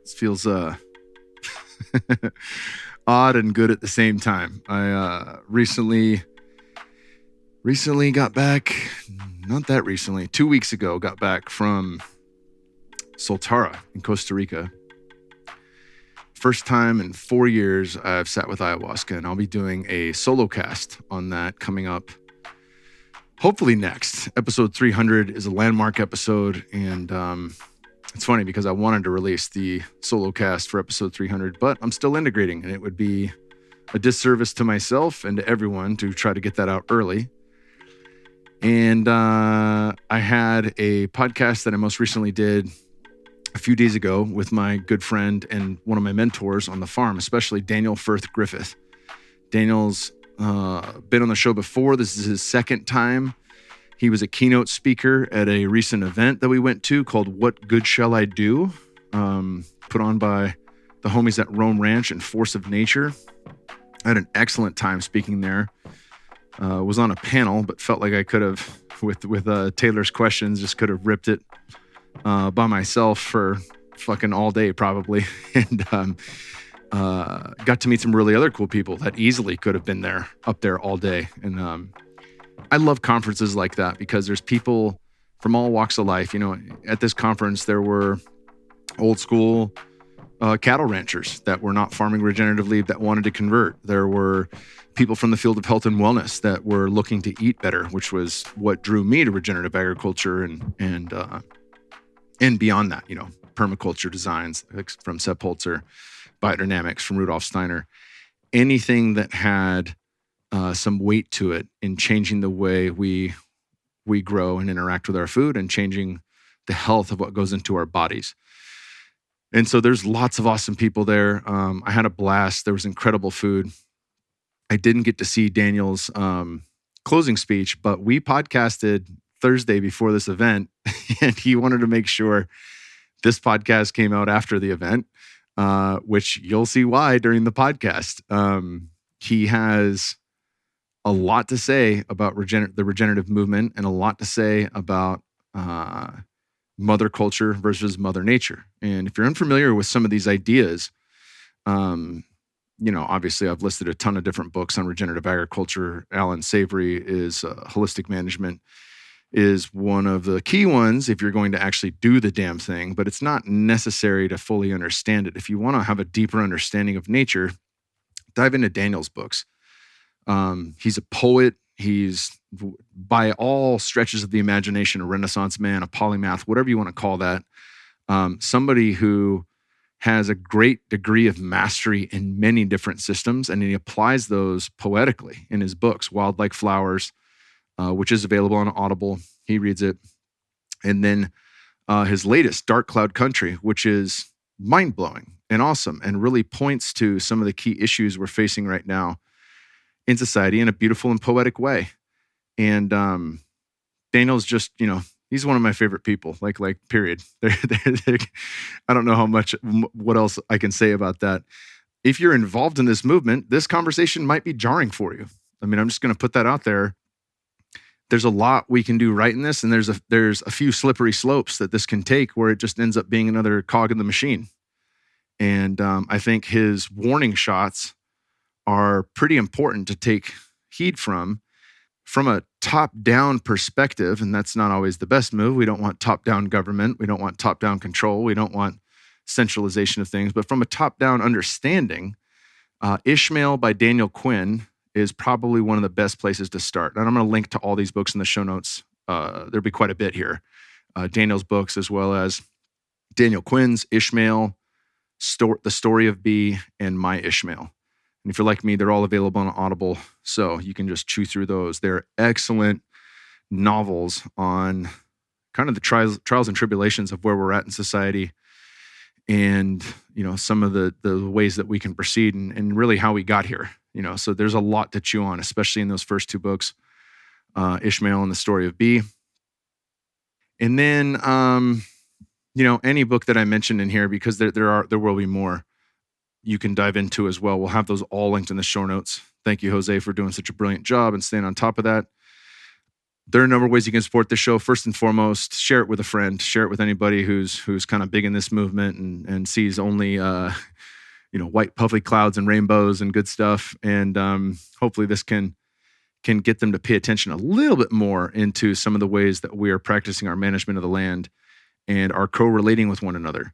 This feels odd and good at the same time. I recently got back, not that recently, 2 weeks ago, got back from Soltara in Costa Rica. First time in 4 years I've sat with ayahuasca, and I'll be doing a solo cast on that coming up hopefully next. Episode 300 is a landmark episode, and it's funny because I wanted to release the solo cast for episode 300, but I'm still integrating, and it would be a disservice to myself and to everyone to try to get that out early. And I had a podcast that I most recently did a few days ago with my good friend and one of my mentors on the farm, especially Daniel Griffith. Daniel's been on the show before. This is his second time. He was a keynote speaker at a recent event that we went to called What Good Shall I Do? Put on by the homies at Rome Ranch and Force of Nature. I had an excellent time speaking there. Was on a panel, but felt like I could have, with Taylor's questions, just could have ripped it by myself for fucking all day probably. And got to meet some really other cool people that easily could have been up there all day. And I love conferences like that because there's people from all walks of life. You know, at this conference, there were old school cattle ranchers that were not farming regeneratively that wanted to convert. There were people from the field of health and wellness that were looking to eat better, which was what drew me to regenerative agriculture and beyond that, you know, permaculture designs like from Sepp Holzer, biodynamics from Rudolf Steiner, anything that had some weight to it in changing the way we grow and interact with our food and changing the health of what goes into our bodies. And so there's lots of awesome people there. I had a blast. There was incredible food. I didn't get to see Daniel's closing speech, but we podcasted Thursday before this event, and he wanted to make sure this podcast came out after the event, which you'll see why during the podcast. He has a lot to say about the regenerative movement and a lot to say about mother culture versus mother nature. And if you're unfamiliar with some of these ideas, you know, obviously I've listed a ton of different books on regenerative agriculture. Alan Savory is Holistic Management is one of the key ones if you're going to actually do the damn thing, but it's not necessary to fully understand it. If you want to have a deeper understanding of nature, dive into Daniel's books. He's a poet. He's, by all stretches of the imagination, a Renaissance man, a polymath, whatever you want to call that. Somebody who has a great degree of mastery in many different systems, and he applies those poetically in his books, Wild Like Flowers, which is available on Audible. He reads it. And then his latest, Dark Cloud Country, which is mind-blowing and awesome and really points to some of the key issues we're facing right now in society in a beautiful and poetic way. And Daniel's just, you know, he's one of my favorite people, like period. I don't know what else I can say about that. If you're involved in this movement, this conversation might be jarring for you. I mean, I'm just going to put that out there. There's a lot we can do right in this, and there's a few slippery slopes that this can take where it just ends up being another cog in the machine. And I think his warning shots are pretty important to take heed from a top-down perspective, and that's not always the best move. We don't want top-down government. We don't want top-down control. We don't want centralization of things. But from a top-down understanding, Ishmael by Daniel Quinn is probably one of the best places to start. And I'm going to link to all these books in the show notes. There'll be quite a bit here. Daniel's books, as well as Daniel Quinn's Ishmael, The Story of Bee, and My Ishmael. And if you're like me, they're all available on Audible, so you can just chew through those. They're excellent novels on kind of the trials and tribulations of where we're at in society, and you know, some of the ways that we can proceed and really how we got here. You know, so there's a lot to chew on, especially in those first two books, Ishmael and The Story of Bee. And then you know, any book that I mentioned in here, because there will be more you can dive into as well. We'll have those all linked in the show notes. Thank you, Jose, for doing such a brilliant job and staying on top of that. There are a number of ways you can support the show. First and foremost, share it with a friend. Share it with anybody who's kind of big in this movement and sees only white puffy clouds and rainbows and good stuff. And hopefully this can get them to pay attention a little bit more into some of the ways that we are practicing our management of the land and are co-relating with one another.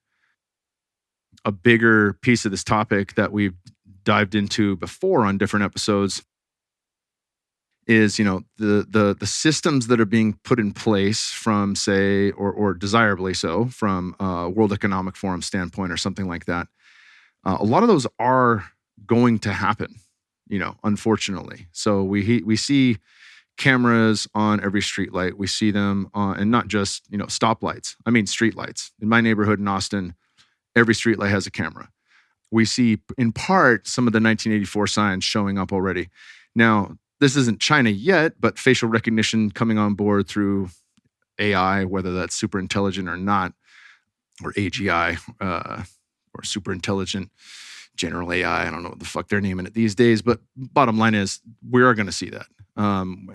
A bigger piece of this topic that we've dived into before on different episodes is, the systems that are being put in place from, say, or desirably so, from a World Economic Forum standpoint or something like that. A lot of those are going to happen, unfortunately. So we see cameras on every streetlight. We see them on, and not just, stoplights. I mean, streetlights. In my neighborhood in Austin, every streetlight has a camera. We see, in part, some of the 1984 signs showing up already. Now, this isn't China yet, but facial recognition coming on board through AI, whether that's super intelligent or not, or AGI, or super intelligent general AI. I don't know what the fuck they're naming it these days, but bottom line is we are going to see that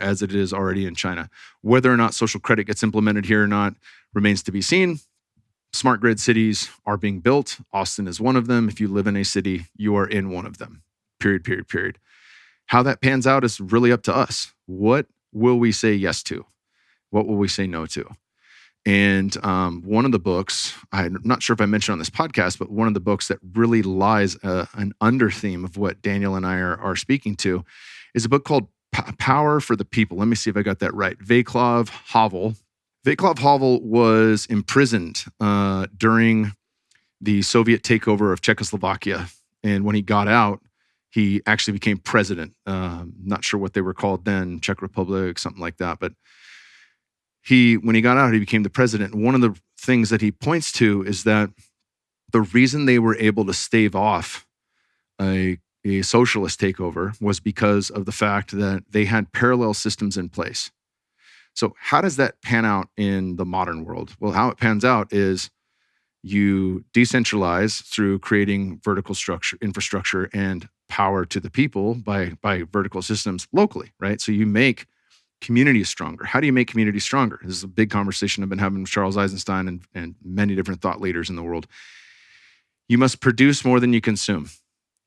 as it is already in China. Whether or not social credit gets implemented here or not remains to be seen. Smart grid cities are being built. Austin is one of them. If you live in a city, you are in one of them. Period. How that pans out is really up to us. What will we say yes to? What will we say no to? And one of the books, I'm not sure if I mentioned on this podcast, but one of the books that really lies an under theme of what Daniel and I are speaking to is a book called Power for the People. Let me see if I got that right. Vaclav Havel. Vaclav Havel was imprisoned during the Soviet takeover of Czechoslovakia. And when he got out, he actually became president. Not sure what they were called then, Czech Republic, something like that. But when he got out, he became the president. One of the things that he points to is that the reason they were able to stave off a socialist takeover was because of the fact that they had parallel systems in place. So how does that pan out in the modern world? Well, how it pans out is you decentralize through creating vertical infrastructure and power to the people by vertical systems locally, right? So you make communities stronger. How do you make communities stronger? This is a big conversation I've been having with Charles Eisenstein and many different thought leaders in the world. You must produce more than you consume,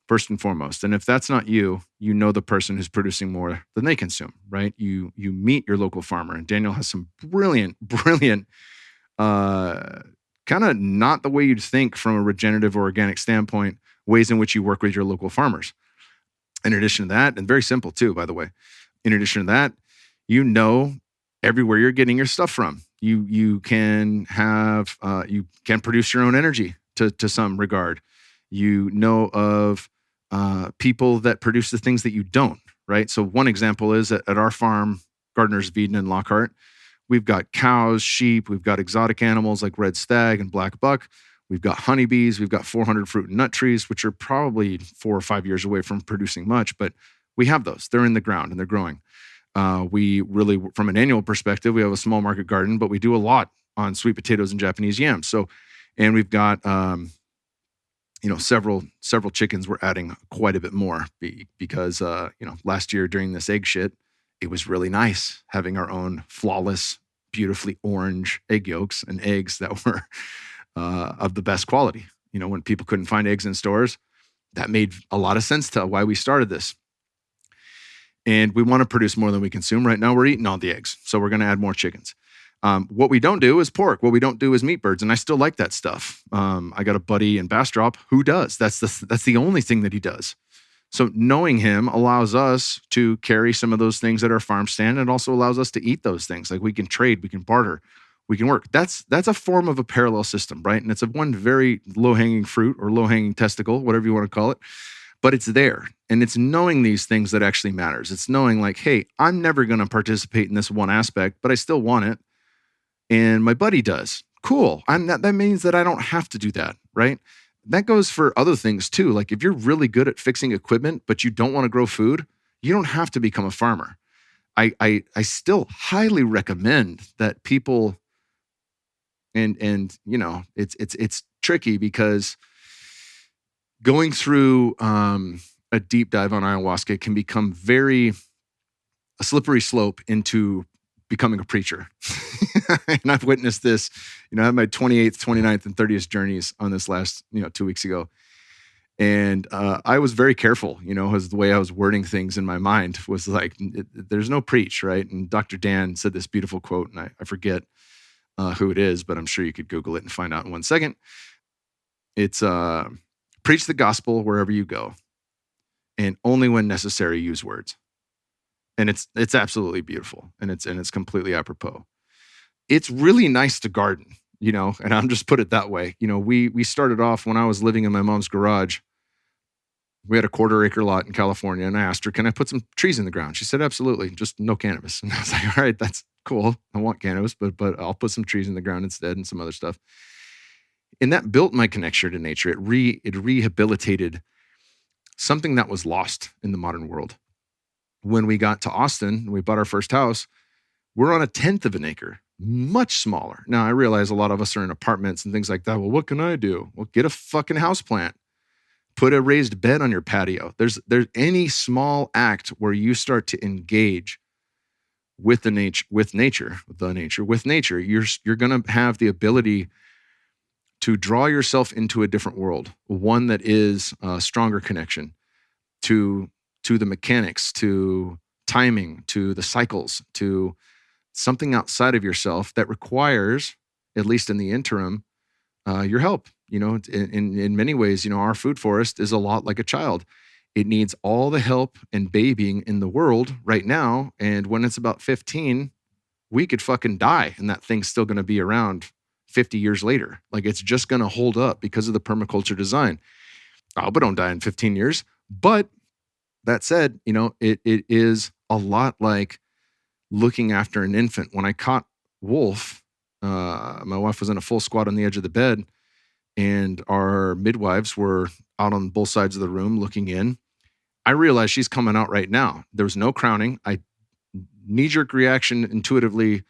first and foremost. And if that's not you, you know the person who's producing more than they consume, right? You meet your local farmer. And Daniel has some brilliant, kind of not the way you'd think from a regenerative or organic standpoint, ways in which you work with your local farmers. In addition to that, and very simple too, by the way, in addition to that, you know everywhere you're getting your stuff from. You can produce your own energy to some regard. You know of people that produce the things that you don't, right? So one example is at our farm, Gardeners of Eden in Lockhart, we've got cows, sheep, we've got exotic animals like red stag and black buck. We've got honeybees, we've got 400 fruit and nut trees, which are probably 4 or 5 years away from producing much, but we have those. They're in the ground and they're growing. We really, from an annual perspective, we have a small market garden, but we do a lot on sweet potatoes and Japanese yams. So, and we've got, several chickens. We're adding quite a bit more because, last year during this egg shit, it was really nice having our own flawless, beautifully orange egg yolks and eggs that were of the best quality. When people couldn't find eggs in stores, that made a lot of sense to why we started this. And we want to produce more than we consume. Right now, we're eating all the eggs, so we're going to add more chickens. What we don't do is pork. What we don't do is meat birds, and I still like that stuff. I got a buddy in Bastrop who does. That's the only thing that he does. So knowing him allows us to carry some of those things at our farm stand, and also allows us to eat those things. Like we can trade, we can barter, we can work. That's a form of a parallel system, right? And it's one very low-hanging fruit or low-hanging testicle, whatever you want to call it. But it's there. And it's knowing these things that actually matters. It's knowing like, hey, I'm never going to participate in this one aspect, but I still want it. And my buddy does. Cool. That means that I don't have to do that, right? That goes for other things too. Like if you're really good at fixing equipment, but you don't want to grow food, you don't have to become a farmer. I still highly recommend that people, and it's tricky because going through a deep dive on ayahuasca can become a slippery slope into becoming a preacher. And I've witnessed this, I had my 28th, 29th, and 30th journeys on this last, 2 weeks ago. And I was very careful, as the way I was wording things in my mind was like, there's no preach, right? And Dr. Dan said this beautiful quote, and I forget who it is, but I'm sure you could Google it and find out in 1 second. It's preach the gospel wherever you go, and only when necessary use words. And it's absolutely beautiful, and it's completely apropos. It's really nice to garden, and I'm just put it that way. We started off when I was living in my mom's garage. We had a 1/4 acre lot in California, and I asked her, can I put some trees in the ground? She said, absolutely, just no cannabis. And I was like, all right, that's cool. I want cannabis, but I'll put some trees in the ground instead and some other stuff. And that built my connection to nature. It rehabilitated something that was lost in the modern world. When we got to Austin, we bought our first house, we're on 1/10 of an acre, much smaller. Now, I realize a lot of us are in apartments and things like that. Well, what can I do? Well, get a fucking houseplant. Put a raised bed on your patio. There's any small act where you start to engage with nature, you're going to have the ability to draw yourself into a different world, one that is a stronger connection to the mechanics, to timing, to the cycles, to something outside of yourself that requires, at least in the interim, your help. In many ways, our food forest is a lot like a child. It needs all the help and babying in the world right now. And when it's about 15, we could fucking die, and that thing's still going to be around 50 years later. Like, it's just going to hold up because of the permaculture design. I hope I don't die in 15 years. But that said, it is a lot like looking after an infant. When I caught Wolf, my wife was in a full squat on the edge of the bed, and our midwives were out on both sides of the room looking in. I realized she's coming out right now. There was no crowning. I knee-jerk reaction intuitively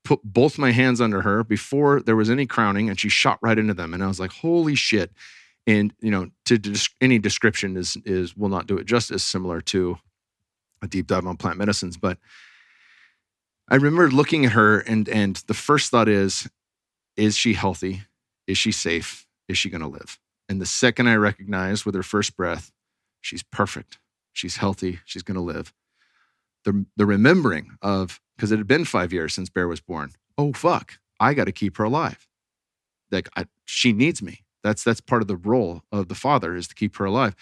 put both my hands under her before there was any crowning, and she shot right into them. And I was like, holy shit. And, any description is will not do it justice, similar to a deep dive on plant medicines. But I remember looking at her, and the first thought is she healthy? Is she safe? Is she going to live? And the second I recognized with her first breath, she's perfect. She's healthy. She's going to live. The remembering of, because it had been 5 years since Bear was born. Oh, fuck. I got to keep her alive. Like, she needs me. That's part of the role of the father, is to keep her alive.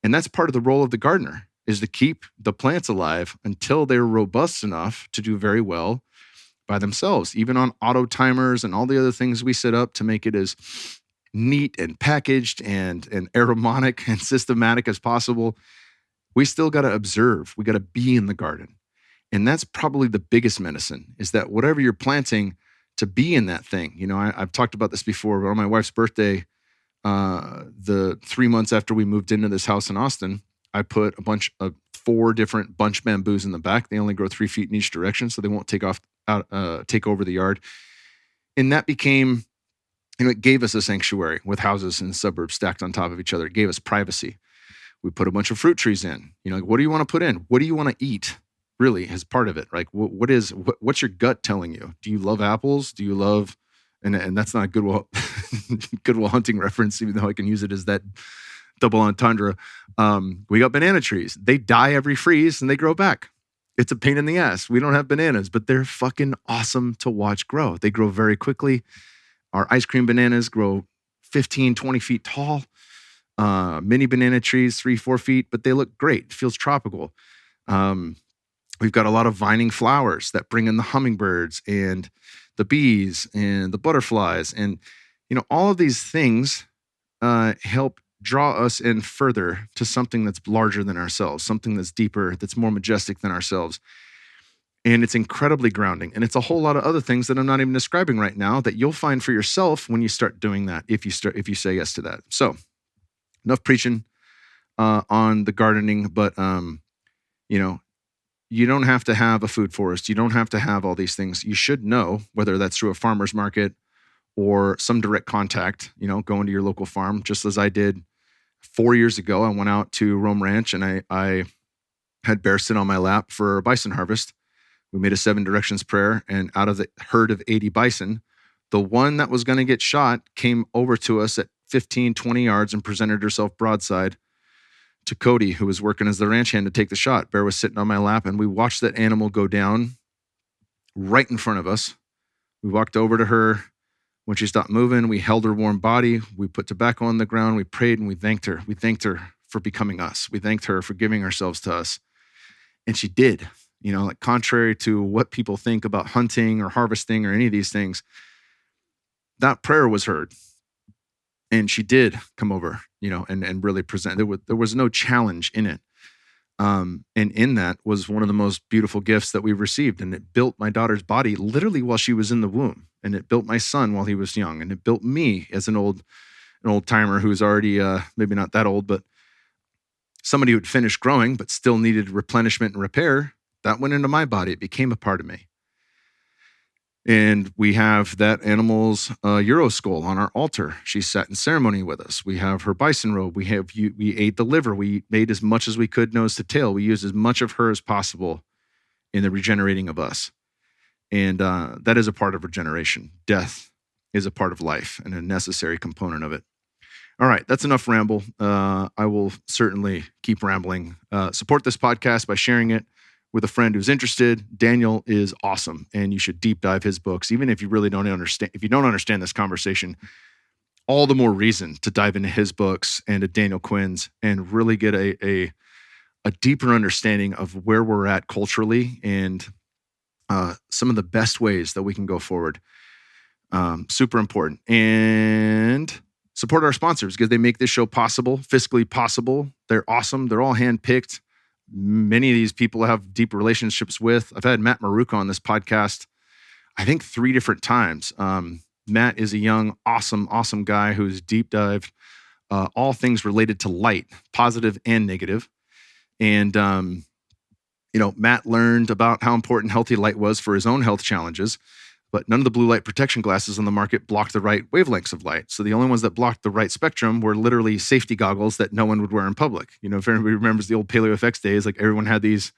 And that's part of the role of the gardener, is to keep the plants alive until they're robust enough to do very well by themselves, even on auto timers and all the other things we set up to make it as neat and packaged and aromatic and systematic as possible. We still got to observe. We got to be in the garden. And that's probably the biggest medicine, is that whatever you're planting, to be in that thing. I've talked about this before, but on my wife's birthday, the 3 months after we moved into this house in Austin, I put a bunch of 4 different bunch bamboos in the back. They only grow 3 feet in each direction, so they won't take over the yard. And that became, it gave us a sanctuary with houses in the suburbs stacked on top of each other. It gave us privacy. We put a bunch of fruit trees in. What do you want to put in? What do you want to eat? Really, as part of it, like what's your gut telling you? Do you love apples? Do you love, and that's not a Goodwill Hunting reference, even though I can use it as that double entendre. We got banana trees. They die every freeze and they grow back. It's a pain in the ass. We don't have bananas, but they're fucking awesome to watch grow. They grow very quickly. Our ice cream bananas grow 15, 20 feet tall. Mini banana trees, 3-4 feet, but they look great. It feels tropical. We've got a lot of vining flowers that bring in the hummingbirds and the bees and the butterflies. And, all of these things help draw us in further to something that's larger than ourselves, something that's deeper, that's more majestic than ourselves. And it's incredibly grounding. And it's a whole lot of other things that I'm not even describing right now that you'll find for yourself when you start doing that, if you say yes to that. So enough preaching on the gardening, but, you don't have to have a food forest. You don't have to have all these things. You should know, whether that's through a farmer's market or some direct contact, going to your local farm, just as I did 4 years ago. I went out to Rome Ranch and I had Bear sit on my lap for bison harvest. We made a 7 directions prayer, and out of the herd of 80 bison, the one that was going to get shot came over to us at 15, 20 yards and presented herself broadside to Cody, who was working as the ranch hand to take the shot. Bear was sitting on my lap, and we watched that animal go down right in front of us. We walked over to her. When she stopped moving, we held her warm body. We put tobacco on the ground. We prayed and we thanked her. We thanked her for becoming us. We thanked her for giving ourselves to us. And she did, like contrary to what people think about hunting or harvesting or any of these things, that prayer was heard. And she did come over, and really present. There was no challenge in it. And in that was one of the most beautiful gifts that we've received. And it built my daughter's body literally while she was in the womb. And it built my son while he was young. And it built me as an old timer who's already maybe not that old, but somebody who had finished growing but still needed replenishment and repair. That went into my body. It became a part of me. And we have that animal's Euro skull on our altar. She sat in ceremony with us. We have her bison robe. We ate the liver. We made as much as we could nose to tail. We used as much of her as possible in the regenerating of us. And that is a part of regeneration. Death is a part of life and a necessary component of it. All right, that's enough ramble. I will certainly keep rambling. Support this podcast by sharing it with a friend who's interested. Daniel is awesome, and you should deep dive his books. Even if you really don't understand, if you don't understand this conversation, all the more reason to dive into his books and to Daniel Quinn's and really get a deeper understanding of where we're at culturally and some of the best ways that we can go forward. Super important. And support our sponsors because they make this show possible, fiscally possible. They're awesome. They're all handpicked. Many of these people I have deep relationships with. I've had Matt Maruka on this podcast, I think 3 different times. Matt is a young, awesome guy who's deep dived all things related to light, positive and negative. And, Matt learned about how important healthy light was for his own health challenges, but none of the blue light protection glasses on the market blocked the right wavelengths of light. So the only ones that blocked the right spectrum were literally safety goggles that no one would wear in public. If anybody remembers the old PaleoFX days, like everyone had these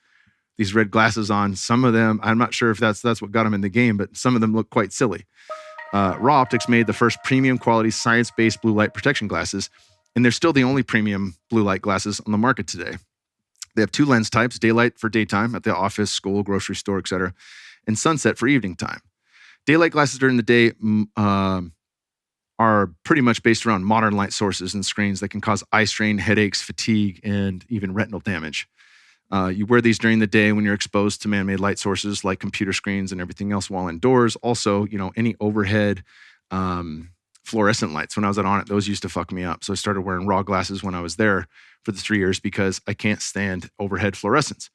red glasses on. Some of them, I'm not sure if that's what got them in the game, but some of them look quite silly. Raw Optics made the first premium quality science-based blue light protection glasses, and they're still the only premium blue light glasses on the market today. They have 2 lens types, daylight for daytime at the office, school, grocery store, etc., and sunset for evening time. Daylight glasses during the day are pretty much based around modern light sources and screens that can cause eye strain, headaches, fatigue, and even retinal damage. You wear these during the day when you're exposed to man-made light sources like computer screens and everything else while indoors. Also, any overhead fluorescent lights. When I was at On It, those used to fuck me up. So I started wearing raw glasses when I was there for the 3 years because I can't stand overhead fluorescence.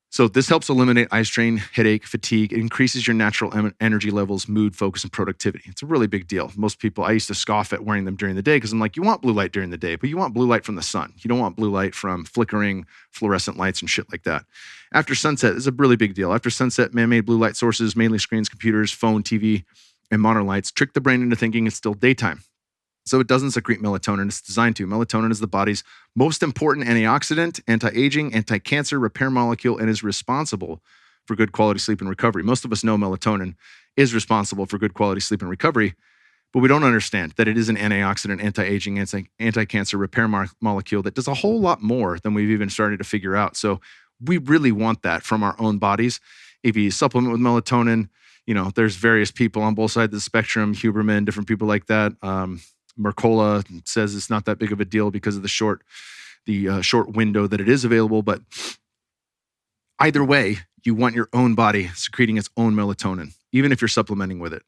So this helps eliminate eye strain, headache, fatigue. It increases your natural energy levels, mood, focus, and productivity. It's a really big deal. Most people, I used to scoff at wearing them during the day because I'm like, you want blue light during the day, but you want blue light from the sun. You don't want blue light from flickering fluorescent lights and shit like that. After sunset is a really big deal. After sunset, man-made blue light sources, mainly screens, computers, phone, TV, and modern lights, trick the brain into thinking it's still daytime. So it doesn't secrete melatonin. It's designed to. Melatonin is the body's most important antioxidant, anti-aging, anti-cancer repair molecule, and is responsible for good quality sleep and recovery. Most of us know melatonin is responsible for good quality sleep and recovery, but we don't understand that it is an antioxidant, anti-aging, anti-cancer repair molecule that does a whole lot more than we've even started to figure out. So we really want that from our own bodies. If you supplement with melatonin, there's various people on both sides of the spectrum, Huberman, different people like that. Mercola says it's not that big of a deal because of the short window that it is available. But either way, you want your own body secreting its own melatonin, even if you're supplementing with it.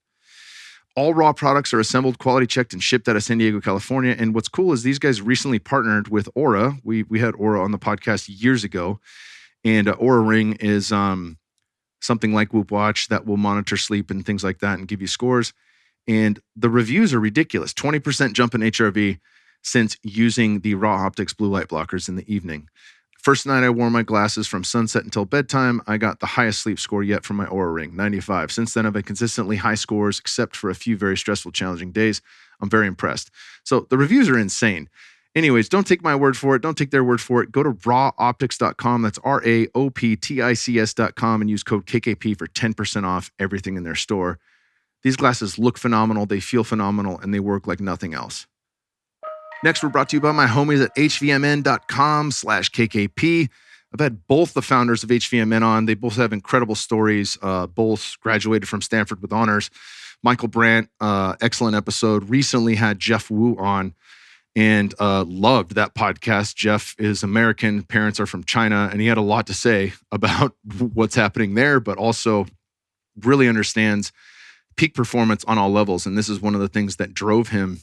All raw products are assembled, quality checked, and shipped out of San Diego, California. And what's cool is these guys recently partnered with Aura. We had Aura on the podcast years ago. And Aura Ring is something like Whoop Watch that will monitor sleep and things like that and give you scores. And the reviews are ridiculous. 20% jump in HRV since using the Raw Optics blue light blockers in the evening. First night I wore my glasses from sunset until bedtime, I got the highest sleep score yet from my Aura Ring, 95. Since then, I've had consistently high scores, except for a few very stressful, challenging days. I'm very impressed. So the reviews are insane. Anyways, don't take my word for it. Don't take their word for it. Go to rawoptics.com. That's RAOPTICS.com and use code KKP for 10% off everything in their store. These glasses look phenomenal. They feel phenomenal and they work like nothing else. Next, we're brought to you by my homies at hvmn.com/KKP. I've had both the founders of HVMN on. They both have incredible stories. Both graduated from Stanford with honors. Michael Brandt, excellent episode. Recently had Jeff Wu on and loved that podcast. Jeff is American, parents are from China, and he had a lot to say about what's happening there, but also really understands peak performance on all levels. And this is one of the things that drove him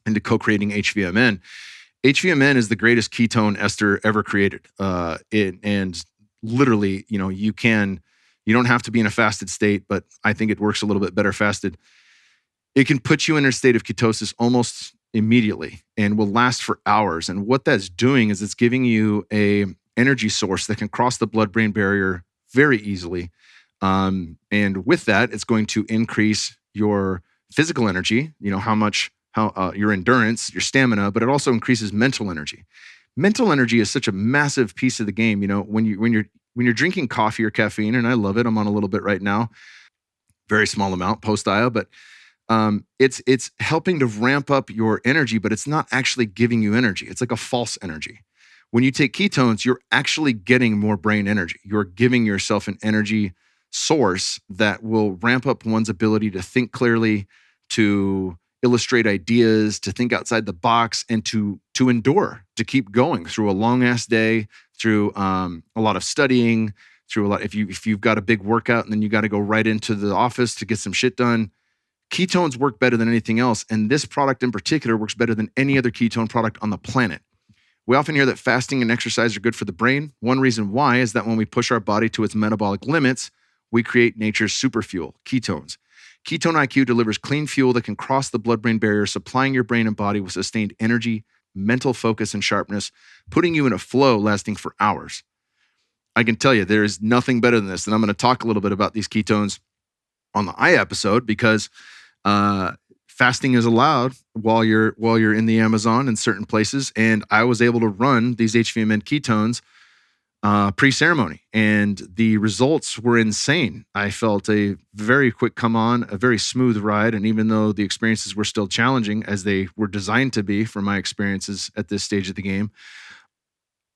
into co-creating HVMN. HVMN is the greatest ketone ester ever created. And literally, you don't have to be in a fasted state, but I think it works a little bit better fasted. It can put you in a state of ketosis almost immediately and will last for hours. And what that's doing is it's giving you a energy source that can cross the blood-brain barrier very easily. And with that, it's going to increase your physical energy, your endurance, your stamina, but it also increases mental energy. Mental energy is such a massive piece of the game. When you're drinking coffee or caffeine, and I love it, I'm on a little bit right now, very small amount post-IO, but it's helping to ramp up your energy, but it's not actually giving you energy. It's like a false energy. When you take ketones, you're actually getting more brain energy. You're giving yourself an energy source that will ramp up one's ability to think clearly, to illustrate ideas, to think outside the box, and to endure, to keep going through a long ass day, through a lot of studying, through a lot. If you've got a big workout and then you got to go right into the office to get some shit done, ketones work better than anything else. And this product in particular works better than any other ketone product on the planet. We often hear that fasting and exercise are good for the brain. One reason why is that when we push our body to its metabolic limits, we create nature's superfuel, ketones. Ketone IQ delivers clean fuel that can cross the blood-brain barrier, supplying your brain and body with sustained energy, mental focus, and sharpness, putting you in a flow lasting for hours. I can tell you there is nothing better than this, and I'm going to talk a little bit about these ketones on the I episode because fasting is allowed while you're in the Amazon in certain places, and I was able to run these HVMN ketones pre-ceremony, and the results were insane. I felt a very quick come on, a very smooth ride, and even though the experiences were still challenging as they were designed to be from my experiences at this stage of the game,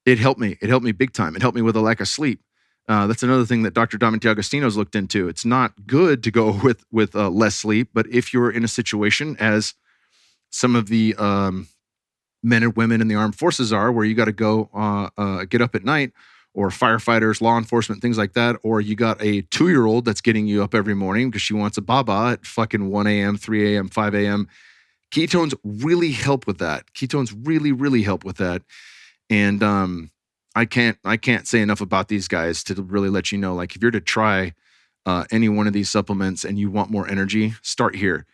it helped me. It helped me big time. It helped me with a lack of sleep. That's another thing that Dr. Dom D'Agostino's looked into. It's not good to go with less sleep, but if you're in a situation as some of the men and women in the armed forces are, where you got to go get up at night, or firefighters, law enforcement, things like that, or you got a 2-year-old that's getting you up every morning because she wants a baba at fucking 1 a.m., 3 a.m., 5 a.m. Ketones really help with that. Ketones really, really help with that. And I can't say enough about these guys to really let you know, like, if you're to try any one of these supplements and you want more energy, start here.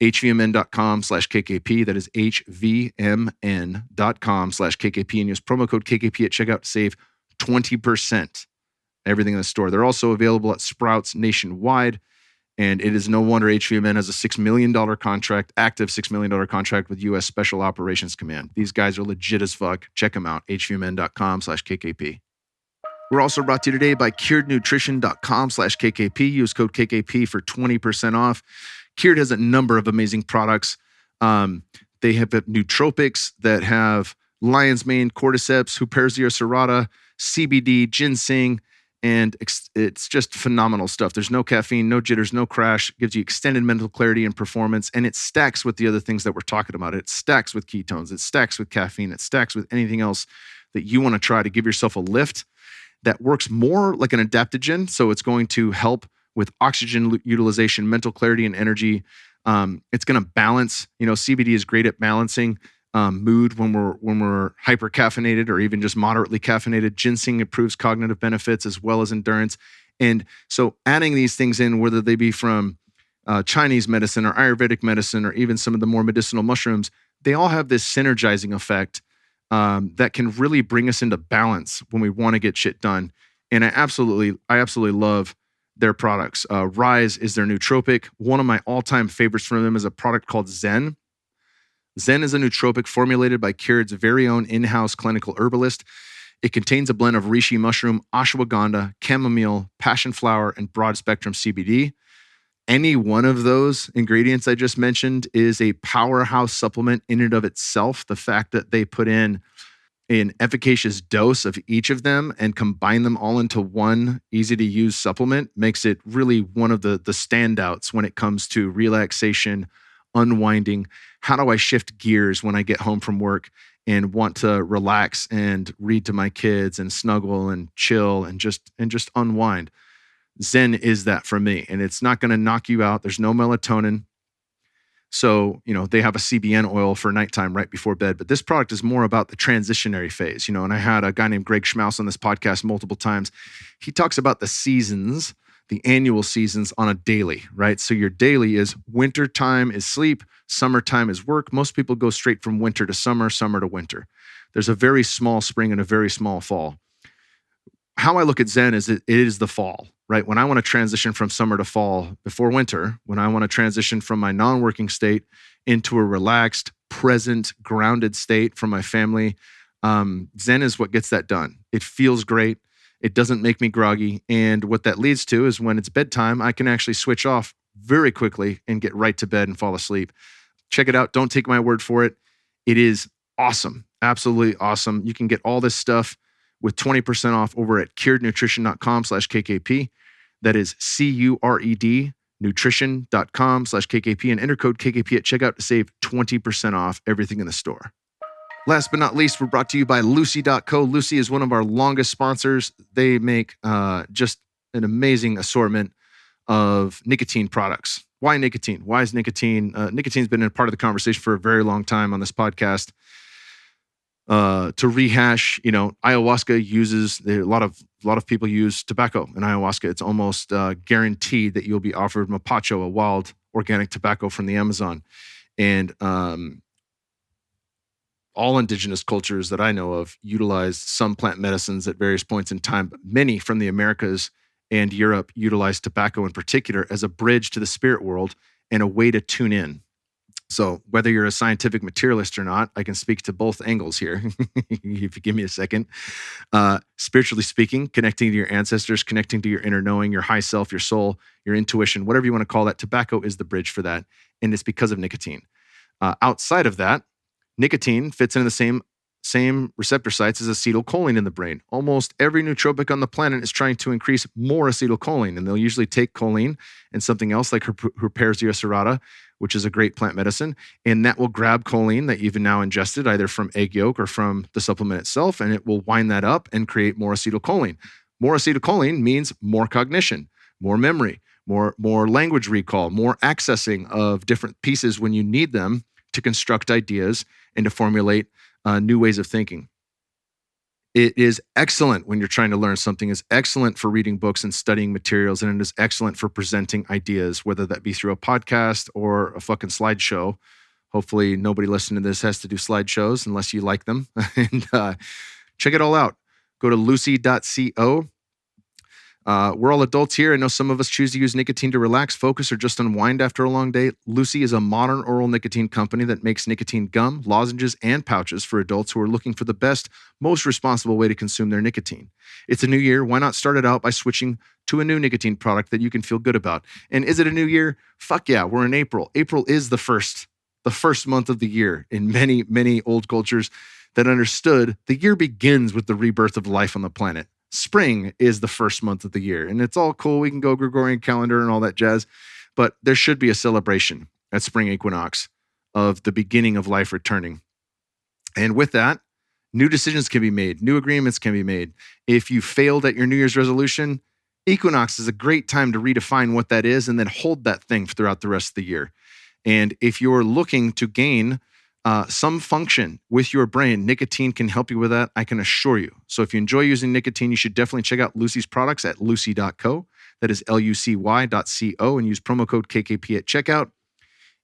hvmn.com/KKP. That is hvmn.com/KKP, and use promo code KKP at checkout to save 20%. Everything in the store. They're also available at Sprouts nationwide, and it is no wonder HVMN has a $6 million contract, active $6 million contract with U.S. Special Operations Command. These guys are legit as fuck. Check them out, hvmn.com/KKP. We're also brought to you today by curednutrition.com/KKP. Use code KKP for 20% off. Cured has a number of amazing products. They have nootropics that have lion's mane, cordyceps, Huperzia serrata, CBD, ginseng, and it's just phenomenal stuff. There's no caffeine, no jitters, no crash. It gives you extended mental clarity and performance, and it stacks with the other things that we're talking about. It stacks with ketones. It stacks with caffeine. It stacks with anything else that you want to try to give yourself a lift that works more like an adaptogen. So it's going to help with oxygen utilization, mental clarity, and energy. It's going to balance. CBD is great at balancing mood when we're hyper caffeinated or even just moderately caffeinated. Ginseng improves cognitive benefits as well as endurance. And so adding these things in, whether they be from Chinese medicine or Ayurvedic medicine or even some of the more medicinal mushrooms, they all have this synergizing effect that can really bring us into balance when we want to get shit done. And I absolutely love their products. Rise is their nootropic. One of my all-time favorites from them is a product called Zen. Zen is a nootropic formulated by Cured's very own in-house clinical herbalist. It contains a blend of reishi mushroom, ashwagandha, chamomile, passion flower, and broad-spectrum CBD. Any one of those ingredients I just mentioned is a powerhouse supplement in and of itself. The fact that they put in an efficacious dose of each of them and combine them all into one easy-to-use supplement makes it really one of the standouts when it comes to relaxation, unwinding. How do I shift gears when I get home from work and want to relax and read to my kids and snuggle and chill and just unwind? Zen is that for me, and it's not going to knock you out. There's no melatonin. So, they have a CBN oil for nighttime right before bed, but this product is more about the transitionary phase, and I had a guy named Greg Schmaus on this podcast multiple times. He talks about the seasons, the annual seasons on a daily, right? So your daily is winter time is sleep, summertime is work. Most people go straight from winter to summer, summer to winter. There's a very small spring and a very small fall. How I look at Zen is it is the fall, right? When I want to transition from summer to fall before winter, when I want to transition from my non-working state into a relaxed, present, grounded state for my family, Zen is what gets that done. It feels great. It doesn't make me groggy. And what that leads to is when it's bedtime, I can actually switch off very quickly and get right to bed and fall asleep. Check it out. Don't take my word for it. It is awesome. Absolutely awesome. You can get all this stuff with 20% off over at curednutrition.com/KKP. That is CURED nutrition.com/KKP and enter code KKP at checkout to save 20% off everything in the store. Last but not least, we're brought to you by Lucy.co. Lucy is one of our longest sponsors. They make just an amazing assortment of nicotine products. Why nicotine? Why is nicotine? Nicotine's been a part of the conversation for a very long time on this podcast. To rehash, ayahuasca uses a lot of people use tobacco in ayahuasca. It's almost guaranteed that you'll be offered mapacho, a wild organic tobacco from the Amazon, and all indigenous cultures that I know of utilize some plant medicines at various points in time. But many from the Americas and Europe utilize tobacco in particular as a bridge to the spirit world and a way to tune in. So whether you're a scientific materialist or not, I can speak to both angles here, if you give me a second. Spiritually speaking, connecting to your ancestors, connecting to your inner knowing, your high self, your soul, your intuition, whatever you want to call that, tobacco is the bridge for that. And it's because of nicotine. Outside of that, nicotine fits into the same receptor sites as acetylcholine in the brain. Almost every nootropic on the planet is trying to increase more acetylcholine, and they'll usually take choline and something else like Herpesia serrata, which is a great plant medicine, and that will grab choline that you've now ingested either from egg yolk or from the supplement itself, and it will wind that up and create more acetylcholine. More acetylcholine means more cognition, more memory, more language recall, more accessing of different pieces when you need them to construct ideas and to formulate new ways of thinking. It is excellent when you're trying to learn something. It's excellent for reading books and studying materials, and it is excellent for presenting ideas, whether that be through a podcast or a fucking slideshow. Hopefully nobody listening to this has to do slideshows unless you like them. And check it all out. Go to lucy.co. We're all adults here. I know some of us choose to use nicotine to relax, focus, or just unwind after a long day. Lucy is a modern oral nicotine company that makes nicotine gum, lozenges, and pouches for adults who are looking for the best, most responsible way to consume their nicotine. It's a new year. Why not start it out by switching to a new nicotine product that you can feel good about? And is it a new year? Fuck yeah, we're in April. April is the first month of the year in many, many old cultures that understood the year begins with the rebirth of life on the planet. Spring is the first month of the year, and it's all cool. We can go Gregorian calendar and all that jazz, but there should be a celebration at spring equinox of the beginning of life returning. And with that, new decisions can be made, new agreements can be made. If you failed at your New Year's resolution, equinox is a great time to redefine what that is and then hold that thing throughout the rest of the year. And if you're looking to gain some function with your brain, nicotine can help you with that, I can assure you. So if you enjoy using nicotine, you should definitely check out Lucy's products at lucy.co. That is lucy.co, and use promo code KKP at checkout.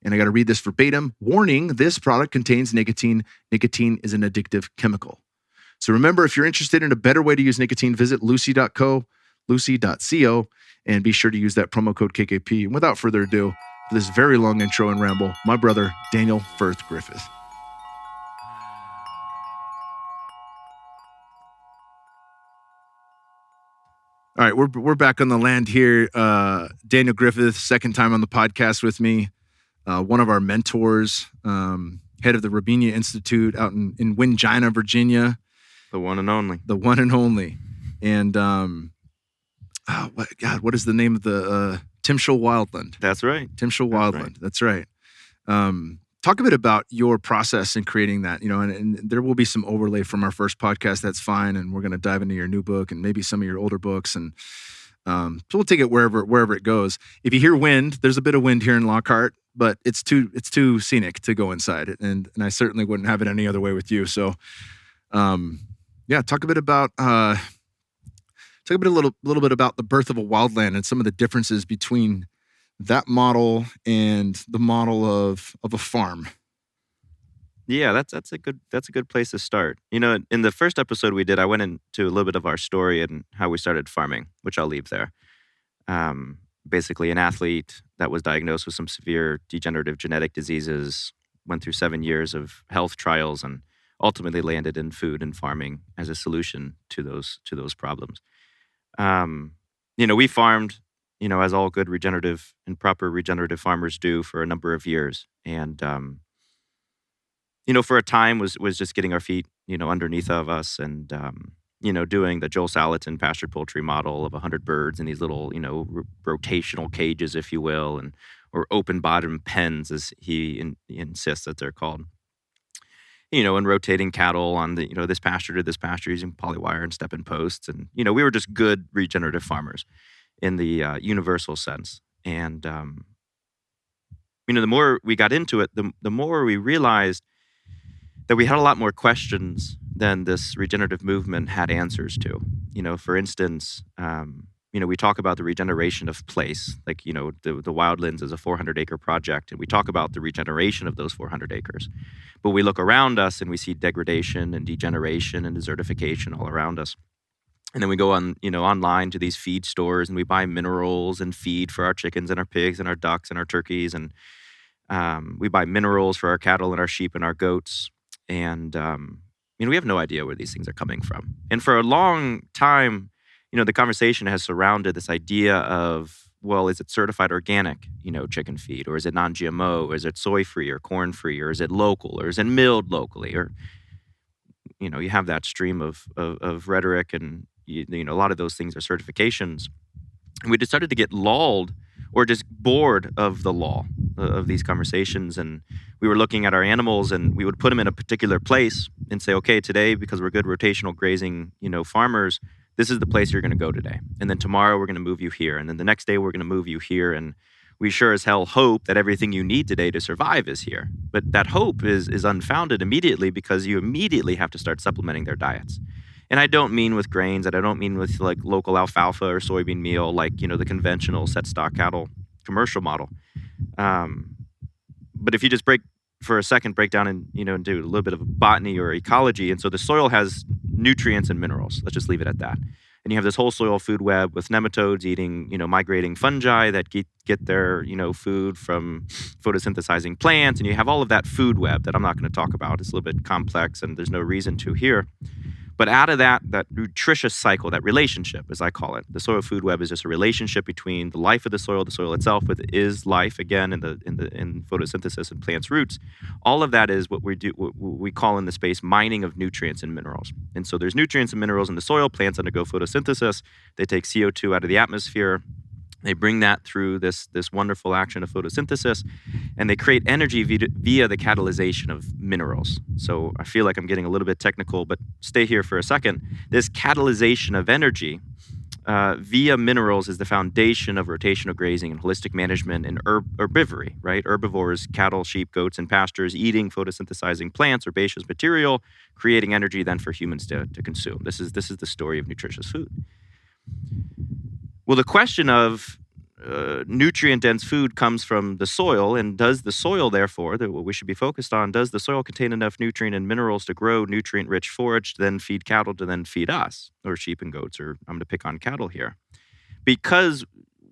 And I got to read this verbatim. Warning, this product contains nicotine. Nicotine is an addictive chemical. So remember, if you're interested in a better way to use nicotine, visit lucy.co, lucy.co, and be sure to use that promo code KKP. And without further ado, for this very long intro and ramble, my brother, Daniel Griffith. All right, we're back on the land here. Daniel Griffith, second time on the podcast with me. One of our mentors, head of the Rabinia Institute out in Wingina, Virginia. The one and only. The one and only. And what is the name of the Timshel Wildland? That's right. Timshel Wildland. That's right. Talk a bit about your process in creating that, and there will be some overlay from our first podcast. That's fine. And we're going to dive into your new book and maybe some of your older books. And so we'll take it wherever it goes. If you hear wind, there's a bit of wind here in Lockhart, but it's too scenic to go inside it. And I certainly wouldn't have it any other way with you. So, talk a bit about, a little bit about the birth of a wildland and some of the differences between that model and the model of a farm. Yeah, that's a good place to start. In the first episode we did, I went into a little bit of our story and how we started farming, which I'll leave there. Basically, an athlete that was diagnosed with some severe degenerative genetic diseases, went through 7 years of health trials, and ultimately landed in food and farming as a solution to those problems. We farmed, as all good regenerative and proper regenerative farmers do, for a number of years. And, for a time was just getting our feet, underneath of us and, doing the Joel Salatin pastured poultry model of 100 birds in these little, rotational cages, if you will, or open bottom pens, as he insists that they're called. And rotating cattle on the, this pasture to this pasture using polywire and step-in posts. And, we were just good regenerative farmers in the universal sense. And, the more we got into it, the more we realized that we had a lot more questions than this regenerative movement had answers to. For instance, we talk about the regeneration of place, like, the Wildlands is a 400-acre project, and we talk about the regeneration of those 400 acres. But we look around us and we see degradation and degeneration and desertification all around us. And then we go on, online to these feed stores and we buy minerals and feed for our chickens and our pigs and our ducks and our turkeys. And we buy minerals for our cattle and our sheep and our goats. And, we have no idea where these things are coming from. And for a long time, the conversation has surrounded this idea of, well, is it certified organic, chicken feed? Or is it non-GMO? Or is it soy-free or corn-free? Or is it local? Or is it milled locally? Or, you have that stream of rhetoric, and a lot of those things are certifications. And we just started to get lulled or just bored of the law of these conversations. And we were looking at our animals and we would put them in a particular place and say, okay, today, because we're good rotational grazing, farmers, this is the place you're going to go today. And then tomorrow we're going to move you here. And then the next day we're going to move you here. And we sure as hell hope that everything you need today to survive is here. But that hope is unfounded immediately, because you immediately have to start supplementing their diets. And I don't mean with grains, and I don't mean with like local alfalfa or soybean meal, like, the conventional set stock cattle commercial model. But if you just break down and, and do a little bit of botany or ecology. And so the soil has nutrients and minerals. Let's just leave it at that. And you have this whole soil food web with nematodes eating, migrating fungi that get their, food from photosynthesizing plants. And you have all of that food web that I'm not going to talk about. It's a little bit complex and there's no reason to here. But out of that nutritious cycle, that relationship, as I call it, the soil food web is just a relationship between the life of the soil itself, which is life again in photosynthesis and plants' roots. All of that is what we call in the space mining of nutrients and minerals. And so there's nutrients and minerals in the soil. Plants undergo photosynthesis. They take CO2 out of the atmosphere. They bring that through this wonderful action of photosynthesis, and they create energy via the catalyzation of minerals. So I feel like I'm getting a little bit technical, but stay here for a second. This catalyzation of energy via minerals is the foundation of rotational grazing and holistic management and herbivory, right? Herbivores, cattle, sheep, goats, and pastures eating photosynthesizing plants, herbaceous material, creating energy then for humans to consume. This is the story of nutritious food. Well, the question of nutrient-dense food comes from the soil, and does the soil, therefore, what we should be focused on, does the soil contain enough nutrient and minerals to grow nutrient-rich forage to then feed cattle to then feed us, or sheep and goats, or I'm going to pick on cattle here? Because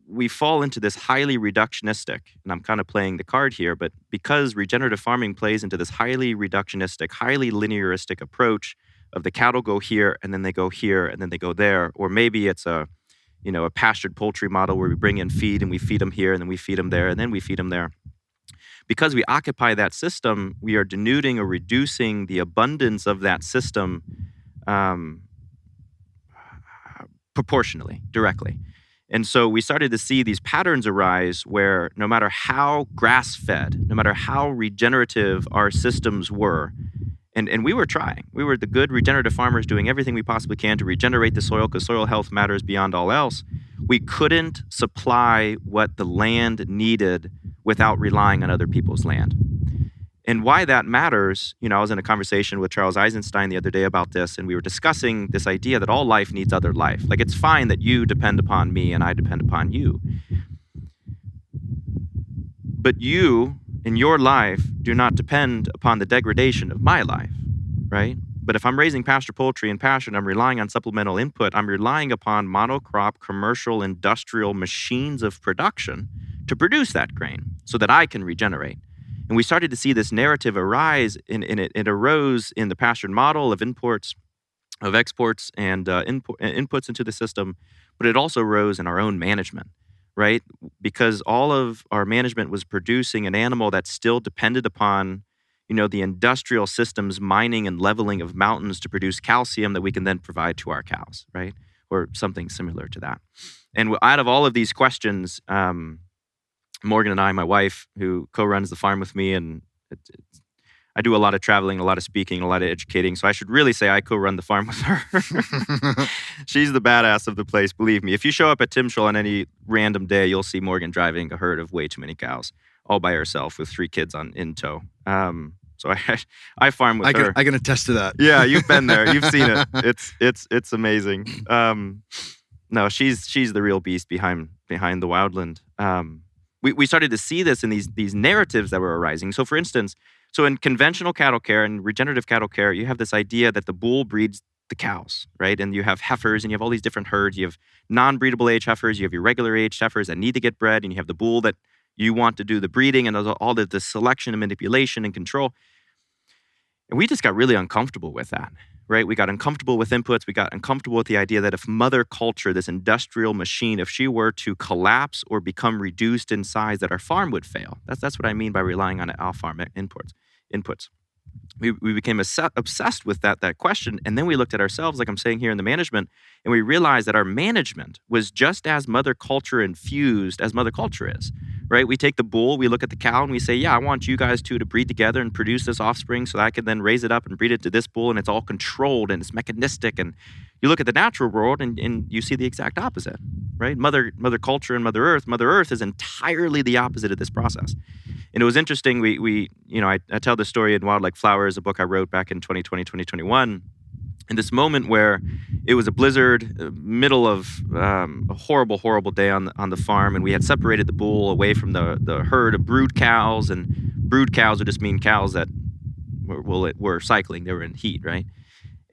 we fall into this highly reductionistic, and I'm kind of playing the card here, but because regenerative farming plays into this highly reductionistic, highly linearistic approach of the cattle go here, and then they go here, and then they go there, or maybe it's a a pastured poultry model where we bring in feed and we feed them here and then we feed them there and then we feed them there. Because we occupy that system, we are denuding or reducing the abundance of that system proportionally, directly. And so we started to see these patterns arise where no matter how grass-fed, no matter how regenerative our systems were, and we were trying. We were the good regenerative farmers doing everything we possibly can to regenerate the soil because soil health matters beyond all else. We couldn't supply what the land needed without relying on other people's land. And why that matters, I was in a conversation with Charles Eisenstein the other day about this, and we were discussing this idea that all life needs other life. Like, it's fine that you depend upon me and I depend upon you. But you, in your life, do not depend upon the degradation of my life, right? But if I'm raising pasture poultry and pasture and I'm relying on supplemental input, I'm relying upon monocrop, commercial, industrial machines of production to produce that grain so that I can regenerate. And we started to see this narrative arise, and it arose in the pastured model of imports, of exports and inputs into the system, but it also rose in our own management, right? Because all of our management was producing an animal that still depended upon, the industrial systems mining and leveling of mountains to produce calcium that we can then provide to our cows, right? Or something similar to that. And out of all of these questions, Morgan and I, my wife, who co-runs the farm with me, and I do a lot of traveling, a lot of speaking, a lot of educating, so I should really say I co-run the farm with her. She's the badass of the place, believe me. If you show up at Timshel on any random day, you'll see Morgan driving a herd of way too many cows, all by herself with 3 kids in tow. So I farm with her. I can attest to that. Yeah, you've been there. You've seen it. It's amazing. No, she's the real beast behind the Wildland. We started to see this in these narratives that were arising. So for instance, in conventional cattle care and regenerative cattle care, you have this idea that the bull breeds the cows, right? And you have heifers and you have all these different herds. You have non-breedable age heifers, you have your regular age heifers that need to get bred, and you have the bull that you want to do the breeding and all the selection and manipulation and control. And we just got really uncomfortable with that, right? We got uncomfortable with inputs. We got uncomfortable with the idea that if mother culture, this industrial machine, if she were to collapse or become reduced in size, that our farm would fail. That's what I mean by relying on our farm inputs. We became obsessed with that question, and then we looked at ourselves, like I'm saying here in the management, and we realized that our management was just as mother culture infused as mother culture is, right? We take the bull, we look at the cow, and we say, yeah, I want you guys two to breed together and produce this offspring so that I can then raise it up and breed it to this bull, and it's all controlled and it's mechanistic. And you look at the natural world and you see the exact opposite, right? Mother culture and Mother Earth is entirely the opposite of this process. And it was interesting, I tell this story in Wild Like Flowers, a book I wrote back in 2020, 2021, in this moment where it was a blizzard, middle of a horrible, horrible day on the farm, and we had separated the bull away from the herd of brood cows, and brood cows would just mean cows that were cycling, they were in heat, right?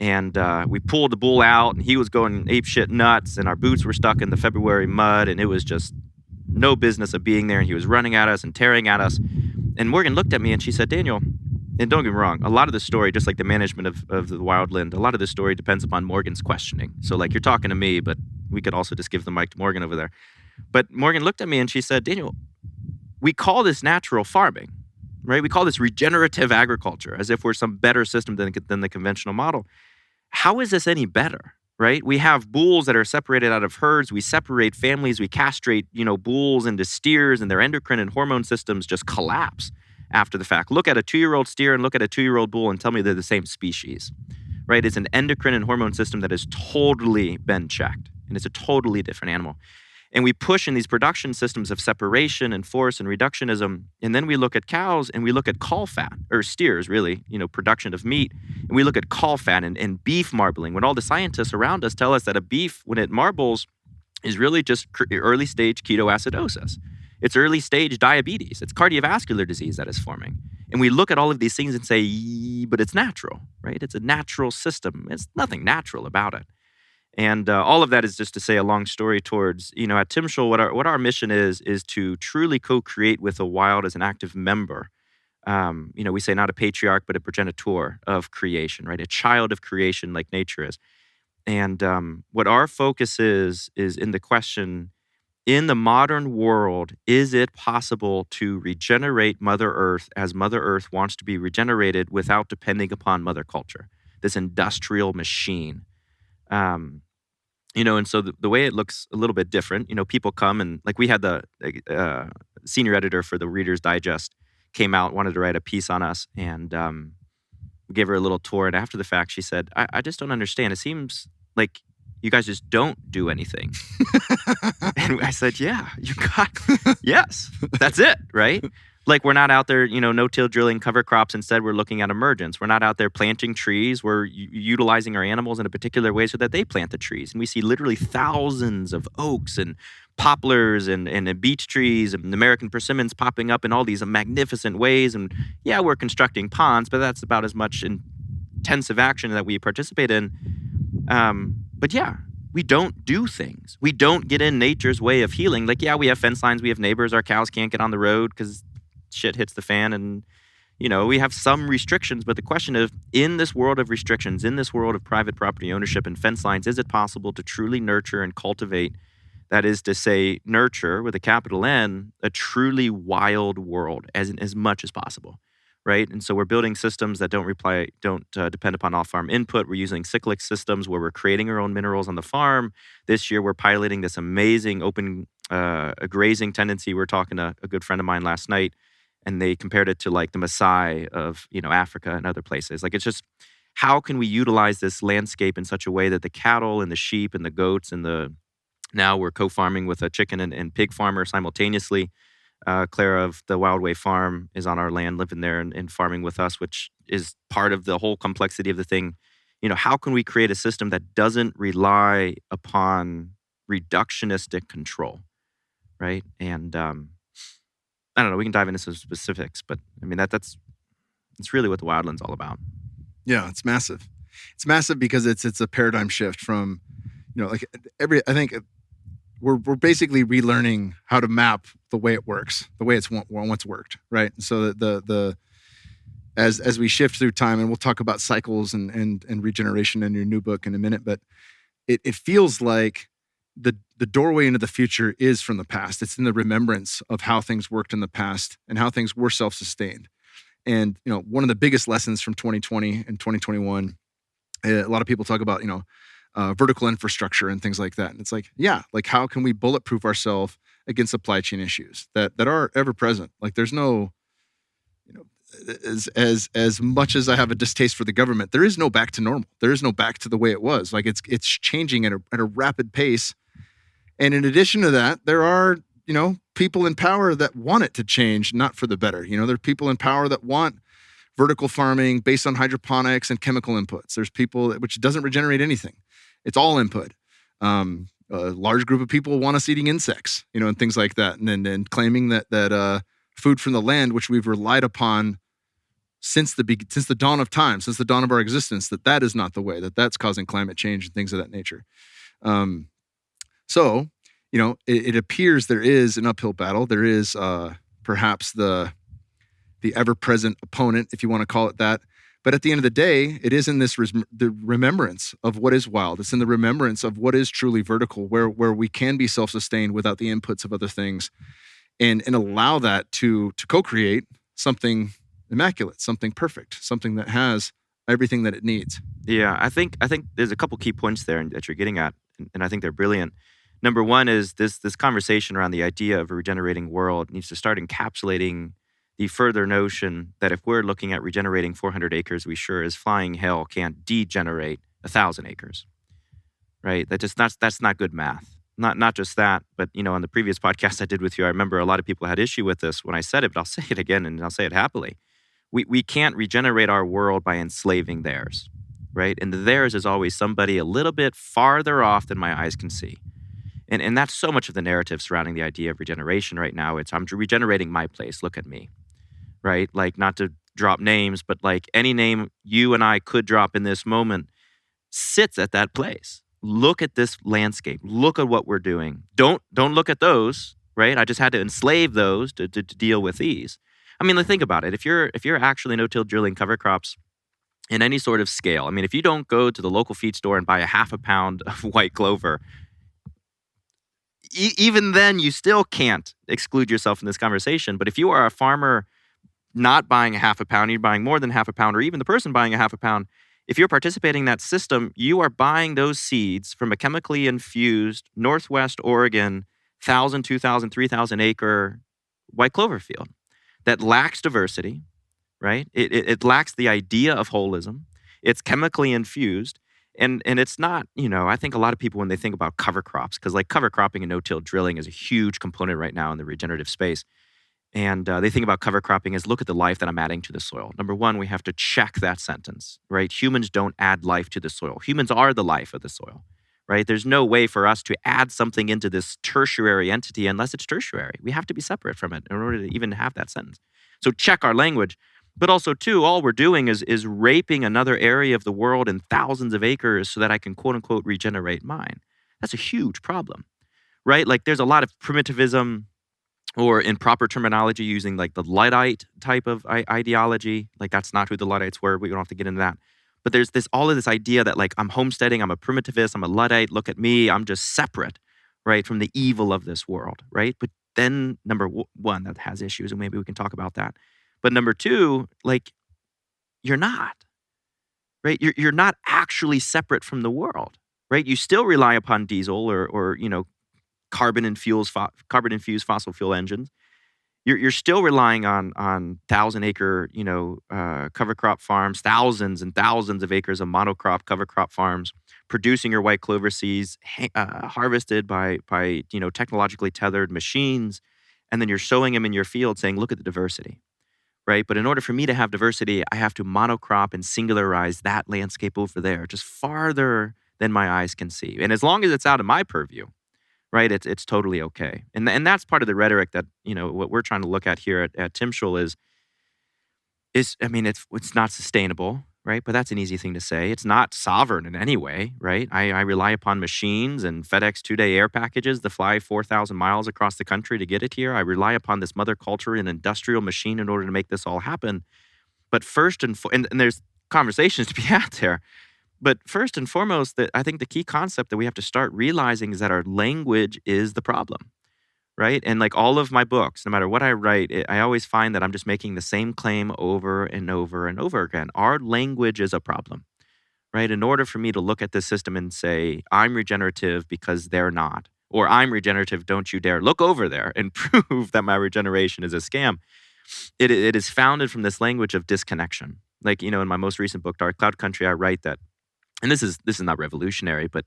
And we pulled the bull out, and he was going apeshit nuts, and our boots were stuck in the February mud, and it was just no business of being there, and he was running at us and tearing at us. And Morgan looked at me and she said, Daniel, and don't get me wrong, a lot of the story, just like the management of the Wildland, a lot of the story depends upon Morgan's questioning. So like, you're talking to me, but we could also just give the mic to Morgan over there. But Morgan looked at me and she said, Daniel, we call this natural farming, right? We call this regenerative agriculture, as if we're some better system than the conventional model. How is this any better? Right? We have bulls that are separated out of herds. We separate families. We castrate, bulls into steers, and their endocrine and hormone systems just collapse after the fact. Look at a 2-year-old steer and look at a 2-year-old bull and tell me they're the same species, right? It's an endocrine and hormone system that has totally been checked, and it's a totally different animal. And we push in these production systems of separation and force and reductionism. And then we look at cows and we look at caul fat, or steers really, production of meat. And we look at caul fat and beef marbling, when all the scientists around us tell us that a beef, when it marbles, is really just early stage ketoacidosis. It's early stage diabetes. It's cardiovascular disease that is forming. And we look at all of these things and say, but it's natural, right? It's a natural system. It's nothing natural about it. And all of that is just to say a long story towards, at Timshel, what our mission is to truly co-create with the wild as an active member. We say not a patriarch, but a progenitor of creation, right? A child of creation like nature is. And what our focus is in the question, in the modern world, is it possible to regenerate Mother Earth as Mother Earth wants to be regenerated without depending upon Mother Culture, this industrial machine? And so the way it looks a little bit different, people come and like we had the senior editor for the Reader's Digest came out, wanted to write a piece on us, and we gave her a little tour. And after the fact, she said, I just don't understand. It seems like you guys just don't do anything. And I said, yeah, yes, that's it, right? Like we're not out there, no-till drilling cover crops. Instead, we're looking at emergence. We're not out there planting trees. We're utilizing our animals in a particular way so that they plant the trees. And we see literally thousands of oaks and poplars and beech trees and American persimmons popping up in all these magnificent ways. And yeah, we're constructing ponds, but that's about as much intensive action that we participate in. But yeah, we don't do things. We don't get in nature's way of healing. Like, yeah, we have fence lines, we have neighbors, our cows can't get on the road because shit hits the fan, and we have some restrictions. But the question of, in this world of restrictions, in this world of private property ownership and fence lines, is it possible to truly nurture and cultivate, that is to say, nurture with a capital N, a truly wild world as much as possible, right? And so we're building systems that don't depend upon off-farm input. We're using cyclic systems where we're creating our own minerals on the farm. This year, we're piloting this amazing open grazing tendency. We were talking to a good friend of mine last night, and they compared it to like the Maasai of Africa and other places. Like, it's just, how can we utilize this landscape in such a way that the cattle and the sheep and the goats and now we're co-farming with a chicken and pig farmer simultaneously. Clara of the Wild Way Farm is on our land, living there and farming with us, which is part of the whole complexity of the thing. How can we create a system that doesn't rely upon reductionistic control, right? And I don't know, we can dive into some specifics, but I mean, that's really what the Wildland's all about. Yeah, it's massive. It's massive because it's a paradigm shift from, I think we're basically relearning how to map the way it works, the way it's once worked, right? And so as we shift through time, and we'll talk about cycles and regeneration in your new book in a minute, but it feels like the doorway into the future is from the past. It's in the remembrance of how things worked in the past and how things were self-sustained. And one of the biggest lessons from 2020 and 2021, a lot of people talk about vertical infrastructure and things like that. And it's like, yeah, like how can we bulletproof ourselves against supply chain issues that are ever present? Like there's no, as much as I have a distaste for the government, there is no back to normal. There is no back to the way it was. Like it's changing at a rapid pace. And in addition to that, there are, people in power that want it to change, not for the better. There are people in power that want vertical farming based on hydroponics and chemical inputs. There's people which doesn't regenerate anything. It's all input. A large group of people want us eating insects, and things like that. And claiming that food from the land, which we've relied upon since the dawn of time, since the dawn of our existence, that is not the way, that's causing climate change and things of that nature. So, it appears there is an uphill battle. There is perhaps the ever-present opponent, if you want to call it that. But at the end of the day, it is in this the remembrance of what is wild. It's in the remembrance of what is truly vertical, where we can be self-sustained without the inputs of other things, and allow that to co-create something immaculate, something perfect, something that has everything that it needs. Yeah, I think there's a couple key points there that you're getting at, and I think they're brilliant. Number one is this conversation around the idea of a regenerating world needs to start encapsulating the further notion that if we're looking at regenerating 400 acres, we sure as flying hell can't degenerate 1,000 acres, right? That's not good math. Not just that, but on the previous podcast I did with you, I remember a lot of people had issue with this when I said it, but I'll say it again and I'll say it happily. We can't regenerate our world by enslaving theirs, right? And the theirs is always somebody a little bit farther off than my eyes can see. And that's so much of the narrative surrounding the idea of regeneration right now. It's I'm regenerating my place. Look at me, right? Like, not to drop names, but like any name you and I could drop in this moment sits at that place. Look at this landscape. Look at what we're doing. Don't look at those, right? I just had to enslave those to deal with these. I mean, think about it. If you're actually no-till drilling cover crops in any sort of scale. I mean, if you don't go to the local feed store and buy a half a pound of white clover, even then you still can't exclude yourself in this conversation. But if you are a farmer not buying a half a pound, you're buying more than half a pound, or even the person buying a half a pound, if you're participating in that system, you are buying those seeds from a chemically infused Northwest Oregon 1,000, 2,000, 3,000 acre white clover field that lacks diversity, right? It lacks the idea of holism. It's chemically infused. And it's not, I think a lot of people when they think about cover crops, because like cover cropping and no-till drilling is a huge component right now in the regenerative space. And they think about cover cropping as look at the life that I'm adding to the soil. Number one, we have to check that sentence, right? Humans don't add life to the soil. Humans are the life of the soil, right? There's no way for us to add something into this tertiary entity unless it's tertiary. We have to be separate from it in order to even have that sentence. So check our language. But also, too, all we're doing is raping another area of the world in thousands of acres so that I can, quote unquote, regenerate mine. That's a huge problem, right? Like there's a lot of primitivism, or in proper terminology, using like the Luddite type of ideology. Like that's not who the Luddites were. We don't have to get into that. But there's all of this idea that like I'm homesteading, I'm a primitivist, I'm a Luddite, look at me, I'm just separate, right, from the evil of this world, right? But then number one, that has issues, and maybe we can talk about that. But number two, like you're not, right? You're not actually separate from the world, right? You still rely upon diesel or carbon-infused fossil fuel engines. You're still relying on 1,000-acre, cover crop farms, thousands and thousands of acres of monocrop cover crop farms, producing your white clover seeds, harvested by technologically tethered machines, and then you're sowing them in your field, saying, "Look at the diversity." Right? But in order for me to have diversity, I have to monocrop and singularize that landscape over there, just farther than my eyes can see. And as long as it's out of my purview, right, it's totally okay. And that's part of the rhetoric that, what we're trying to look at here at Timshel is I mean, it's not sustainable, right? But that's an easy thing to say. It's not sovereign in any way, right? I rely upon machines and FedEx 2-day air packages that fly 4,000 miles across the country to get it here. I rely upon this mother culture and industrial machine in order to make this all happen. But first and there's conversations to be had there. But first and foremost, that I think the key concept that we have to start realizing is that our language is the problem. Right? And like all of my books, no matter what I write, I always find that I'm just making the same claim over and over and over again. Our language is a problem, right? In order for me to look at this system and say, I'm regenerative because they're not, or I'm regenerative, don't you dare look over there and prove that my regeneration is a scam. It is founded from this language of disconnection. Like, in my most recent book, Dark Cloud Country, I write that, and this is not revolutionary, but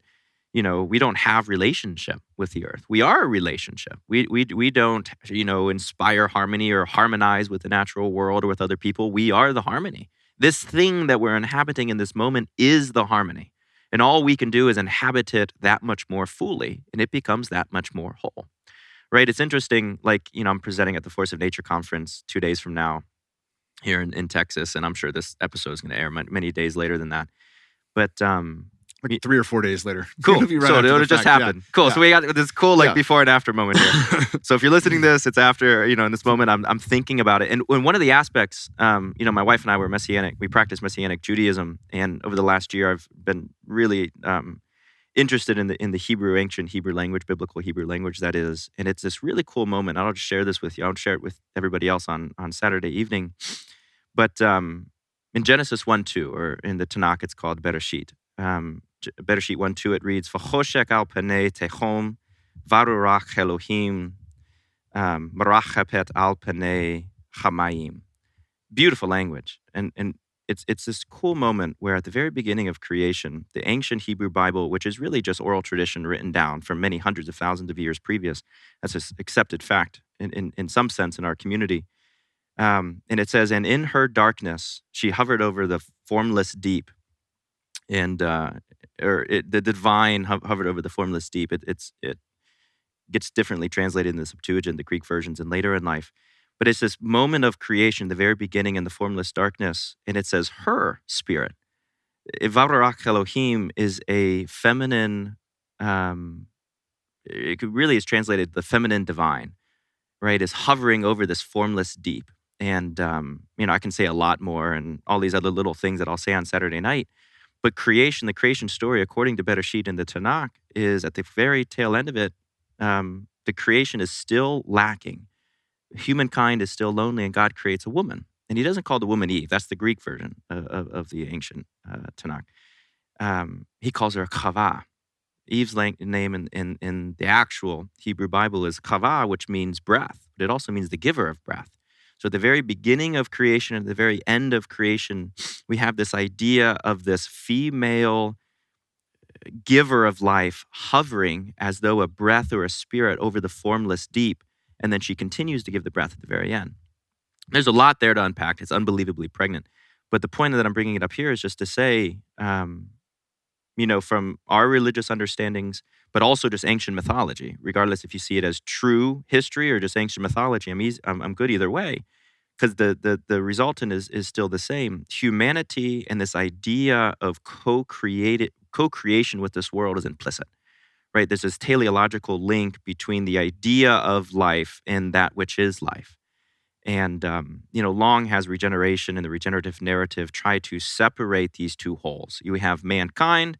we don't have relationship with the earth. We are a relationship. We don't, inspire harmony or harmonize with the natural world or with other people. We are the harmony. This thing that we're inhabiting in this moment is the harmony. And all we can do is inhabit it that much more fully, and it becomes that much more whole. Right? It's interesting, like, I'm presenting at the Force of Nature conference 2 days from now here in Texas, and I'm sure this episode is going to air many days later than that. But like 3 or 4 days later. Cool. So it'll just happen. Yeah. Cool. Yeah. So we got this cool before and after moment here. So if you're listening to this, it's after, in this moment, I'm thinking about it. And one of the aspects, my wife and I were Messianic. We practice Messianic Judaism. And over the last year, I've been really interested in the Hebrew, ancient Hebrew language, biblical Hebrew language that is. And it's this really cool moment. I'll just share this with you. I'll share it with everybody else on Saturday evening. But in Genesis 1:2, or in the Tanakh, it's called Bereshit. Bereshit 1:2, it reads, "V'choshek al panei techom, varurach Elohim, marachapet al panei chamayim." Beautiful language. And it's this cool moment where at the very beginning of creation, the ancient Hebrew Bible, which is really just oral tradition written down from many hundreds of thousands of years previous, that's an accepted fact in some sense in our community. And it says, "And in her darkness, she hovered over the formless deep." And the divine hovered over the formless deep. It gets differently translated in the Septuagint, the Greek versions, and later in life. But it's this moment of creation, the very beginning in the formless darkness, and it says her spirit. Varurach Elohim is a feminine, it really is translated the feminine divine, right? Is hovering over this formless deep. And, I can say a lot more and all these other little things that I'll say on Saturday night. But the creation story, according to Bereshit in the Tanakh, is at the very tail end of it, the creation is still lacking. Humankind is still lonely, and God creates a woman. And he doesn't call the woman Eve. That's the Greek version of the ancient Tanakh. He calls her Chava. Eve's name in the actual Hebrew Bible is Chava, which means breath, but it also means the giver of breath. So at the very beginning of creation and the very end of creation, we have this idea of this female giver of life hovering as though a breath or a spirit over the formless deep, and then she continues to give the breath at the very end. There's a lot there to unpack. It's unbelievably pregnant. But the point that I'm bringing it up here is just to say, from our religious understandings, but also just ancient mythology, regardless if you see it as true history or just ancient mythology, I'm good either way, because the resultant is still the same. Humanity and this idea of co-creation with this world is implicit, right? There's this teleological link between the idea of life and that which is life. And, long has regeneration and the regenerative narrative tried to separate these two wholes. You have mankind,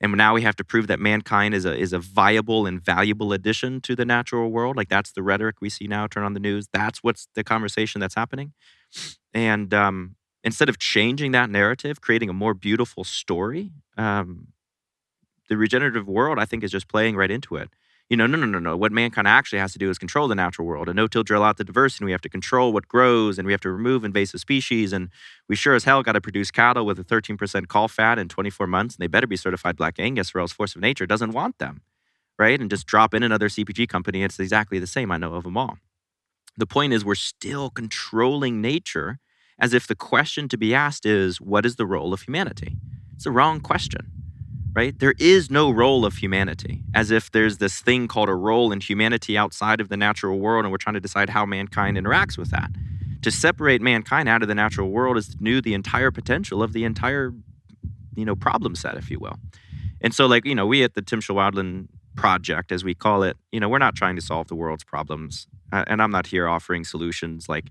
and now we have to prove that mankind is a viable and valuable addition to the natural world. Like, that's the rhetoric we see now. Turn on the news. That's what's the conversation that's happening. And instead of changing that narrative, creating a more beautiful story, the regenerative world, I think, is just playing right into it. No. What mankind actually has to do is control the natural world and no-till drill out the diversity. We have to control what grows, and we have to remove invasive species. And we sure as hell got to produce cattle with a 13% caul fat in 24 months. And they better be certified Black Angus, or else force of nature doesn't want them, right? And just drop in another CPG company. It's exactly the same. I know of them all. The point is, we're still controlling nature as if the question to be asked is, what is the role of humanity? It's the wrong question. Right? There is no role of humanity, as if there's this thing called a role in humanity outside of the natural world, and we're trying to decide how mankind interacts with that. To separate mankind out of the natural world is to know the entire potential of the entire, problem set, if you will. And so, we at the Timshel Wildland project, as we call it, we're not trying to solve the world's problems. And I'm not here offering solutions like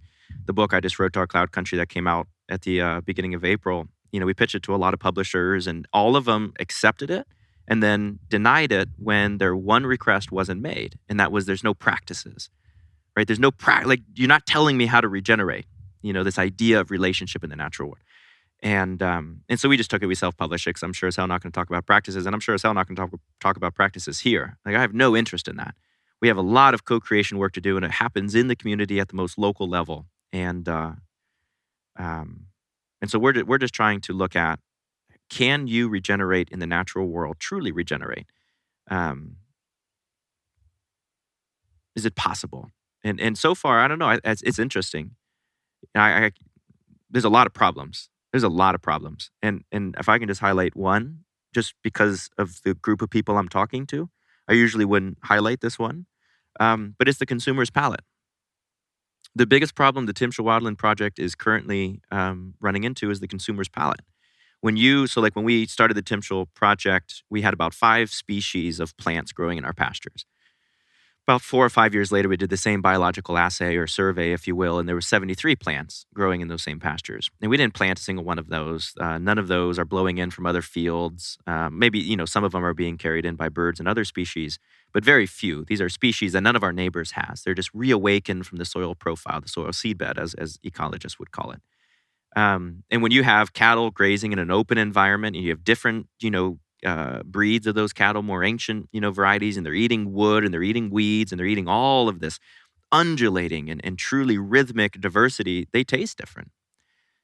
the book I just wrote, Dark Cloud Country, that came out at the beginning of April. We pitched it to a lot of publishers, and all of them accepted it and then denied it when their one request wasn't made. And that was, there's no practices, right? There's no you're not telling me how to regenerate, this idea of relationship in the natural world. And so we just took it, we self-published it, because I'm sure as hell not going to talk about practices, and I'm sure as hell not going to talk about practices here. I have no interest in that. We have a lot of co-creation work to do, and it happens in the community at the most local level. And so we're just trying to look at, can you regenerate in the natural world, truly regenerate? Is it possible? And so far, I don't know. It's interesting. There's a lot of problems. And if I can just highlight one, just because of the group of people I'm talking to, I usually wouldn't highlight this one. But it's the consumer's palate. The biggest problem the Timshel Wildland project is currently running into is the consumer's palate. When we started the Timshel project, we had about 5 species of plants growing in our pastures. About 4 or 5 years later, we did the same biological assay or survey, if you will, and there were 73 plants growing in those same pastures. And we didn't plant a single one of those. None of those are blowing in from other fields. Maybe, some of them are being carried in by birds and other species, but very few. These are species that none of our neighbors has. They're just reawakened from the soil profile, the soil seedbed, as ecologists would call it. And when you have cattle grazing in an open environment, and you have different, breeds of those cattle, more ancient, varieties, and they're eating wood, and they're eating weeds, and they're eating all of this undulating and truly rhythmic diversity, they taste different.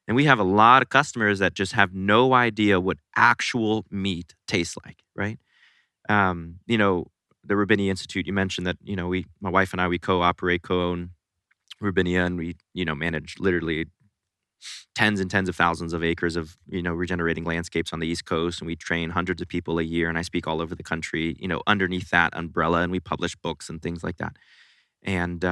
And we have a lot of customers that just have no idea what actual meat tastes like, right? The Rabbini Institute, you mentioned that, my wife and I, we co-own Rabbinia, and we, manage literally tens and tens of thousands of acres of, regenerating landscapes on the East Coast. And we train hundreds of people a year, and I speak all over the country, underneath that umbrella, and we publish books and things like that. And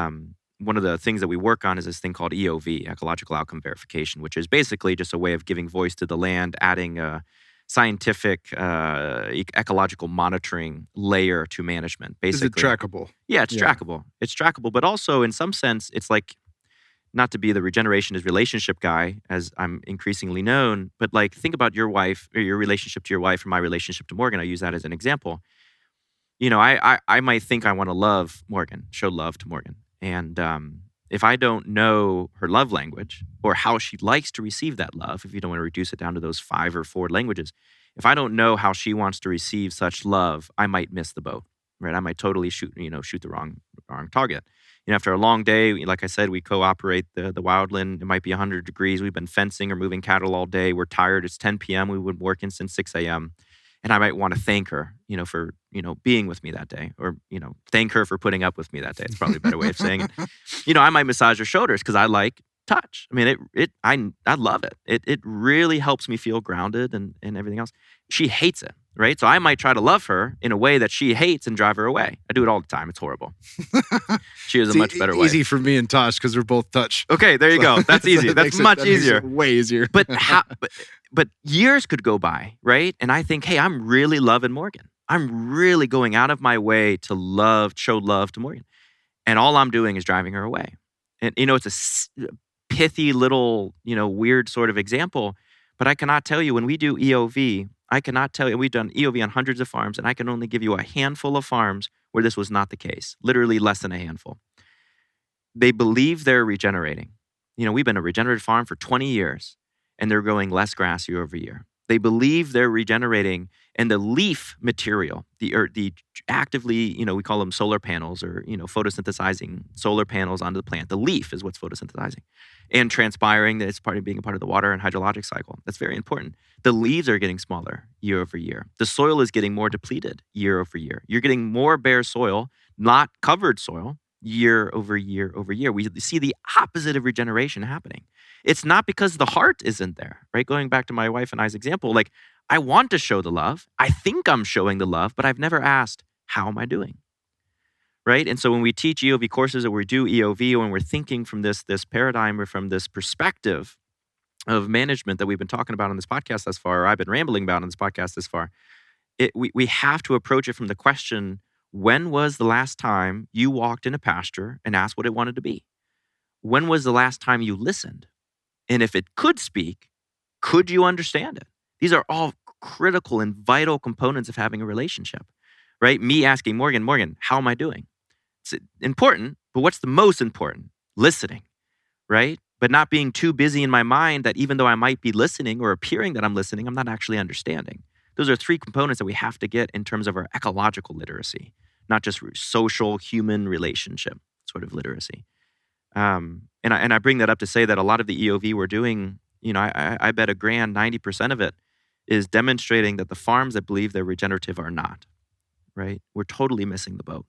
one of the things that we work on is this thing called EOV, Ecological Outcome Verification, which is basically just a way of giving voice to the land, adding a scientific ecological monitoring layer to management. Basically, is it trackable? Yeah, it's trackable. It's trackable, but also in some sense, it's like not to be the regeneration is relationship guy, as I'm increasingly known, but like think about your wife or your relationship to your wife or my relationship to Morgan. I use that as an example. I might think I want to love Morgan, show love to Morgan. And if I don't know her love language or how she likes to receive that love, if you don't want to reduce it down to those 5 or 4 languages, if I don't know how she wants to receive such love, I might miss the boat, right? I might totally shoot the wrong target. After a long day, like I said, we co-operate the Wildland. It might be 100 degrees. We've been fencing or moving cattle all day. We're tired. It's 10 p.m. We've been working since 6 a.m. And I might want to thank her, for, being with me that day, or, thank her for putting up with me that day. It's probably a better way of saying it. I might massage her shoulders because I like touch. I mean, I love it. It really helps me feel grounded and everything else. She hates it, right? So I might try to love her in a way that she hates and drive her away. I do it all the time. It's horrible. She has a much better way. Easy for me and Tosh because we're both touch. Okay, there you go. That's easy. That's much easier. Way easier. But years could go by, right? And I think, hey, I'm really loving Morgan. I'm really going out of my way to show love to Morgan. And all I'm doing is driving her away. And, it's a pithy little, weird sort of example. But I cannot tell you, when we do EOV, we've done EOV on hundreds of farms, and I can only give you a handful of farms where this was not the case, literally less than a handful. They believe they're regenerating. We've been a regenerative farm for 20 years, and they're growing less grass year over year. They believe they're regenerating, and the leaf material, the actively, we call them solar panels or, photosynthesizing solar panels onto the plant. The leaf is what's photosynthesizing and transpiring. That it's being a part of the water and hydrologic cycle. That's very important. The leaves are getting smaller year over year. The soil is getting more depleted year over year. You're getting more bare soil, not covered soil, year over year over year. We see the opposite of regeneration happening. It's not because the heart isn't there, right? Going back to my wife and I's example, like I want to show the love. I think I'm showing the love, but I've never asked, how am I doing? Right? And so when we teach EOV courses or we do EOV, when we're thinking from this paradigm or from this perspective of management that we've been talking about on this podcast thus far, or I've been rambling about on this podcast thus far, we have to approach it from the question, when was the last time you walked in a pasture and asked what it wanted to be? When was the last time you listened? And if it could speak, could you understand it? These are all critical and vital components of having a relationship, right? Me asking Morgan, how am I doing? It's important, but what's the most important? Listening, right? But not being too busy in my mind that even though I might be listening or appearing that I'm listening, I'm not actually understanding. Those are 3 components that we have to get in terms of our ecological literacy, not just social human relationship sort of literacy. And I bring that up to say that a lot of the EOV we're doing, I bet a grand 90% of it is demonstrating that the farms that believe they're regenerative are not, right? We're totally missing the boat.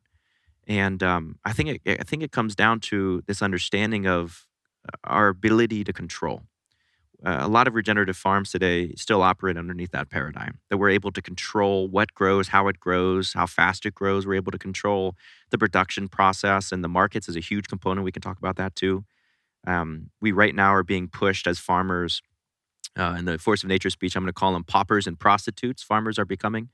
And I think it comes down to this understanding of our ability to control. A lot of regenerative farms today still operate underneath that paradigm, that we're able to control what grows, how fast it grows. We're able to control the production process, and the markets is a huge component. We can talk about that too. We right now are being pushed as farmers, in the Force of Nature speech, I'm going to call them paupers and prostitutes. Farmers are becoming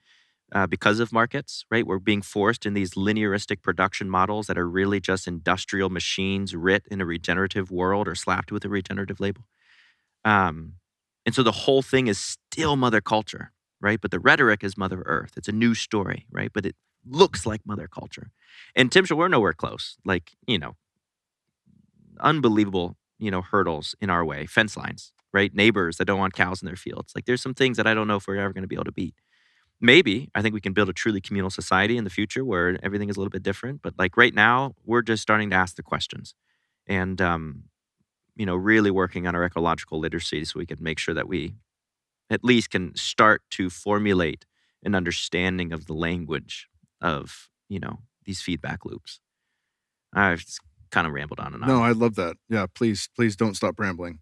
because of markets, right? We're being forced in these linearistic production models that are really just industrial machines writ in a regenerative world or slapped with a regenerative label. And so the whole thing is still Mother Culture, right? But the rhetoric is Mother Earth. It's a new story, right? But it looks like Mother Culture. And Timshel, we're nowhere close. Like, unbelievable, hurdles in our way, fence lines, right? Neighbors that don't want cows in their fields. Like there's some things that I don't know if we're ever going to be able to beat. Maybe, I think we can build a truly communal society in the future where everything is a little bit different. But like right now, we're just starting to ask the questions and, really working on our ecological literacy so we can make sure that we at least can start to formulate an understanding of the language of, these feedback loops. I've just kind of rambled on and on. No, I love that. Yeah, please don't stop rambling.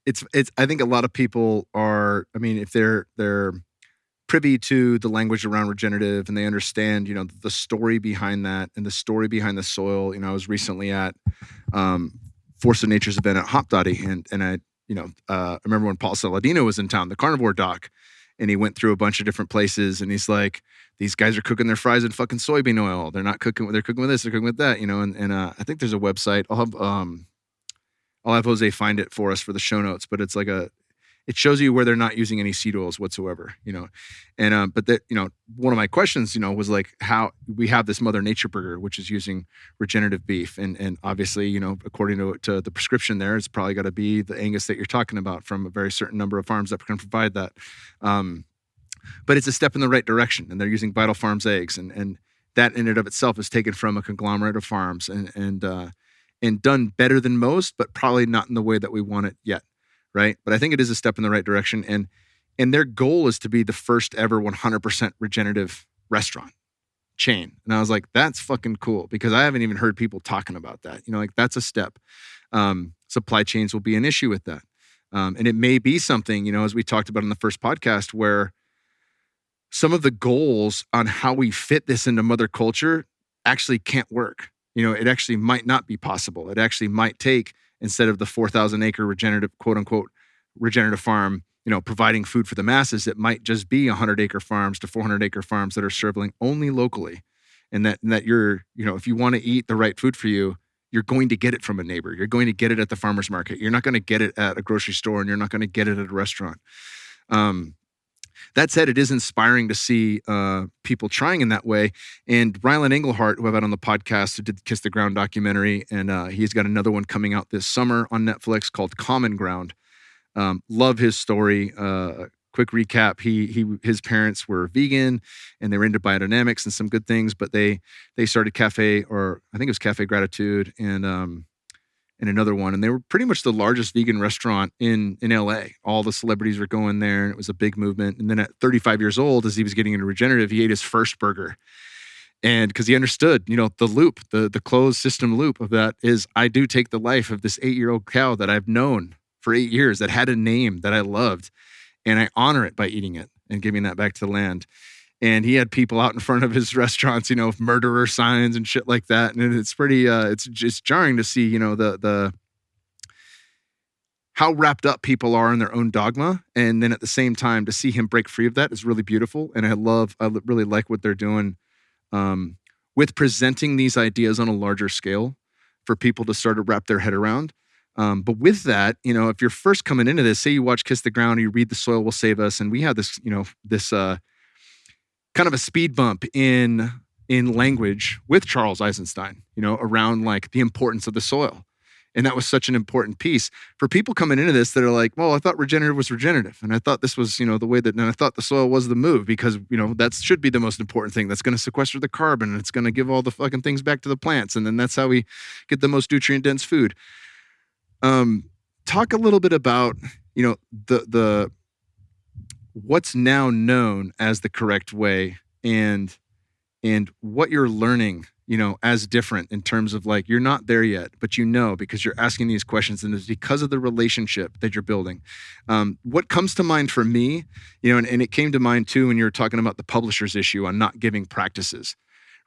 It's I think a lot of people are, if they're privy to the language around regenerative and they understand, the story behind that and the story behind the soil. I was recently at Force of Nature's event at Hop Dotty, and I remember when Paul Saladino was in town, the carnivore doc, and he went through a bunch of different places, and he's like, these guys are cooking their fries in fucking soybean oil. They're cooking with this, they're cooking with that, and I think there's a website. I'll have Jose find it for us for the show notes, but it's like it shows you where they're not using any seed oils whatsoever, and but that, one of my questions, was like how we have this Mother Nature burger, which is using regenerative beef, and obviously, according to the prescription there, it's probably got to be the Angus that you're talking about from a very certain number of farms that can provide that. But it's a step in the right direction, and they're using Vital Farms eggs, and that in and of itself is taken from a conglomerate of farms and done better than most, but probably not in the way that we want it yet, right? But I think it is a step in the right direction, and their goal is to be the first ever 100% regenerative restaurant chain. And I was like, that's fucking cool, because I haven't even heard people talking about that. That's a step. Supply chains will be an issue with that. And it may be something, as we talked about in the first podcast, where some of the goals on how we fit this into mother culture actually can't work. It actually might not be possible. It actually might take, instead of the 4,000 acre regenerative, quote unquote, regenerative farm, providing food for the masses, it might just be 100 acre farms to 400 acre farms that are serving only locally. And that you're, if you want to eat the right food for you, you're going to get it from a neighbor. You're going to get it at the farmer's market. You're not going to get it at a grocery store, and you're not going to get it at a restaurant. That said, it is inspiring to see people trying in that way. And Ryland Englehart, who I've had on the podcast, who did the Kiss the Ground documentary, and he's got another one coming out this summer on Netflix called Common Ground. Love his story. Quick recap: his parents were vegan, and they were into biodynamics and some good things. But they started Cafe, or I think it was Cafe Gratitude, and another one, and they were pretty much the largest vegan restaurant in LA. All the celebrities were going there, and it was a big movement. And then at 35 years old, as he was getting into regenerative, he ate his first burger. And because he understood, the loop, the closed system loop of that is, I do take the life of this 8-year-old cow that I've known for 8 years, that had a name that I loved, and I honor it by eating it and giving that back to the land. And he had people out in front of his restaurants, murderer signs and shit like that. And it's pretty, it's just jarring to see, the how wrapped up people are in their own dogma. And then at the same time, to see him break free of that is really beautiful. And I really like what they're doing with presenting these ideas on a larger scale for people to start to wrap their head around. But with that, if you're first coming into this, say you watch Kiss the Ground, or you read The Soil Will Save Us, and we have this, this kind of a speed bump in language with Charles Eisenstein, around like the importance of the soil. And that was such an important piece for people coming into this that are like, well, I thought regenerative was regenerative. And I thought this was, the way that, and I thought the soil was the move, because, that should be the most important thing. That's going to sequester the carbon, and it's going to give all the fucking things back to the plants. And then that's how we get the most nutrient dense food. Talk a little bit about, the what's now known as the correct way, and what you're learning, as different in terms of like, you're not there yet, but because you're asking these questions, and it's because of the relationship that you're building. What comes to mind for me, and it came to mind too when you were talking about the publisher's issue on not giving practices,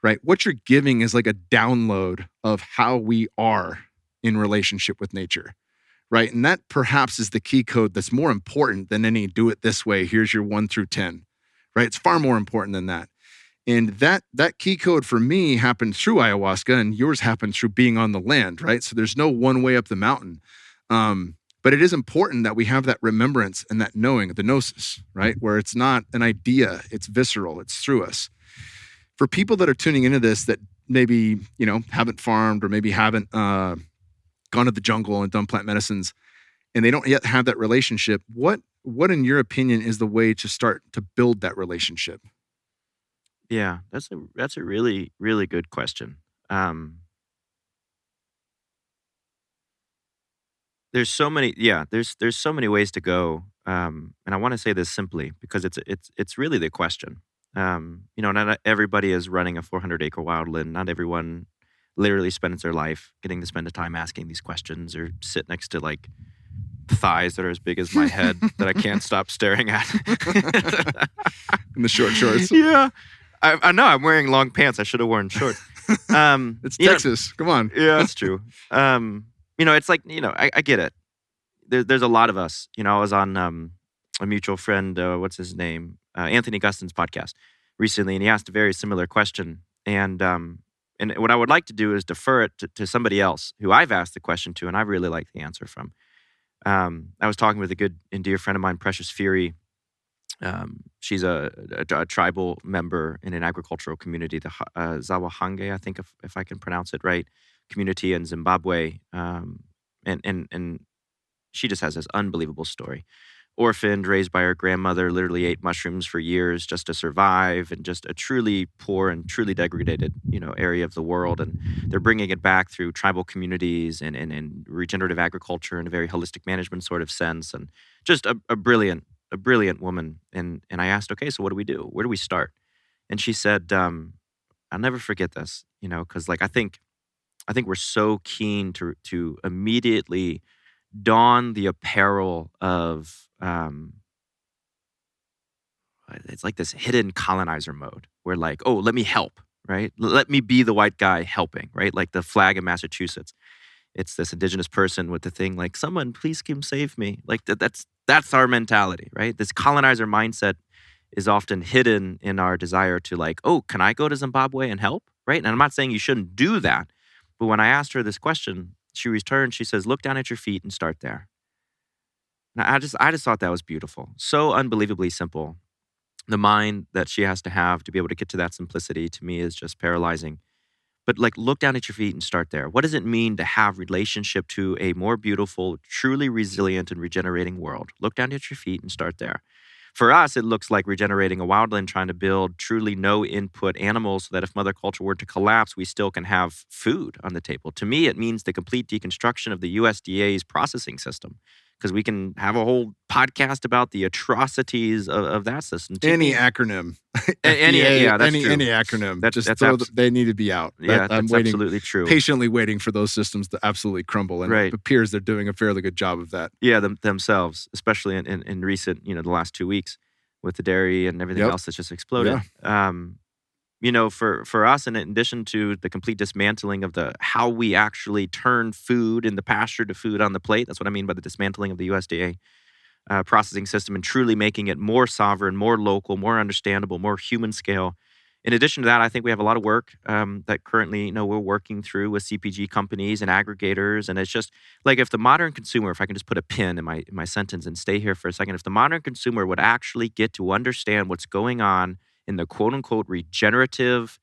right? What you're giving is like a download of how we are in relationship with nature. Right. And that perhaps is the key code that's more important than any do it this way. Here's your 1 through 10. Right. It's far more important than that. And that key code for me happened through ayahuasca, and yours happened through being on the land. Right. So there's no one way up the mountain. But it is important that we have that remembrance and that knowing, the gnosis, right, where it's not an idea, it's visceral, it's through us. For people that are tuning into this that maybe, haven't farmed, or maybe haven't gone to the jungle and done plant medicines, and they don't yet have that relationship, what in your opinion is the way to start to build that relationship? Yeah, that's a really, really good question. There's so many ways to go. And I want to say this simply because it's really the question. Not everybody is running a 400 acre wildland. Not everyone literally spends their life getting to spend the time asking these questions, or sit next to like thighs that are as big as my head that I can't stop staring at. In the short shorts. Yeah. I know I'm wearing long pants. I should have worn shorts. It's Texas. Come on. Yeah, that's true. It's like, I get it. There's a lot of us. I was on a mutual friend, what's his name, Anthony Gustin's podcast recently, and he asked a very similar question. And what I would like to do is defer it to somebody else who I've asked the question to, and I really like the answer from. I was talking with a good and dear friend of mine, Precious Fury. She's a tribal member in an agricultural community, the Zawahange, I think, if I can pronounce it right, community in Zimbabwe. And she just has this unbelievable story. Orphaned, raised by her grandmother, literally ate mushrooms for years just to survive, and just a truly poor and truly degraded, area of the world. And they're bringing it back through tribal communities and regenerative agriculture in a very holistic management sort of sense. And just a brilliant woman. And I asked, okay, so what do we do? Where do we start? And she said, I'll never forget this, because I think we're so keen to immediately don the apparel of it's like this hidden colonizer mode where oh, let me help, right? Let me be the white guy helping, right? Like the flag in Massachusetts. It's this indigenous person with the thing someone please come save me. That's our mentality, right? This colonizer mindset is often hidden in our desire to oh, can I go to Zimbabwe and help, right? And I'm not saying you shouldn't do that, but when I asked her this question, she returned, she says, look down at your feet and start there. And I just thought that was beautiful. So unbelievably simple. The mind that she has to have to be able to get to that simplicity, to me, is just paralyzing. But look down at your feet and start there. What does it mean to have relationship to a more beautiful, truly resilient and regenerating world? Look down at your feet and start there. For us, it looks like regenerating a wildland, trying to build truly no input animals so that if Mother Culture were to collapse, we still can have food on the table. To me, it means the complete deconstruction of the USDA's processing system, because we can have a whole podcast about the atrocities of that system. Any acronym. Any acronym. They need to be out. That's absolutely true. Patiently waiting for those systems to absolutely crumble. And It appears they're doing a fairly good job of that. Yeah, themselves, especially in recent, the last 2 weeks with the dairy and everything else that's just exploded. Yeah. For us, in addition to the complete dismantling of how we actually turn food in the pasture to food on the plate, that's what I mean by the dismantling of the USDA processing system and truly making it more sovereign, more local, more understandable, more human scale. In addition to that, I think we have a lot of work that currently, we're working through with CPG companies and aggregators. And it's just if the modern consumer, if I can just put a pin in my sentence and stay here for a second, if the modern consumer would actually get to understand what's going on in the quote-unquote regenerative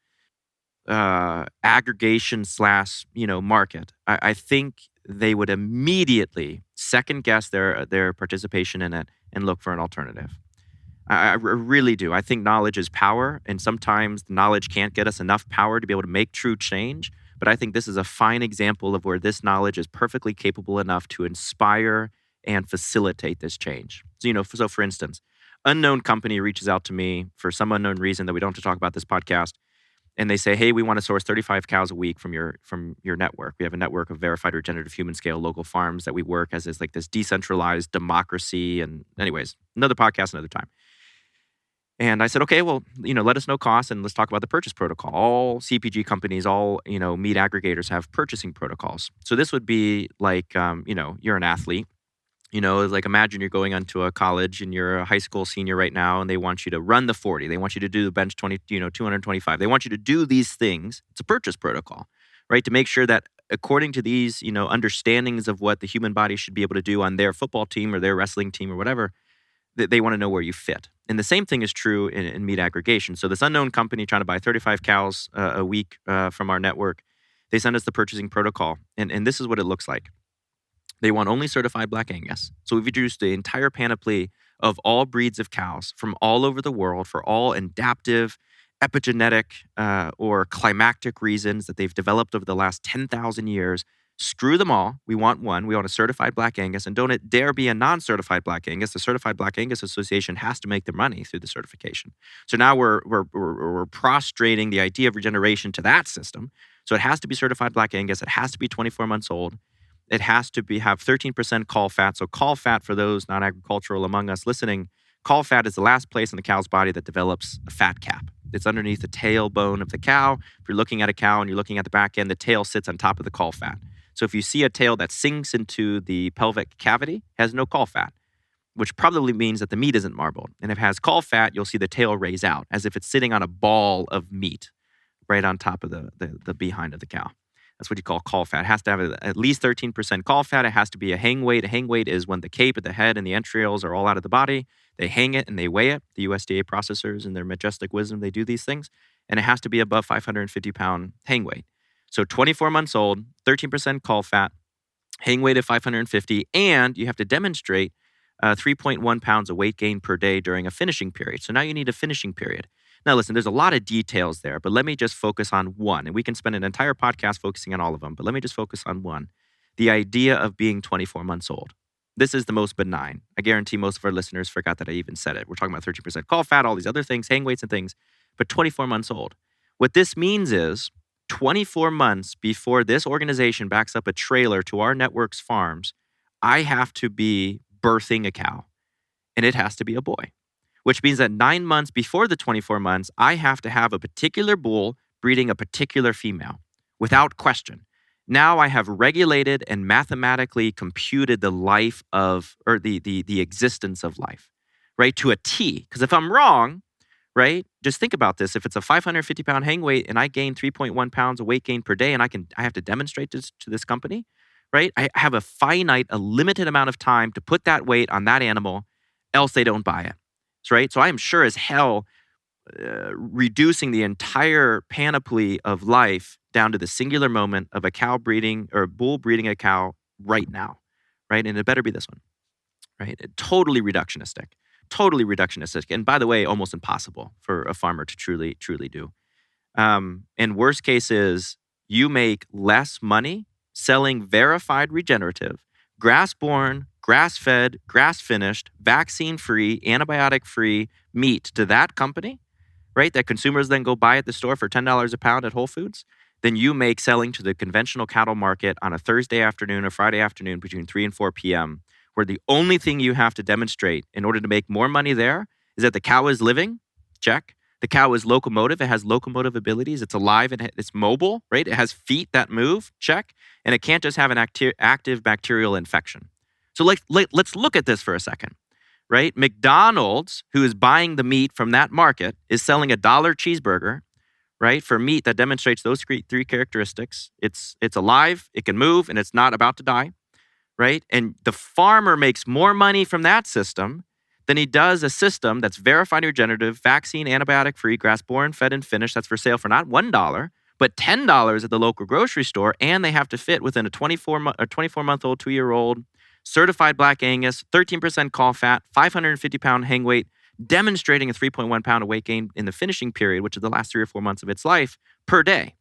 aggregation / market, I think they would immediately second-guess their participation in it and look for an alternative. I really do. I think knowledge is power, and sometimes knowledge can't get us enough power to be able to make true change. But I think this is a fine example of where this knowledge is perfectly capable enough to inspire and facilitate this change. So for instance, unknown company reaches out to me for some unknown reason that we don't have to talk about this podcast, and they say, hey, we want to source 35 cows a week from your network. We have a network of verified regenerative human scale local farms that we work as this decentralized democracy. And anyways, another podcast, another time. And I said, okay, well, let us know costs and let's talk about the purchase protocol. All CPG companies, all, meat aggregators have purchasing protocols. So this would be you're an athlete. Imagine you're going onto a college and you're a high school senior right now and they want you to run the 40. They want you to do the bench 225. They want you to do these things. It's a purchase protocol, right? To make sure that according to these, understandings of what the human body should be able to do on their football team or their wrestling team or whatever, they want to know where you fit. And the same thing is true in meat aggregation. So this unknown company trying to buy 35 cows a week from our network, they send us the purchasing protocol. And this is what it looks like. They want only certified Black Angus. So we've introduced the entire panoply of all breeds of cows from all over the world for all adaptive, epigenetic, or climactic reasons that they've developed over the last 10,000 years. Screw them all. We want one. We want a certified Black Angus. And don't it dare be a non-certified Black Angus. The Certified Black Angus Association has to make their money through the certification. So now we're prostrating the idea of regeneration to that system. So it has to be certified Black Angus. It has to be 24 months old. It has to have 13% caul fat. So caul fat, for those non-agricultural among us listening, caul fat is the last place in the cow's body that develops a fat cap. It's underneath the tailbone of the cow. If you're looking at a cow and you're looking at the back end, the tail sits on top of the caul fat. So if you see a tail that sinks into the pelvic cavity, it has no caul fat. which probably means that the meat isn't marbled. And if it has caul fat, you'll see the tail raise out as if it's sitting on a ball of meat right on top of the behind of the cow. That's what you call caul fat. It has to have at least 13% caul fat. It has to be a hang weight. A hang weight is when the cape at the head and the entrails are all out of the body. They hang it and they weigh it. The USDA processors, in their majestic wisdom, they do these things. And it has to be above 550-pound hang weight. So 24 months old, 13% caul fat, hang weight of 550, and you have to demonstrate 3.1 pounds of weight gain per day during a finishing period. So now you need a finishing period. Now, listen, there's a lot of details there, but let me just focus on one. And we can spend an entire podcast focusing on all of them, but let me just focus on one. The idea of being 24 months old. This is the most benign. I guarantee most of our listeners forgot that I even said it. We're talking about 13% caul fat, all these other things, hang weights and things, but 24 months old. What this means is 24 months before this organization backs up a trailer to our network's farms, I have to be birthing a cow, and it has to be a boy. Which means that 9 months before the 24 months, I have to have a particular bull breeding a particular female, without question. Now I have regulated and mathematically computed the life of, or the existence of life, right, to a T. Because if I'm wrong, right, just think about this. If it's a 550-pound hang weight and I gain 3.1 pounds of weight gain per day and I have to demonstrate this to this company, right, I have a limited amount of time to put that weight on that animal, else they don't buy it. Right? So I am sure as hell reducing the entire panoply of life down to the singular moment of a cow breeding or a bull breeding a cow right now, right? And it better be this one, right? Totally reductionistic. And by the way, almost impossible for a farmer to truly do. And worst case is you make less money selling verified regenerative, grass-born, grass-fed, grass-finished, vaccine-free, antibiotic-free meat to that company, right, that consumers then go buy at the store for $10 a pound at Whole Foods, then you make selling to the conventional cattle market on a Thursday afternoon or Friday afternoon between 3 and 4 p.m., where the only thing you have to demonstrate in order to make more money there is that the cow is living, check. The cow is locomotive. It has locomotive abilities. It's alive and it's mobile, right? It has feet that move, check. And it can't just have an active bacterial infection. So let's look at this for a second, right? McDonald's, who is buying the meat from that market, is selling $1 cheeseburger, right, for meat that demonstrates those three characteristics. It's alive, it can move, and it's not about to die, right? And the farmer makes more money from that system than he does a system that's verified regenerative, vaccine, antibiotic-free, grass-born, fed and finished. That's for sale for not $1, but $10 at the local grocery store, and they have to fit within a 24-month-old, 2-year-old, certified black Angus, 13% caul fat, 550-pound hang weight, demonstrating a 3.1 pound of weight gain in the finishing period, which is the last 3 or 4 months of its life, per day,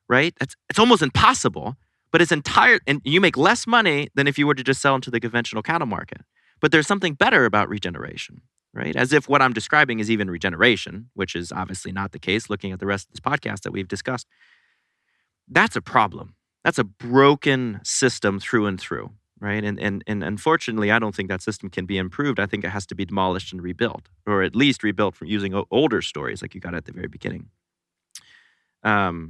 right? It's almost impossible, but it's and you make less money than if you were to just sell into the conventional cattle market. But there's something better about regeneration, right? As if what I'm describing is even regeneration, which is obviously not the case, looking at the rest of this podcast that we've discussed. That's a problem. That's a broken system through and through. Right. And unfortunately, I don't think that system can be improved. I think it has to be demolished and rebuilt, or at least rebuilt from using older stories like you got at the very beginning. The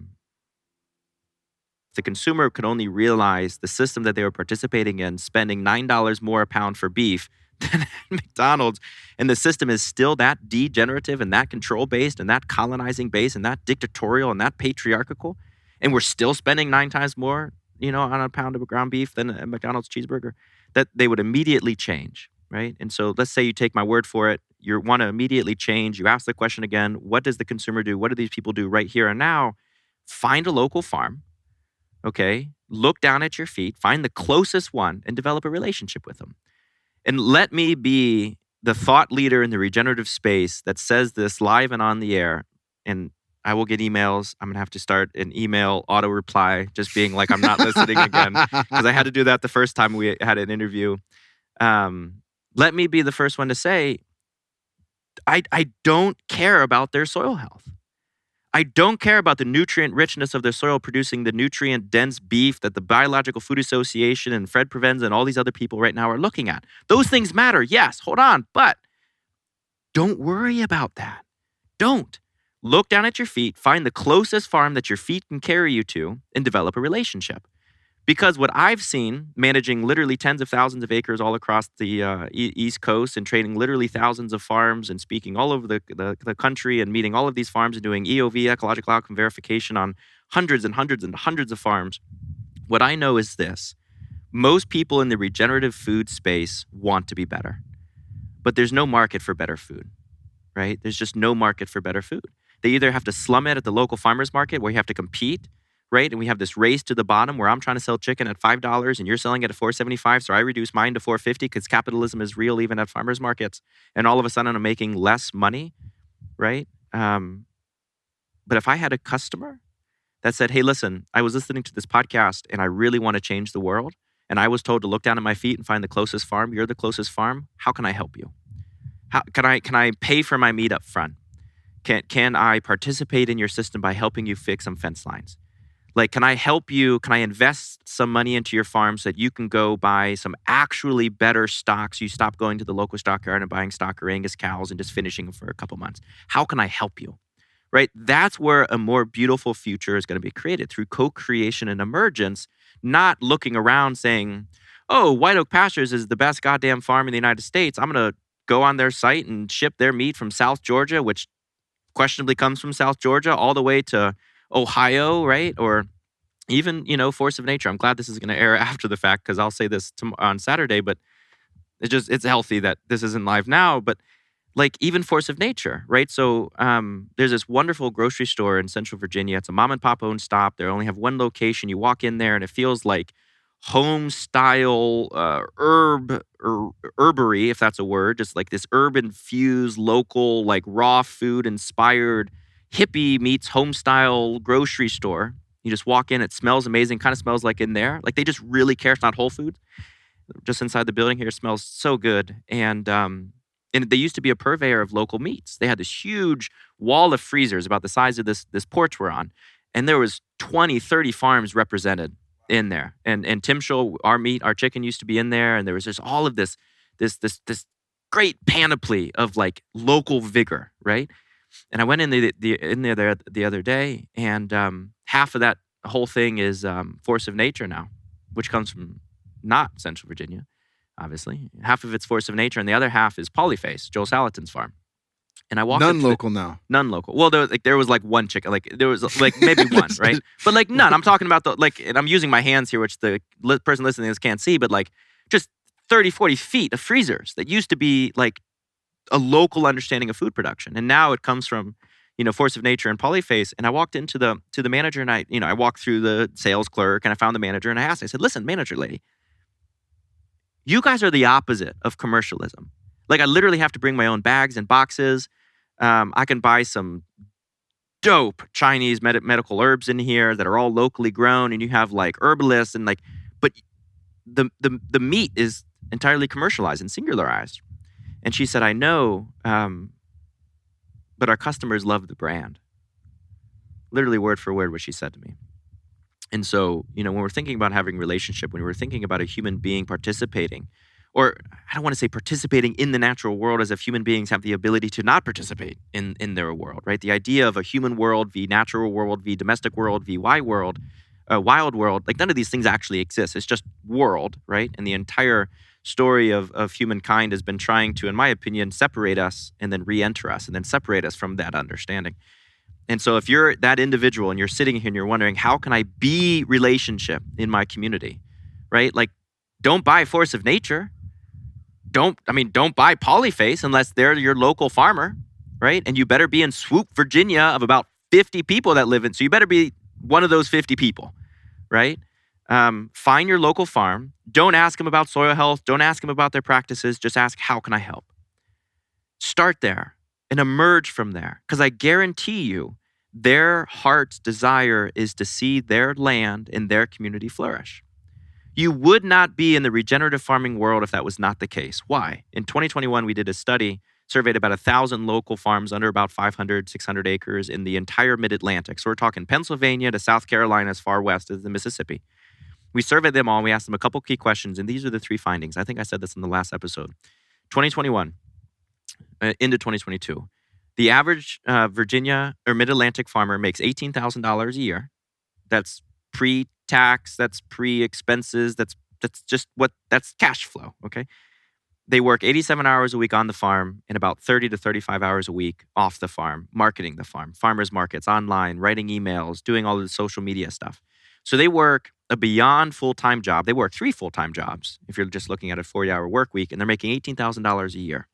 consumer could only realize the system that they were participating in, spending $9 more a pound for beef than at McDonald's, and the system is still that degenerative and that control-based and that colonizing-based and that dictatorial and that patriarchal, and we're still spending 9 times more on a pound of ground beef than a McDonald's cheeseburger, that they would immediately change, right? And so let's say you take my word for it. You want to immediately change. You ask the question again, what does the consumer do? What do these people do right here and now? Find a local farm, okay? Look down at your feet, find the closest one, and develop a relationship with them. And let me be the thought leader in the regenerative space that says this live and on the air, and I will get emails. I'm going to have to start an email auto reply, just being like, I'm not listening again, because I had to do that the first time we had an interview. Let me be the first one to say, I don't care about their soil health. I don't care about the nutrient richness of their soil producing the nutrient-dense beef that the Biological Food Association and Fred Prevens and all these other people right now are looking at. Those things matter, yes, hold on, but don't worry about that. Don't. Look down at your feet, find the closest farm that your feet can carry you to, and develop a relationship. Because what I've seen, managing literally tens of thousands of acres all across the East Coast and training literally thousands of farms and speaking all over the country and meeting all of these farms and doing EOV, ecological outcome verification on hundreds and hundreds and hundreds of farms, what I know is this. Most people in the regenerative food space want to be better, but there's no market for better food, right? There's just no market for better food. They either have to slum it at the local farmers market where you have to compete, right? And we have this race to the bottom where I'm trying to sell chicken at $5 and you're selling it at $4.75. So I reduce mine to $4.50 because capitalism is real even at farmers markets. And all of a sudden I'm making less money, right? But if I had a customer that said, hey, listen, I was listening to this podcast and I really want to change the world. And I was told to look down at my feet and find the closest farm. You're the closest farm. How can I help you? How can I pay for my meat up front? Can I participate in your system by helping you fix some fence lines? Like, can I help you? Can I invest some money into your farm so that you can go buy some actually better stocks? You stop going to the local stockyard and buying stock or Angus cows and just finishing them for a couple months. How can I help you? Right? That's where a more beautiful future is going to be created through co-creation and emergence, not looking around saying, oh, White Oak Pastures is the best goddamn farm in the United States. I'm going to go on their site and ship their meat from South Georgia, which questionably comes from South Georgia, all the way to Ohio, right? Or even, Force of Nature. I'm glad this is going to air after the fact because I'll say this on Saturday, but it's healthy that this isn't live now. But like even Force of Nature, right? So there's this wonderful grocery store in Central Virginia. It's a mom and pop owned stop. They only have one location. You walk in there and it feels like home style herbery, if that's a word, just like this herb infused local, like raw food inspired hippie meets home style grocery store. You just walk in, it smells amazing, kind of smells like in there. Like they just really care. It's not Whole Foods. Just inside the building here, it smells so good. And they used to be a purveyor of local meats. They had this huge wall of freezers about the size of this porch we're on. And there was 20, 30 farms represented in there. And Timshel, our chicken used to be in there. And there was just all of this great panoply of like local vigor, right? And I went in there the other day, and half of that whole thing is Force of Nature now, which comes from not Central Virginia, obviously. Half of it's Force of Nature, and the other half is Polyface, Joel Salatin's farm. And I walked non-local now. Non-local. Well, there was like one chicken, like there was like maybe one, right? But like none. I'm talking about and I'm using my hands here, which the person listening to this can't see, but like just 30, 40 feet of freezers that used to be like a local understanding of food production. And now it comes from, Force of Nature and Polyface. And I walked into the manager and I walked through the sales clerk and I found the manager and I asked, I said, listen, manager lady, you guys are the opposite of commercialism. Like I literally have to bring my own bags and boxes. I can buy some dope Chinese medical herbs in here that are all locally grown, and you have like herbalists and like, but the meat is entirely commercialized and singularized. And she said, I know, but our customers love the brand. Literally word for word what she said to me. And so, when we're thinking about having relationship, when we're thinking about a human being participating, or I don't want to say participating in the natural world as if human beings have the ability to not participate in their world, right? The idea of a human world v natural world v domestic world v wild world, like none of these things actually exist. It's just world, right? And the entire story of humankind has been trying to, in my opinion, separate us and then re-enter us and then separate us from that understanding. And so if you're that individual and you're sitting here and you're wondering, how can I be relationship in my community, right? Like, don't buy Force of Nature. Don't buy Polyface unless they're your local farmer, right? And you better be in Swoop, Virginia of about 50 people that live in. So you better be one of those 50 people, right? Find your local farm. Don't ask them about soil health. Don't ask them about their practices. Just ask, how can I help? Start there and emerge from there. Because I guarantee you, their heart's desire is to see their land and their community flourish. You would not be in the regenerative farming world if that was not the case. Why? In 2021, we did a study, surveyed about 1,000 local farms under about 500, 600 acres in the entire mid-Atlantic. So we're talking Pennsylvania to South Carolina as far west as the Mississippi. We surveyed them all and we asked them a couple key questions, and these are the three findings. I think I said this in the last episode. 2021 into 2022. The average Virginia or mid-Atlantic farmer makes $18,000 a year. That's pre-tax, that's pre-expenses, that's that's cash flow, okay? They work 87 hours a week on the farm and about 30 to 35 hours a week off the farm, marketing the farm, farmers markets, online, writing emails, doing all of the social media stuff. So they work a beyond full-time job. They work 3 full-time jobs if you're just looking at a 40-hour work week, and they're making $18,000 a year.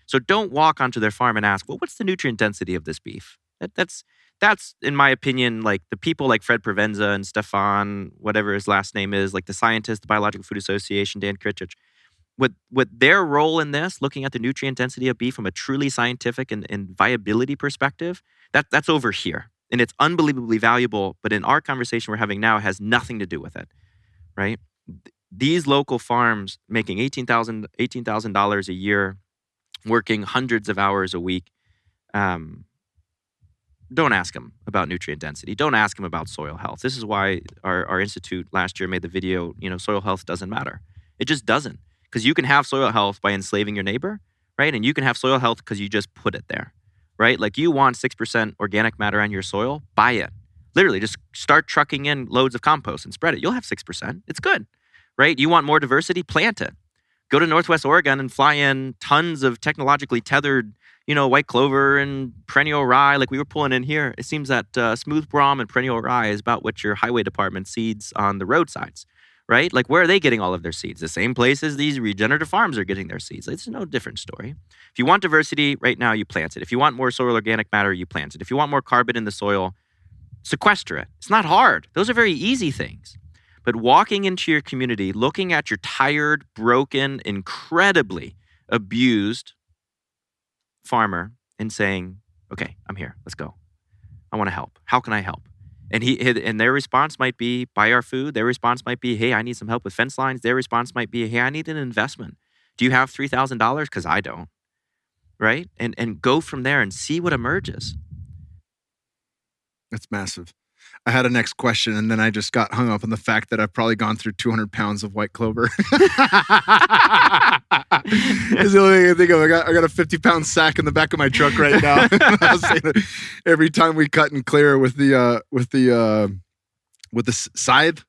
So don't walk onto their farm and ask, well, what's the nutrient density of this beef? That's in my opinion, like the people like Fred Provenza and Stefan, whatever his last name is, like the scientist, the Biological Food Association, Dan Kichumaquic, what their role in this, looking at the nutrient density of beef from a truly scientific and viability perspective, that's over here. And it's unbelievably valuable, but in our conversation we're having now, it has nothing to do with it, right? These local farms making $18,000 a year, working hundreds of hours a week, don't ask them about nutrient density. Don't ask them about soil health. This is why our institute last year made the video, soil health doesn't matter. It just doesn't. Because you can have soil health by enslaving your neighbor, right? And you can have soil health because you just put it there, right? Like you want 6% organic matter on your soil, buy it. Literally, just start trucking in loads of compost and spread it. You'll have 6%. It's good, right? You want more diversity? Plant it. Go to Northwest Oregon and fly in tons of technologically tethered, white clover and perennial rye like we were pulling in here. It seems that smooth brome and perennial rye is about what your highway department seeds on the roadsides, right? Like where are they getting all of their seeds? The same places these regenerative farms are getting their seeds. It's no different story. If you want diversity right now, you plant it. If you want more soil organic matter, you plant it. If you want more carbon in the soil, sequester it. It's not hard. Those are very easy things. But walking into your community, looking at your tired, broken, incredibly abused farmer and saying, okay, I'm here. Let's go. I want to help. How can I help? And their response might be, buy our food. Their response might be, hey, I need some help with fence lines. Their response might be, hey, I need an investment. Do you have $3,000? Because I don't, right? And go from there and see what emerges. That's massive. I had a next question, and then I just got hung up on the fact that I've probably gone through 200 pounds of white clover. It's the only thing I think of. I got a 50-pound sack in the back of my truck right now. I was saying that every time we cut and clear with the scythe,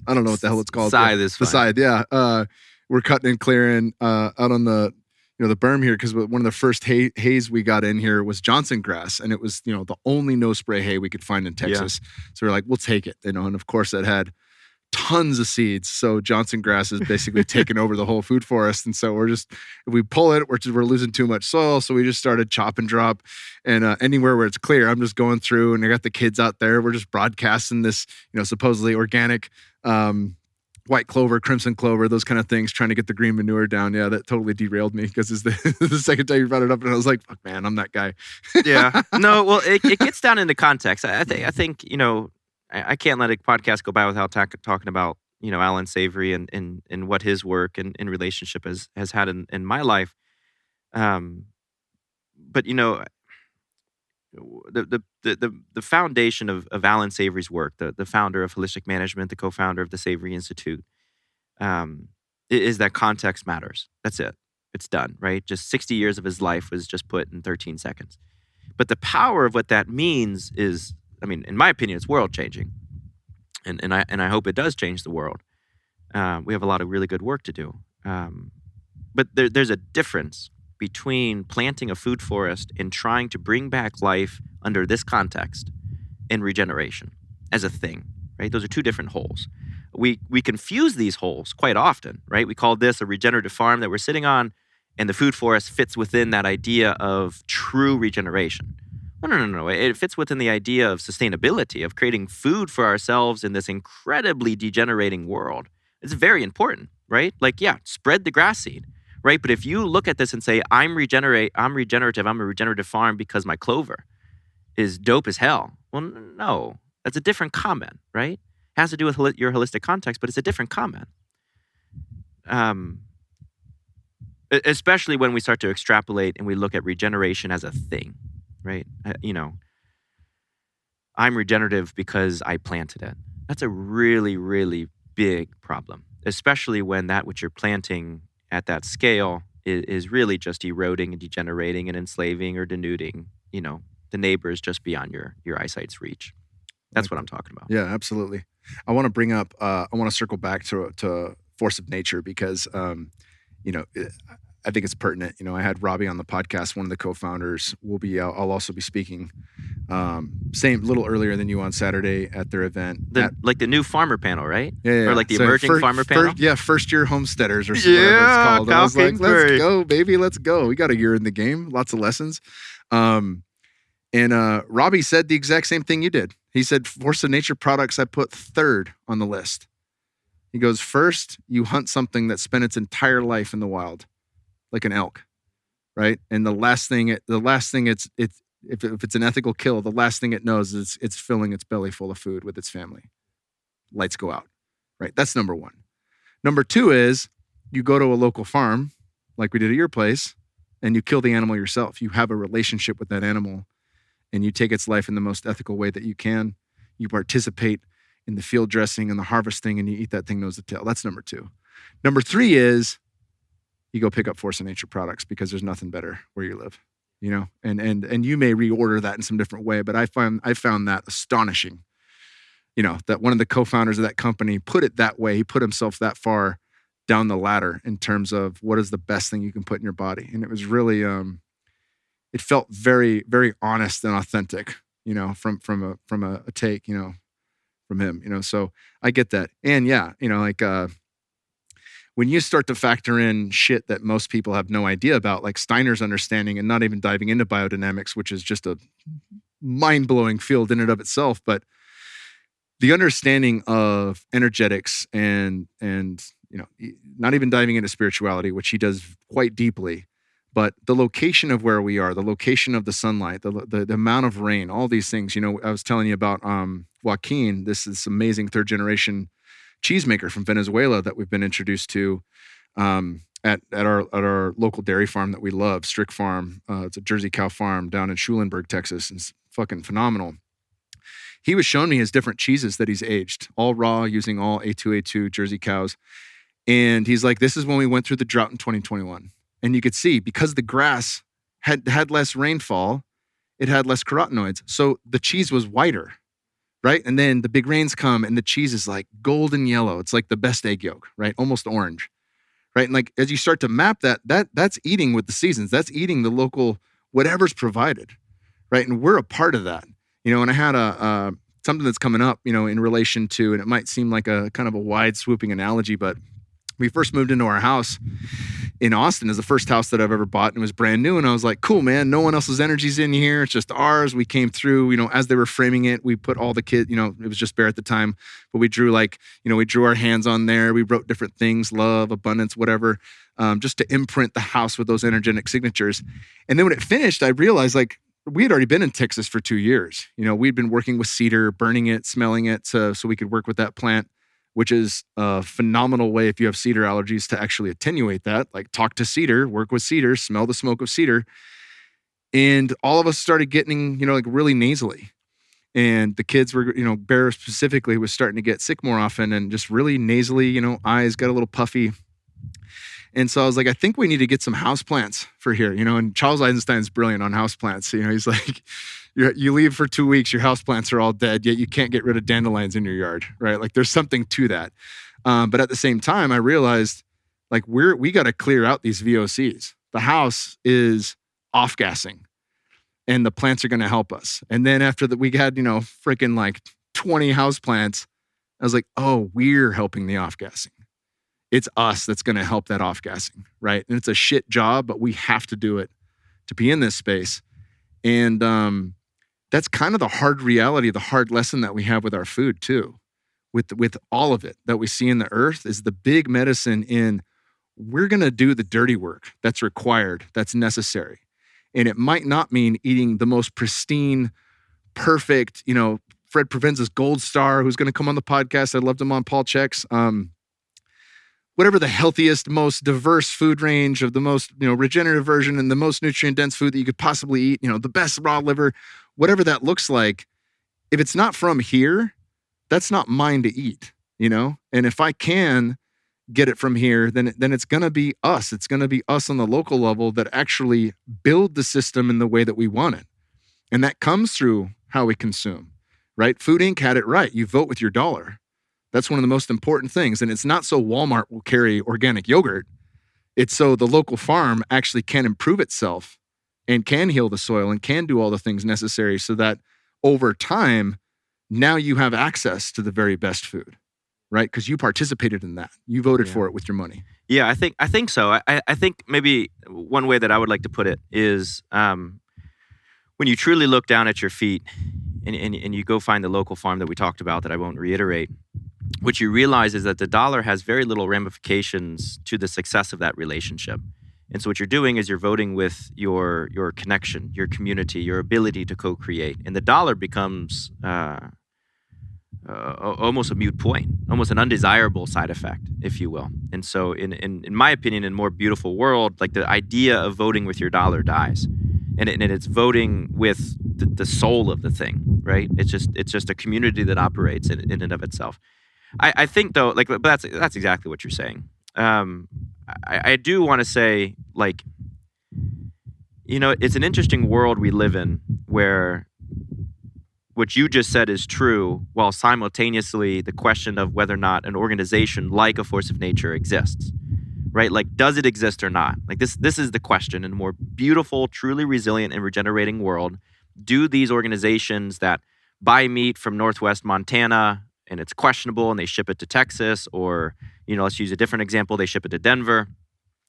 I don't know what the hell it's called. Scythe is fine. The scythe, yeah. We're cutting and clearing out on the the berm here, because one of the first hays we got in here was Johnson grass, and it was the only no spray hay we could find in Texas. Yeah. So we're like, we'll take it, and of course that had tons of seeds. So Johnson grass is basically taking over the whole food forest, and so if we pull it, we're losing too much soil. So we just started chop and drop, and anywhere where it's clear, I'm just going through, and I got the kids out there. We're just broadcasting this, supposedly organic. White clover, crimson clover, those kind of things, trying to get the green manure down. Yeah, that totally derailed me, because it's the second time you brought it up, and I was like, fuck, man, I'm that guy. Yeah. No, well, it gets down into context. I think I can't let a podcast go by without talking about, Alan Savory and what his work and relationship has had in my life. But, the foundation of Alan Savory's work, the founder of Holistic Management, the co-founder of the Savory Institute, is that context matters. That's it. It's done, right? Just 60 years of his life was just put in 13 seconds. But the power of what that means is, in my opinion, it's world-changing. And I hope it does change the world. We have a lot of really good work to do. But there's a difference between planting a food forest and trying to bring back life under this context and regeneration as a thing, right? Those are two different holes. We confuse these holes quite often, right? We call this a regenerative farm that we're sitting on, and the food forest fits within that idea of true regeneration. No. It fits within the idea of sustainability, of creating food for ourselves in this incredibly degenerating world. It's very important, right? Like, yeah, spread the grass seed. Right, but if you look at this and say, I'm regenerative, I'm a regenerative farm because my clover is dope as hell. Well, no, that's a different comment, right? It has to do with your holistic context, but it's a different comment. Especially when we start to extrapolate and we look at regeneration as a thing, right? I'm regenerative because I planted it. That's a really, really big problem, especially when that which you're planting at that scale is really just eroding and degenerating and enslaving or denuding, the neighbors just beyond your eyesight's reach. That's what I'm talking about. Yeah, absolutely. I want to bring up, I want to circle back to force of nature because, I think it's pertinent. I had Robbie on the podcast, one of the co-founders. I'll also be speaking, same little earlier than you on Saturday at their event. Like the new farmer panel, right? Yeah. Or like the emerging farmer panel? First year homesteaders or whatever it's called. I was like, Kingbury. let's go, baby, let's go. We got a year in the game, lots of lessons. And Robbie said the exact same thing you did. He said, force of nature products I put third on the list. He goes, first, you hunt something that spent its entire life in the wild, like an elk, right? And the last thing if it's an ethical kill, the last thing it knows is it's filling its belly full of food with its family. Lights go out, right? That's number one. Number two is you go to a local farm, like we did at your place, and you kill the animal yourself. You have a relationship with that animal, and you take its life in the most ethical way that you can. You participate in the field dressing and the harvesting, and you eat that thing nose to tail. That's number two. Number three is you go pick up force of nature products because there's nothing better where you live, and you may reorder that in some different way, but I found that astonishing, that one of the co-founders of that company put it that way. He put himself that far down the ladder in terms of what is the best thing you can put in your body. And it was really, it felt very, very honest and authentic, from a take, from him, so I get that. And yeah, when you start to factor in shit that most people have no idea about, like Steiner's understanding and not even diving into biodynamics, which is just a mind-blowing field in and of itself, but the understanding of energetics and not even diving into spirituality, which he does quite deeply, but the location of where we are, the location of the sunlight, the amount of rain, all these things. I was telling you about Joaquin, this amazing third generation cheesemaker from Venezuela that we've been introduced to at our local dairy farm that we love, Strick Farm. It's a Jersey cow farm down in Schulenburg, Texas. It's fucking phenomenal. He was showing me his different cheeses that he's aged, all raw, using all A2A2 Jersey cows. And he's like, this is when we went through the drought in 2021. And you could see, because the grass had less rainfall, it had less carotenoids. So the cheese was whiter, right? And then the big rains come and the cheese is like golden yellow. It's like the best egg yolk, right? Almost orange, right? And like, as you start to map that's eating with the seasons. That's eating the local, whatever's provided, right? And we're a part of that, and I had something that's coming up, in relation to, and it might seem like a kind of a wide swooping analogy, but we first moved into our house in Austin. Is the first house that I've ever bought, and it was brand new. And I was like, cool, man, no one else's energy's in here. It's just ours. We came through, as they were framing it, we put all the kids, it was just Bear at the time, but we drew we drew our hands on there. We wrote different things, love, abundance, whatever, just to imprint the house with those energetic signatures. And then when it finished, I realized we had already been in Texas for 2 years. We'd been working with cedar, burning it, smelling it, so we could work with that plant, which is a phenomenal way if you have cedar allergies to actually attenuate that. Like, talk to cedar, work with cedar, smell the smoke of cedar. And all of us started getting, really nasally. And the kids were, Bear specifically was starting to get sick more often and just really nasally, eyes got a little puffy. And so I was like, I think we need to get some houseplants for here, and Charles Eisenstein's brilliant on houseplants. He's like, you leave for 2 weeks, your houseplants are all dead, yet you can't get rid of dandelions in your yard, right? Like, there's something to that. But at the same time, I realized, we got to clear out these VOCs. The house is off-gassing, and the plants are going to help us. And then after that, we had, freaking 20 houseplants. I was like, oh, we're helping the off-gassing. It's us that's going to help that off-gassing, right? And it's a shit job, but we have to do it to be in this space. And that's kind of the hard reality, the hard lesson that we have with our food too, with all of it that we see in the earth, is the big medicine in we're going to do the dirty work that's required, that's necessary. And it might not mean eating the most pristine, perfect, Fred Provenza's gold star, who's going to come on the podcast. I loved him on Paul Check's. Whatever the healthiest, most diverse food range of the most, regenerative version and the most nutrient dense food that you could possibly eat, the best raw liver, whatever that looks like. If it's not from here, that's not mine to eat, And if I can get it from here, then it's going to be us. It's going to be us on the local level that actually build the system in the way that we want it. And that comes through how we consume, right? Food Inc. had it right. You vote with your dollar. That's one of the most important things. And it's not so Walmart will carry organic yogurt. It's so the local farm actually can improve itself and can heal the soil and can do all the things necessary so that over time, now you have access to the very best food, right? Because you participated in that. You voted for it with your money. Yeah, I think so. I think maybe one way that I would like to put it is when you truly look down at your feet and you go find the local farm that we talked about that I won't reiterate, what you realize is that the dollar has very little ramifications to the success of that relationship. And so what you're doing is you're voting with your connection, your community, your ability to co-create. And the dollar becomes almost a moot point, almost an undesirable side effect, if you will. And so in my opinion, in a more beautiful world, like the idea of voting with your dollar dies. And it's voting with the soul of the thing, right? It's just a community that operates in and of itself. I think though, like, but that's exactly what you're saying. I do want to say, like, you know, it's an interesting world we live in where what you just said is true, while simultaneously the question of whether or not an organization like a force of nature exists, right? Like, does it exist or not? Like this is the question in a more beautiful, truly resilient and regenerating world. Do these organizations that buy meat from Northwest Montana and it's questionable and they ship it to Texas, or, you know, let's use a different example, they ship it to Denver,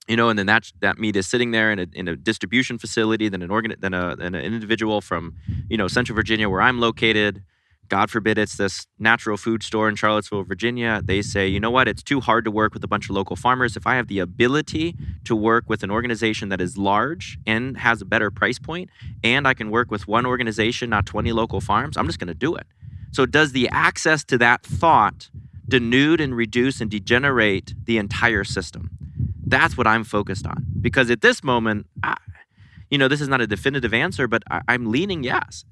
you know, and then that meat is sitting there in a distribution facility, then an individual from, you know, Central Virginia where I'm located, God forbid it's this natural food store in Charlottesville, Virginia, they say, you know what, it's too hard to work with a bunch of local farmers. If I have the ability to work with an organization that is large and has a better price point, and I can work with one organization, not 20 local farms, I'm just going to do it. So does the access to that thought denude and reduce and degenerate the entire system? That's what I'm focused on. Because at this moment, you know, this is not a definitive answer, but I'm leaning yes,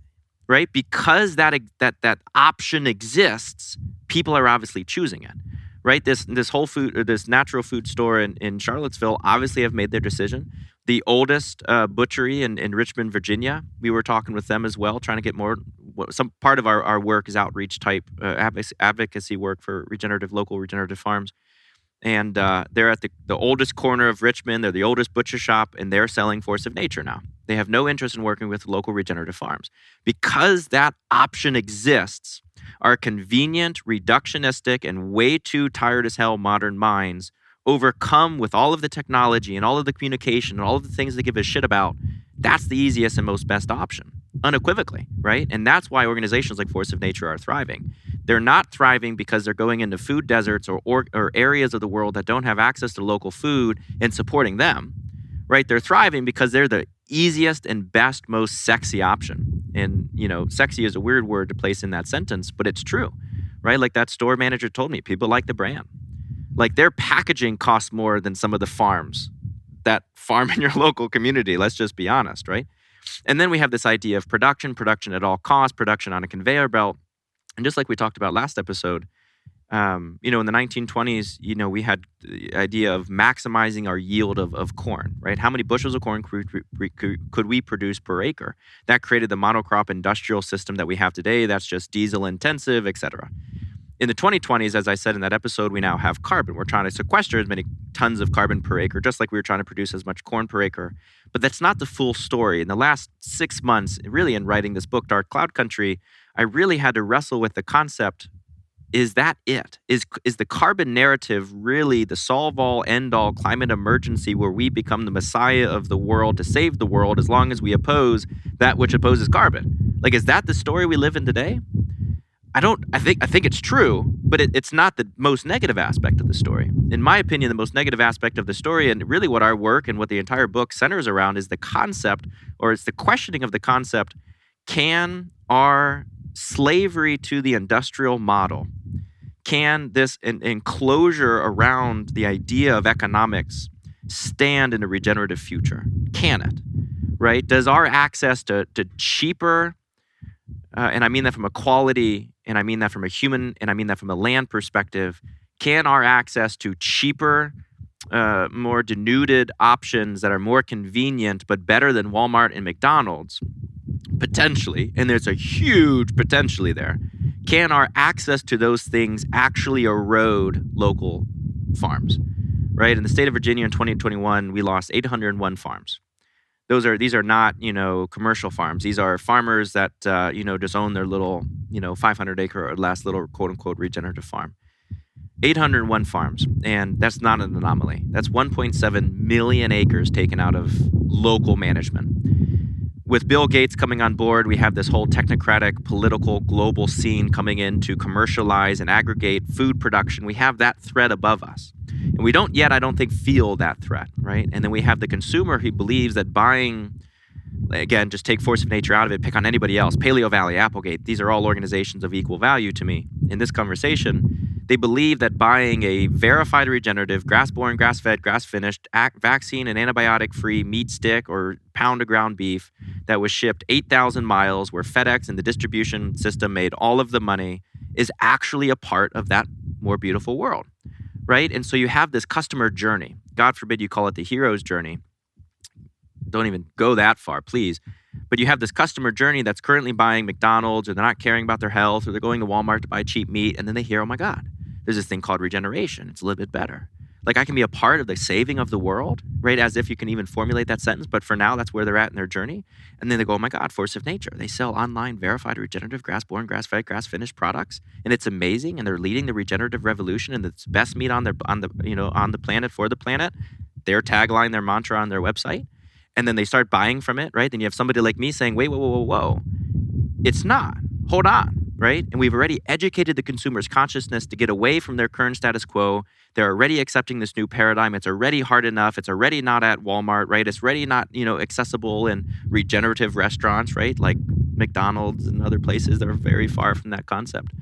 right? Because that option exists, people are obviously choosing it, right? This natural food store in Charlottesville obviously have made their decision. The oldest butchery in Richmond, Virginia, we were talking with them as well, trying to get more. Some part of our work is outreach type advocacy work for local regenerative farms. And they're at the oldest corner of Richmond. They're the oldest butcher shop, and they're selling Force of Nature now. They have no interest in working with local regenerative farms. Because that option exists, our convenient, reductionistic, and way too tired as hell modern minds overcome with all of the technology and all of the communication and all of the things they give a shit about. That's the easiest and most best option, unequivocally, right? And that's why organizations like Force of Nature are thriving. They're not thriving because they're going into food deserts or areas of the world that don't have access to local food and supporting them, right? They're thriving because they're the easiest and best, most sexy option. And, you know, sexy is a weird word to place in that sentence, but it's true, right? Like that store manager told me, people like the brand. Like their packaging costs more than some of the farms that farm in your local community. Let's just be honest, right? And then we have this idea of production at all costs, production on a conveyor belt. And just like we talked about last episode, you know, in the 1920s, you know, we had the idea of maximizing our yield of corn, right? How many bushels of corn could we produce per acre? That created the monocrop industrial system that we have today. That's just diesel intensive, et cetera. In the 2020s, as I said in that episode, we now have carbon. We're trying to sequester as many tons of carbon per acre, just like we were trying to produce as much corn per acre. But that's not the full story. In the last 6 months, really in writing this book, Dark Cloud Country, I really had to wrestle with the concept, is that it? Is the carbon narrative really the solve-all, end-all climate emergency where we become the messiah of the world to save the world as long as we oppose that which opposes carbon? Like, is that the story we live in today? I think it's true, but it's not the most negative aspect of the story. In my opinion, the most negative aspect of the story, and really what our work and what the entire book centers around, is the concept, or it's the questioning of the concept, can our slavery to the industrial model, can this enclosure around the idea of economics stand in a regenerative future? Can it? Right? Does our access to cheaper, and I mean that from a quality, and I mean that from a human, and I mean that from a land perspective, can our access to cheaper, more denuded options that are more convenient but better than Walmart and McDonald's, potentially, and there's a huge potentially there, can our access to those things actually erode local farms, right? In the state of Virginia in 2021, we lost 801 farms. These are not, commercial farms. These are farmers that, just own their little, 500 acre or less little quote unquote regenerative farm. 801 farms, and that's not an anomaly. That's 1.7 million acres taken out of local management. With Bill Gates coming on board, we have this whole technocratic political global scene coming in to commercialize and aggregate food production. We have that threat above us. And we don't yet, I don't think, feel that threat, right? And then we have the consumer who believes that buying, again, just take force of nature out of it, pick on anybody else, Paleo Valley, Applegate, these are all organizations of equal value to me. In this conversation, they believe that buying a verified regenerative, grass-born, grass-fed, grass-finished, vaccine and antibiotic-free meat stick or pound of ground beef that was shipped 8,000 miles where FedEx and the distribution system made all of the money is actually a part of that more beautiful world, right? And so you have this customer journey. God forbid you call it the hero's journey. Don't even go that far, please. But you have this customer journey that's currently buying McDonald's, or they're not caring about their health, or they're going to Walmart to buy cheap meat, and then they hear, oh my God, there's this thing called regeneration. It's a little bit better. Like I can be a part of the saving of the world, right? As if you can even formulate that sentence. But for now, that's where they're at in their journey. And then they go, oh my God, force of nature. They sell online verified regenerative, grass-born, grass-fed, grass-finished products. And it's amazing. And they're leading the regenerative revolution. And it's best meat on the planet for the planet. Their tagline, their mantra on their website. And then they start buying from it, right? Then you have somebody like me saying, wait, whoa. It's not. Hold on. Right? And we've already educated the consumer's consciousness to get away from their current status quo. They're already accepting this new paradigm. It's already hard enough. It's already not at Walmart, right? It's already not, accessible in regenerative restaurants, right? Like McDonald's and other places that are very far from that concept.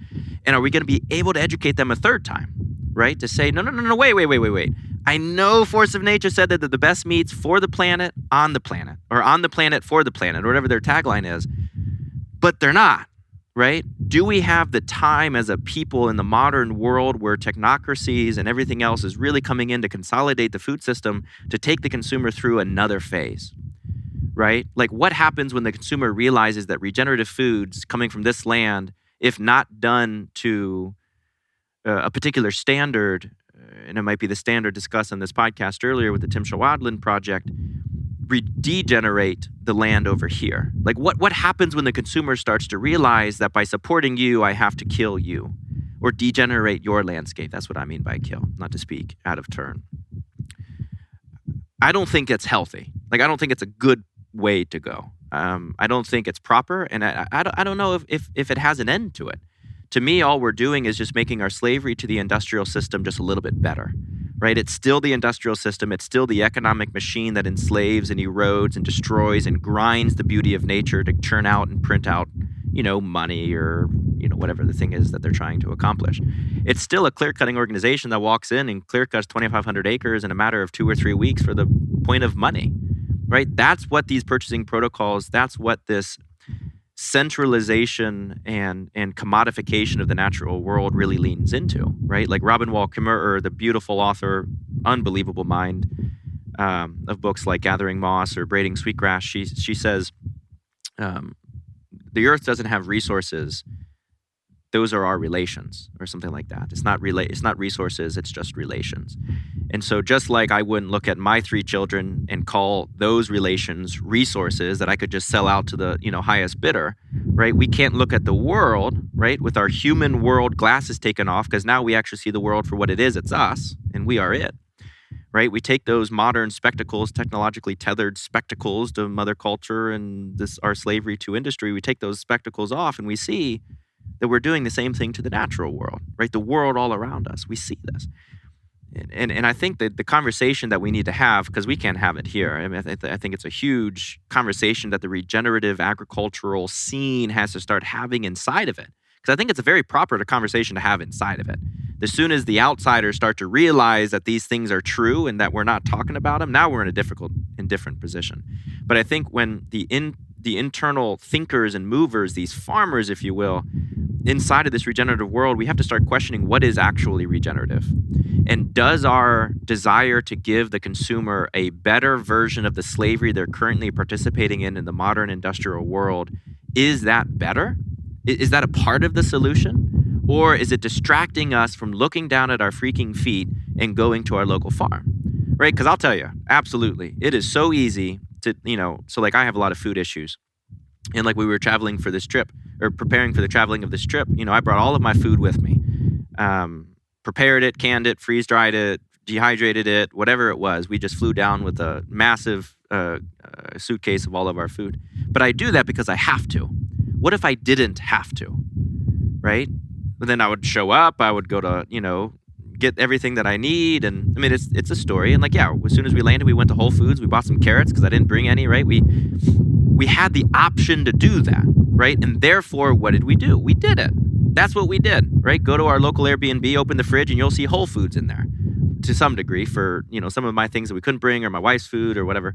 And are we going to be able to educate them a third time, right? To say, no, wait. I know force of nature said that the best meat's for the planet, on the planet, or on the planet for the planet, or whatever their tagline is, but they're not. Right? Do we have the time as a people in the modern world where technocracies and everything else is really coming in to consolidate the food system to take the consumer through another phase? Right? Like what happens when the consumer realizes that regenerative foods coming from this land, if not done to a particular standard, and it might be the standard discussed on this podcast earlier with the Timshel Wildland project, degenerate the land over here. Like what happens when the consumer starts to realize that by supporting you, I have to kill you or degenerate your landscape? That's what I mean by kill, not to speak out of turn. I don't think it's healthy. Like I don't think it's a good way to go. I don't think it's proper, and I don't know if it has an end to it. To me, all we're doing is just making our slavery to the industrial system just a little bit better. Right? It's still the industrial system. It's still the economic machine that enslaves and erodes and destroys and grinds the beauty of nature to churn out and print out, money or, whatever the thing is that they're trying to accomplish. It's still a clear-cutting organization that walks in and clear-cuts 2,500 acres in a matter of 2 or 3 weeks for the point of money, right? That's what these purchasing protocols, that's what this centralization and commodification of the natural world really leans into, right? Like Robin Wall Kimmerer, the beautiful author, unbelievable mind of books like Gathering Moss or Braiding Sweetgrass, she says, the earth doesn't have resources. Those are our relations, or something like that. It's not resources, it's just relations. And so just like I wouldn't look at my 3 children and call those relations resources that I could just sell out to the, highest bidder, right? We can't look at the world, right, with our human world glasses taken off, because now we actually see the world for what it is. It's us, and we are it, right? We take those modern spectacles, technologically tethered spectacles to mother culture and our slavery to industry. We take those spectacles off and we see that we're doing the same thing to the natural world, right? The world all around us. We see this. And I think that the conversation that we need to have, because we can't have it here, I mean, I think it's a huge conversation that the regenerative agricultural scene has to start having inside of it. Because I think it's a very proper conversation to have inside of it. As soon as the outsiders start to realize that these things are true and that we're not talking about them, now we're in a different position. But I think when the internal thinkers and movers, these farmers, if you will, inside of this regenerative world, we have to start questioning what is actually regenerative. And does our desire to give the consumer a better version of the slavery they're currently participating in the modern industrial world, is that better? Is that a part of the solution? Or is it distracting us from looking down at our freaking feet and going to our local farm? Right? Because I'll tell you, absolutely. It is so easy to, so like I have a lot of food issues. And like we were traveling for this trip, or preparing for the traveling of this trip, I brought all of my food with me. Prepared it, canned it, freeze-dried it, dehydrated it, whatever it was. We just flew down with a massive suitcase of all of our food. But I do that because I have to. What if I didn't have to, right? But then I would show up, I would go to, get everything that I need. And I mean, it's a story. And like, yeah, as soon as we landed, we went to Whole Foods, we bought some carrots because I didn't bring any, right? We had the option to do that, right? And therefore, what did we do? We did it. That's what we did, right? Go to our local Airbnb, open the fridge, and you'll see Whole Foods in there to some degree for, some of my things that we couldn't bring or my wife's food or whatever.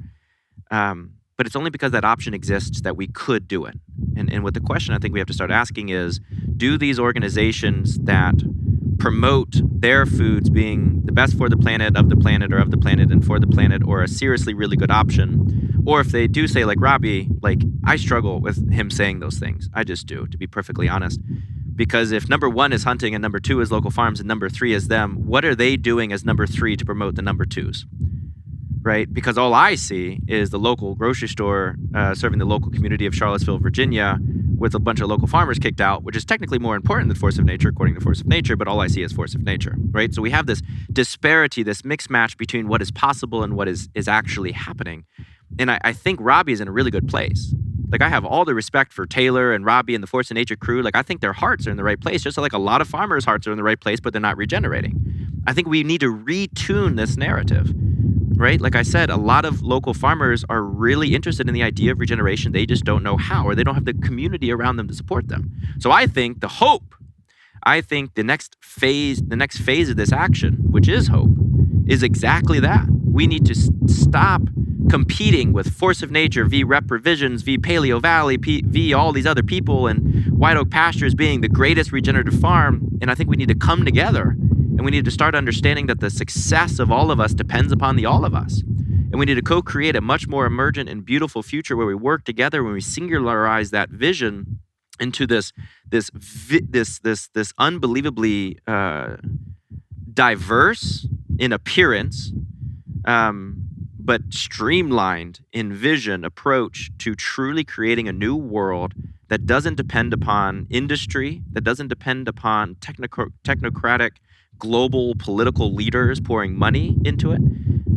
But it's only because that option exists that we could do it. And what the question I think we have to start asking is, do these organizations that promote their foods being the best for the planet, of the planet, or of the planet and for the planet, or a seriously really good option? Or if they do say like Robbie, like I struggle with him saying those things. I just do, to be perfectly honest. Because if number one is hunting and number two is local farms and number three is them, what are they doing as number three to promote the number twos? Right? Because all I see is the local grocery store serving the local community of Charlottesville, Virginia, with a bunch of local farmers kicked out, which is technically more important than force of nature, according to force of nature, but all I see is force of nature, right? So we have this disparity, this mixed match between what is possible and what is actually happening. And I think Robbie is in a really good place. Like I have all the respect for Taylor and Robbie and the Force of Nature crew. Like I think their hearts are in the right place, just like a lot of farmers' hearts are in the right place, but they're not regenerating. I think we need to retune this narrative, right? Like I said, a lot of local farmers are really interested in the idea of regeneration. They just don't know how, or they don't have the community around them to support them. So I think the next phase of this action, which is hope, is exactly that. We need to stop competing with Force of Nature, v. Rep Revisions, v. Paleo Valley, v. all these other people, and White Oak Pastures being the greatest regenerative farm. And I think we need to come together, and we need to start understanding that the success of all of us depends upon the all of us. And we need to co-create a much more emergent and beautiful future where we work together, when we singularize that vision into this unbelievably diverse in appearance, but streamlined in vision approach to truly creating a new world that doesn't depend upon industry, that doesn't depend upon technocratic global political leaders pouring money into it.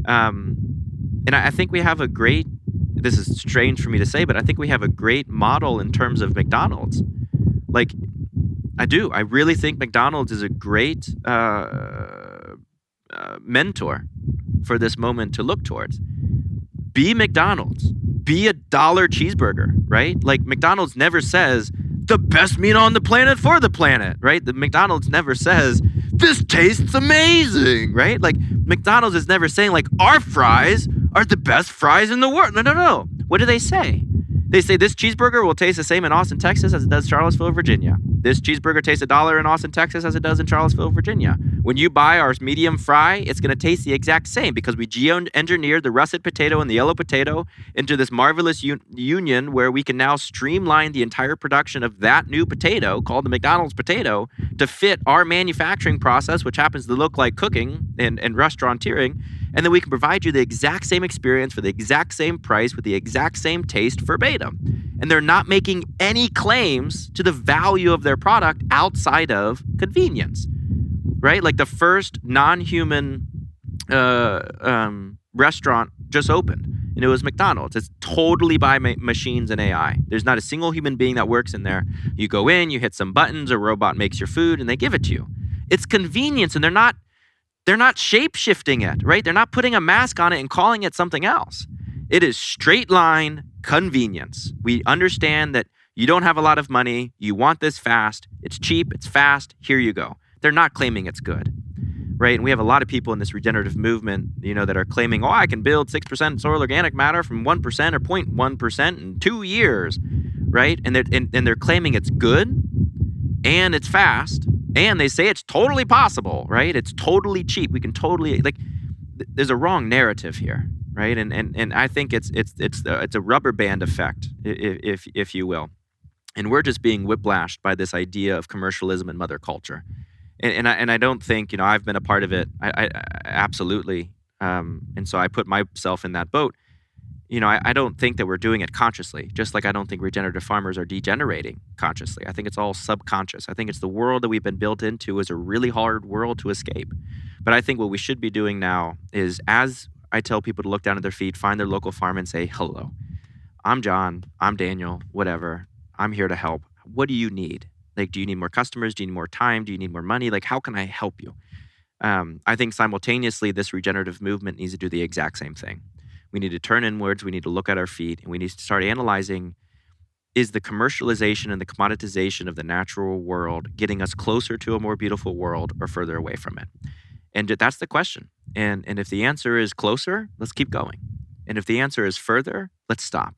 And I think we have this is strange for me to say, but I think we have a great model in terms of McDonald's. Like, I do. I really think McDonald's is a great mentor for this moment to look towards. Be McDonald's. Be $1 cheeseburger, right? Like McDonald's never says the best meat on the planet for the planet, right? The McDonald's never says this tastes amazing, right? Like McDonald's is never saying like our fries are the best fries in the world. No. What do they say? They say this cheeseburger will taste the same in Austin, Texas as it does Charlottesville, Virginia. This cheeseburger tastes $1 in Austin, Texas as it does in Charlottesville, Virginia. When you buy our medium fry, it's going to taste the exact same because we geo-engineered the russet potato and the yellow potato into this marvelous union where we can now streamline the entire production of that new potato called the McDonald's potato to fit our manufacturing process, which happens to look like cooking and restauranteering. And then we can provide you the exact same experience for the exact same price with the exact same taste verbatim. And they're not making any claims to the value of their product outside of convenience, right? Like the first non-human restaurant just opened, and it was McDonald's. It's totally by machines and AI. There's not a single human being that works in there. You go in, you hit some buttons, a robot makes your food, and they give it to you. It's convenience, and they're not shape-shifting it, right? They're not putting a mask on it and calling it something else. It is straight line convenience. We understand that you don't have a lot of money. You want this fast. It's cheap. It's fast. Here you go. They're not claiming it's good, right? And we have a lot of people in this regenerative movement, that are claiming, I can build 6% soil organic matter from 1% or 0.1% in 2 years, right? And they're claiming it's good and it's fast, And they say it's totally possible, right? It's totally cheap. We can totally, like, there's a wrong narrative here, right? And I think it's a rubber band effect, if you will. And we're just being whiplashed by this idea of commercialism and mother culture. And I don't think, I've been a part of it. I absolutely. And so I put myself in that boat. I don't think that we're doing it consciously, just like I don't think regenerative farmers are degenerating consciously. I think it's all subconscious. I think it's the world that we've been built into is a really hard world to escape. But I think what we should be doing now is, as I tell people to look down at their feet, find their local farm and say, hello, I'm John, I'm Daniel, whatever. I'm here to help. What do you need? Like, do you need more customers? Do you need more time? Do you need more money? Like, how can I help you? I think simultaneously, this regenerative movement needs to do the exact same thing. We need to turn inwards. We need to look at our feet, and we need to start analyzing, is the commercialization and the commoditization of the natural world getting us closer to a more beautiful world or further away from it? And that's the question. And if the answer is closer, let's keep going. And if the answer is further, let's stop.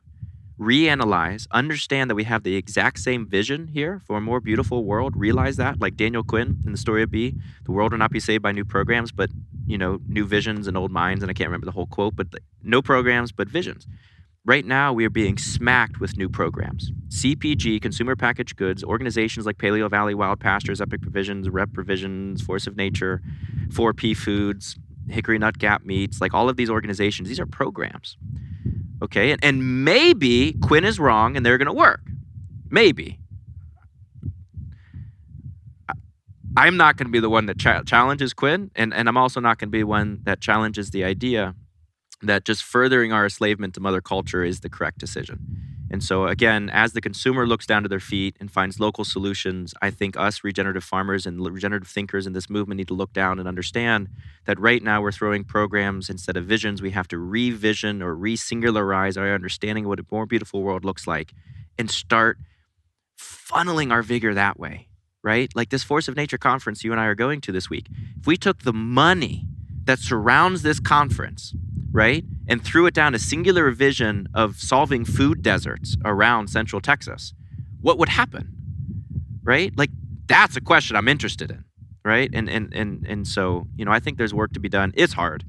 Reanalyze, understand that we have the exact same vision here for a more beautiful world. Realize that, like Daniel Quinn in the story of B, the world will not be saved by new programs, but new visions and old minds. And I can't remember the whole quote, but no programs, but visions. Right now, we are being smacked with new programs. CPG, consumer packaged goods, organizations like Paleo Valley Wild Pastures, Epic Provisions, Rep Provisions, Force of Nature, 4P Foods, Hickory Nut Gap Meats, like all of these organizations, these are programs. Okay, and maybe Quinn is wrong and they're going to work. Maybe. I'm not going to be the one that challenges Quinn, and I'm also not going to be the one that challenges the idea that just furthering our enslavement to mother culture is the correct decision. And so again, as the consumer looks down to their feet and finds local solutions, I think us regenerative farmers and regenerative thinkers in this movement need to look down and understand that right now we're throwing programs instead of visions. We have to revision or re-singularize our understanding of what a more beautiful world looks like and start funneling our vigor that way, right? Like this Force of Nature conference you and I are going to this week. If we took the money that surrounds this conference, right, and threw it down a singular vision of solving food deserts around Central Texas, what would happen, right? Like, that's a question I'm interested in, right? And so, I think there's work to be done. It's hard,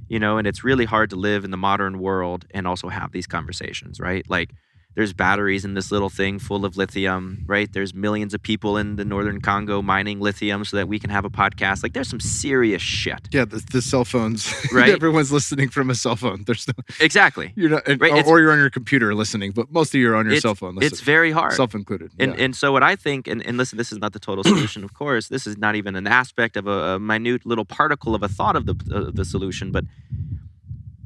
and it's really hard to live in the modern world and also have these conversations, right? Like, there's batteries in this little thing full of lithium, right? There's millions of people in the northern Congo mining lithium so that we can have a podcast. Like, there's some serious shit. Yeah, the cell phones. Right? Everyone's listening from a cell phone. There's no, exactly. You're not, right? or you're on your computer listening, but most of you are on your cell phone listening. It's very hard. Self-included. And so what I think, and listen, this is not the total solution, of course. This is not even an aspect of a minute little particle of a thought of the solution, but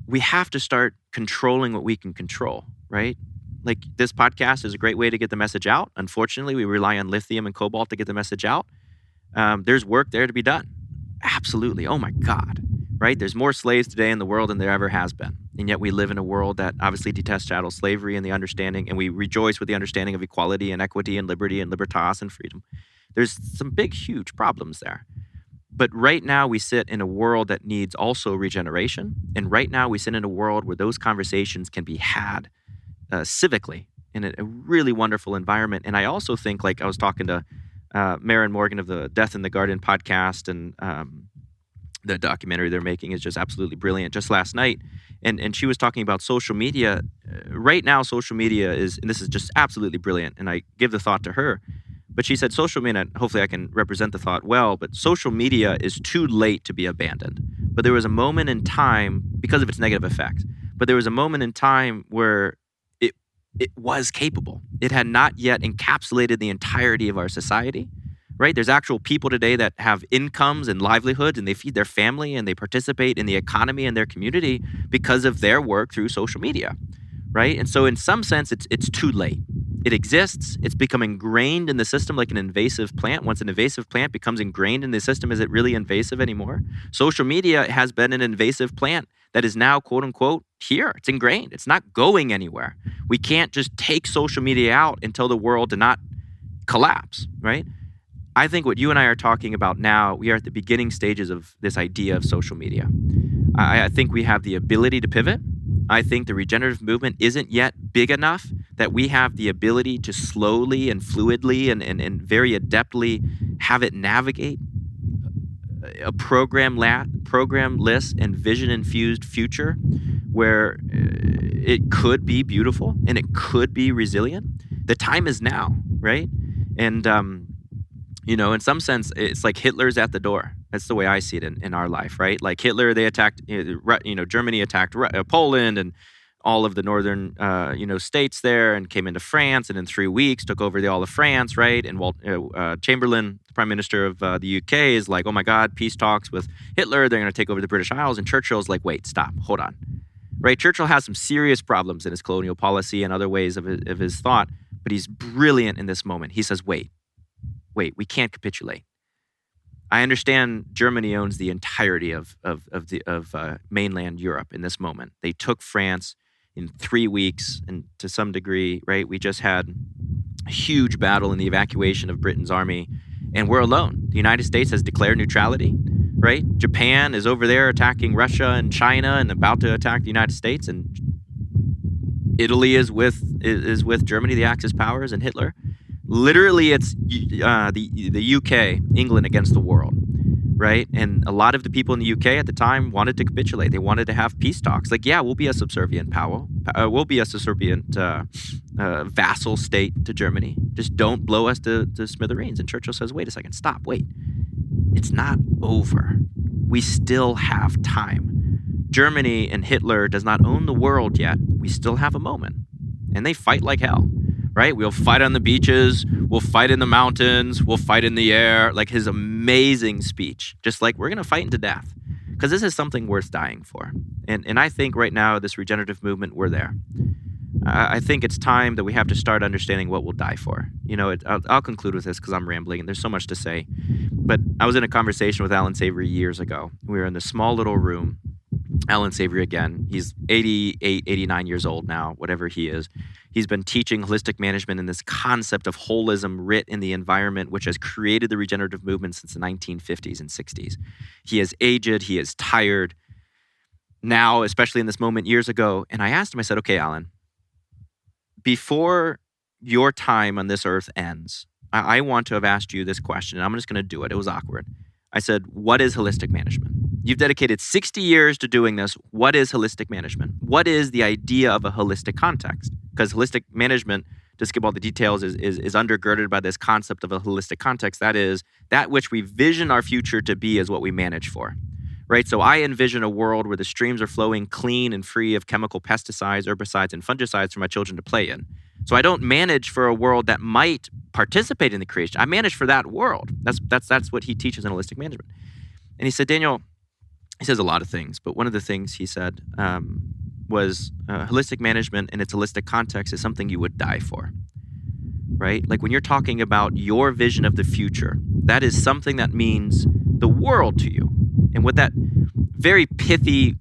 we have to start controlling what we can control, right? Like, this podcast is a great way to get the message out. Unfortunately, we rely on lithium and cobalt to get the message out. There's work there to be done. Absolutely. Oh my God. Right? There's more slaves today in the world than there ever has been. And yet we live in a world that obviously detests chattel slavery and the understanding, and we rejoice with the understanding of equality and equity and liberty and libertas and freedom. There's some big, huge problems there. But right now we sit in a world that needs also regeneration. And right now we sit in a world where those conversations can be had civically in a really wonderful environment. And I also think, like I was talking to Maren Morgan of the Death in the Garden podcast, and the documentary they're making is just absolutely brilliant just last night. And she was talking about social media. Right now, social media is, and this is just absolutely brilliant, and I give the thought to her, but she said social media, hopefully I can represent the thought well, but social media is too late to be abandoned. But there was a moment in time, because of its negative effects, but there was a moment in time where it was capable. It had not yet encapsulated the entirety of our society, right? There's actual people today that have incomes and livelihoods, and they feed their family and they participate in the economy and their community because of their work through social media, right? And so in some sense, it's too late. It exists. It's become ingrained in the system like an invasive plant. Once an invasive plant becomes ingrained in the system, is it really invasive anymore? Social media has been an invasive plant that is now, quote unquote, here. It's ingrained. It's not going anywhere. We can't just take social media out and tell the world to not collapse, right? I think what you and I are talking about now, we are at the beginning stages of this idea of social media. I think we have the ability to pivot. I think the regenerative movement isn't yet big enough that we have the ability to slowly and fluidly and very adeptly have it navigate a programless and vision-infused future where it could be beautiful and it could be resilient. The time is now, right? And, in some sense, it's like Hitler's at the door. That's the way I see it in our life, right? Like Hitler, they attacked, Germany attacked Poland and all of the northern, states there, and came into France, and in 3 weeks took over all of France, right? And Chamberlain, the Prime Minister of the UK, is like, oh my God, peace talks with Hitler. They're going to take over the British Isles. And Churchill's like, wait, stop, hold on, right? Churchill has some serious problems in his colonial policy and other ways of his thought, but he's brilliant in this moment. He says, wait, we can't capitulate. I understand Germany owns the entirety of mainland Europe in this moment. They took France in 3 weeks, and to some degree, right, we just had a huge battle in the evacuation of Britain's army, and we're alone. The United States has declared neutrality, right? Japan is over there attacking Russia and China and about to attack the United States, and Italy is with Germany, the Axis powers, and Hitler. Literally, it's the UK, England against the world, right? And a lot of the people in the UK at the time wanted to capitulate. They wanted to have peace talks. Like, yeah, we'll be a subservient power. We'll be a subservient vassal state to Germany. Just don't blow us to smithereens. And Churchill says, wait a second, stop, wait. It's not over. We still have time. Germany and Hitler does not own the world yet. We still have a moment. And they fight like hell. Right? We'll fight on the beaches. We'll fight in the mountains. We'll fight in the air. Like his amazing speech. Just like, we're going to fight to death. Because this is something worth dying for. And I think right now, this regenerative movement, we're there. I think it's time that we have to start understanding what we'll die for. I'll conclude with this because I'm rambling and there's so much to say. But I was in a conversation with Alan Savory years ago. We were in this small little room. Alan Savory again. He's 88, 89 years old now, whatever he is. He's been teaching holistic management and this concept of holism writ in the environment, which has created the regenerative movement since the 1950s and 60s. He is aged. He is tired now, especially in this moment years ago. And I asked him, I said, okay, Alan, before your time on this earth ends, I want to have asked you this question, and I'm just going to do it. It was awkward. I said, what is holistic management? You've dedicated 60 years to doing this. What is holistic management? What is the idea of a holistic context? Because holistic management, to skip all the details, is undergirded by this concept of a holistic context. That is, that which we vision our future to be is what we manage for, right? So I envision a world where the streams are flowing clean and free of chemical pesticides, herbicides, and fungicides for my children to play in. So I don't manage for a world that might participate in the creation. I manage for that world. That's what he teaches in holistic management. And he said, Daniel, he says a lot of things, but one of the things he said was holistic management in its holistic context is something you would die for, right? Like when you're talking about your vision of the future, that is something that means the world to you. And what that very pithy,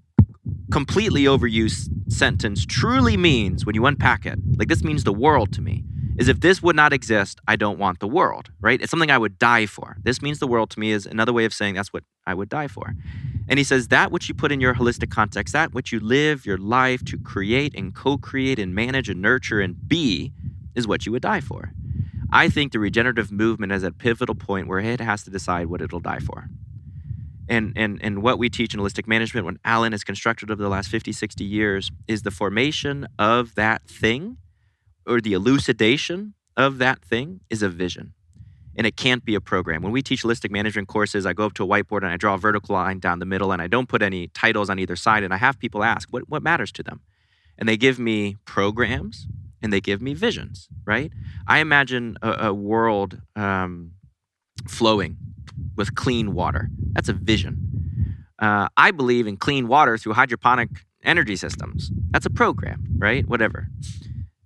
completely overused sentence truly means when you unpack it, like this means the world to me, is if this would not exist, I don't want the world, right? It's something I would die for. This means the world to me is another way of saying that's what I would die for. And he says that which you put in your holistic context, that which you live your life to create and co-create and manage and nurture and be is what you would die for. I think the regenerative movement is at a pivotal point where it has to decide what it'll die for. And what we teach in holistic management, what Alan has constructed over the last 50, 60 years, is the formation of that thing or the elucidation of that thing is a vision. And it can't be a program. When we teach holistic management courses, I go up to a whiteboard and I draw a vertical line down the middle and I don't put any titles on either side. And I have people ask, what matters to them? And they give me programs and they give me visions, right? I imagine a world flowing with clean water. That's a vision. I believe in clean water through hydroponic energy systems. That's a program, right? Whatever.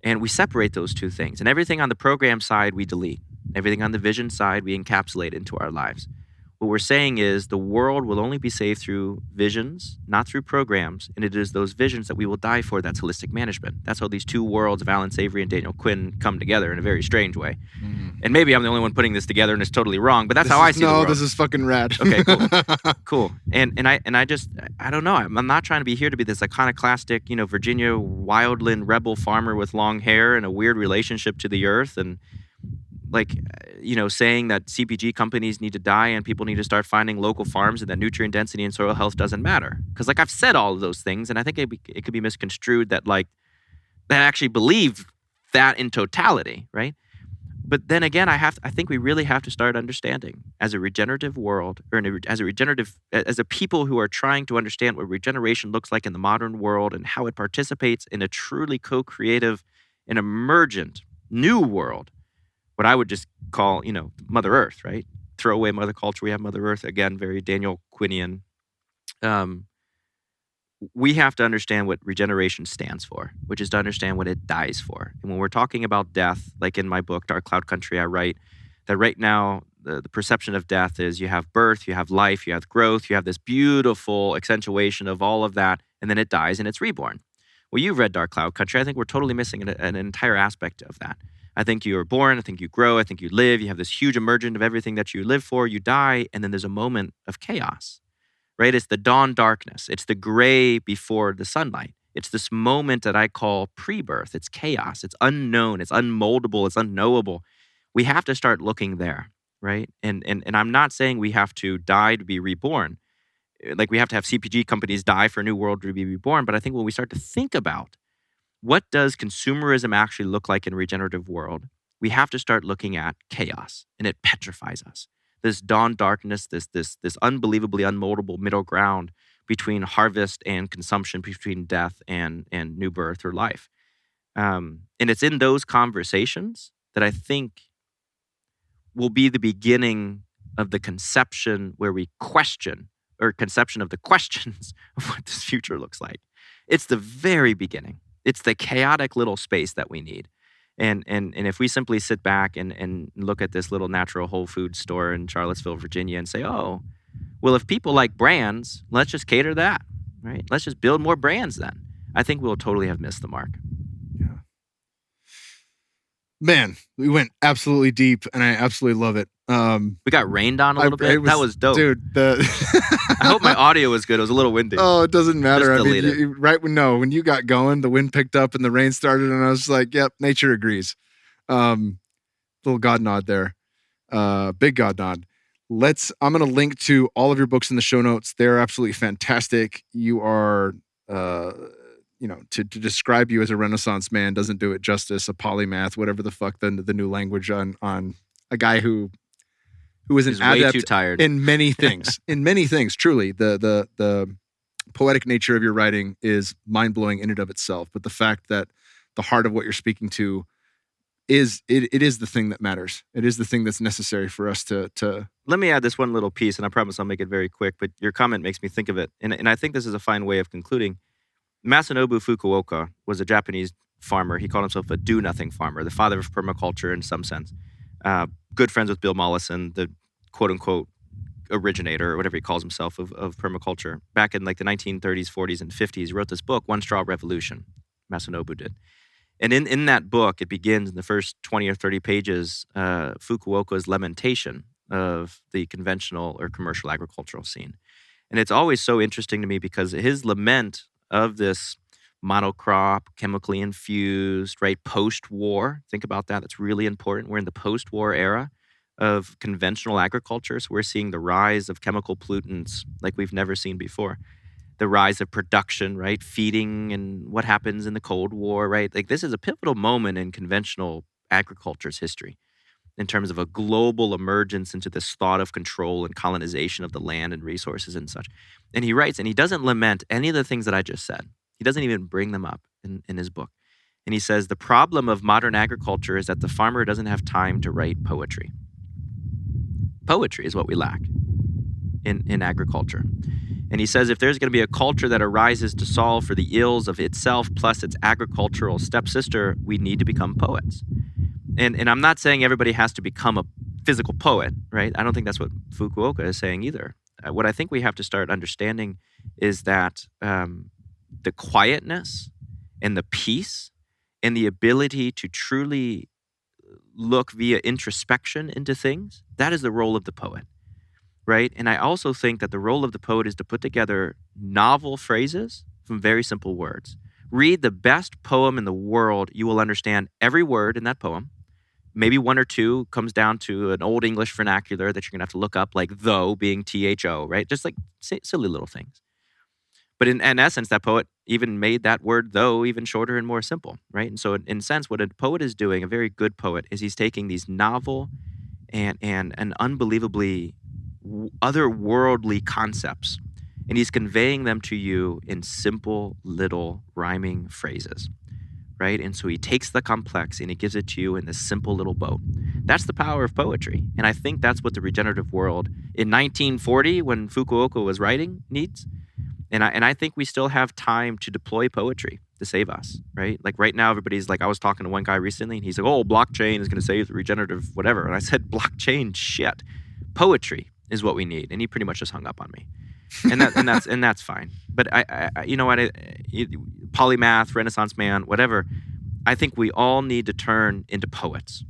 And we separate those two things. And everything on the program side, we delete. Everything on the vision side, we encapsulate into our lives. What we're saying is the world will only be saved through visions, not through programs. And it is those visions that we will die for. That's holistic management. That's how these two worlds of Alan Savory and Daniel Quinn come together in a very strange way. Mm. And maybe I'm the only one putting this together and it's totally wrong, but that's how I see the world. No, this is fucking rad. Okay, cool. Cool. And I don't know. I'm not trying to be here to be this iconoclastic, Virginia wildland rebel farmer with long hair and a weird relationship to the earth. And saying that CPG companies need to die and people need to start finding local farms and that nutrient density and soil health doesn't matter. Because I've said all of those things, and I think it could be misconstrued that that I actually believe that in totality, right? But then again, I think we really have to start understanding as a regenerative world, or as a people who are trying to understand what regeneration looks like in the modern world and how it participates in a truly co-creative and emergent new world. What I would just call, Mother Earth, right? Throw away Mother Culture. We have Mother Earth again, very Daniel Quinnian. We have to understand what regeneration stands for, which is to understand what it dies for. And when we're talking about death, like in my book, Dark Cloud Country, I write that right now, the perception of death is you have birth, you have life, you have growth, you have this beautiful accentuation of all of that, and then it dies and it's reborn. Well, you've read Dark Cloud Country. I think we're totally missing an entire aspect of that. I think you are born, I think you grow, I think you live, you have this huge emergent of everything that you live for, you die, and then there's a moment of chaos. Right? It's the dawn darkness. It's the gray before the sunlight. It's this moment that I call pre-birth. It's chaos. It's unknown. It's unmoldable. It's unknowable. We have to start looking there, right? And I'm not saying we have to die to be reborn. We have to have CPG companies die for a new world to be reborn. But I think when we start to think about what does consumerism actually look like in a regenerative world, we have to start looking at chaos, and it petrifies us. This dawn darkness, this unbelievably unmoldable middle ground between harvest and consumption, between death and new birth or life. And it's in those conversations that I think will be the beginning of the conception where we question, or conception of the questions of what this future looks like. It's the very beginning. It's the chaotic little space that we need. And if we simply sit back and look at this little natural Whole Foods store in Charlottesville, Virginia, and say, oh, well, if people like brands, let's just cater that, right? Let's just build more brands then. I think we'll totally have missed the mark. Yeah. Man, we went absolutely deep, and I absolutely love it. We got rained on a little bit. That was dope. Dude, I hope my audio was good. It was a little windy. Oh, it doesn't matter. Just delete it. When you got going, the wind picked up and the rain started, and I was like, yep, nature agrees. Little God nod there. Big God nod. I'm going to link to all of your books in the show notes. They're absolutely fantastic. You are, to describe you as a Renaissance man doesn't do it justice. A polymath, whatever the fuck the new language on a guy who is an adept way too tired in many things. In many things, truly, the poetic nature of your writing is mind blowing in and of itself. But the fact that the heart of what you're speaking to is the thing that matters. It is the thing that's necessary for us to. Let me add this one little piece, and I promise I'll make it very quick. But your comment makes me think of it, and I think this is a fine way of concluding. Masanobu Fukuoka was a Japanese farmer. He called himself a do-nothing farmer, the father of permaculture in some sense. Good friends with Bill Mollison, the quote-unquote originator, or whatever he calls himself, of permaculture. Back in the 1930s, 40s, and 50s, he wrote this book, One Straw Revolution. Masanobu did. And in that book, it begins in the first 20 or 30 pages, Fukuoka's lamentation of the conventional or commercial agricultural scene. And it's always so interesting to me because his lament of this monocrop, chemically infused, right, post-war. Think about that. That's really important. We're in the post-war era of conventional agriculture. So we're seeing the rise of chemical pollutants like we've never seen before. The rise of production, right, feeding, and what happens in the Cold War, right? This is a pivotal moment in conventional agriculture's history in terms of a global emergence into this thought of control and colonization of the land and resources and such. And he writes, and he doesn't lament any of the things that I just said. He doesn't even bring them up in his book. And he says, the problem of modern agriculture is that the farmer doesn't have time to write poetry. Poetry is what we lack in agriculture. And he says, if there's going to be a culture that arises to solve for the ills of itself plus its agricultural stepsister, we need to become poets. And I'm not saying everybody has to become a physical poet, right? I don't think that's what Fukuoka is saying either. What I think we have to start understanding is that the quietness and the peace and the ability to truly look via introspection into things, that is the role of the poet, right? And I also think that the role of the poet is to put together novel phrases from very simple words. Read the best poem in the world, you will understand every word in that poem. maybe one or two comes down to an old English vernacular that you're going to have to look up, like though being THO, right? Just like silly little things. But in essence, that poet even made that word though even shorter and more simple, right? And so in a sense, what a poet is doing, a very good poet, is he's taking these novel and unbelievably otherworldly concepts, and he's conveying them to you in simple little rhyming phrases, right? And so he takes the complex and he gives it to you in this simple little boat. That's the power of poetry. And I think that's what the regenerative world in 1940, when Fukuoka was writing, needs. And I think we still have time to deploy poetry to save us, right? Like right now, everybody's like, I was talking to one guy recently and he's like, oh, blockchain is going to save the regenerative whatever. And I said, blockchain, shit. Poetry is what we need. And he pretty much just hung up on me. And that's fine. But I you know what, polymath, Renaissance man, whatever, I think we all need to turn into poets.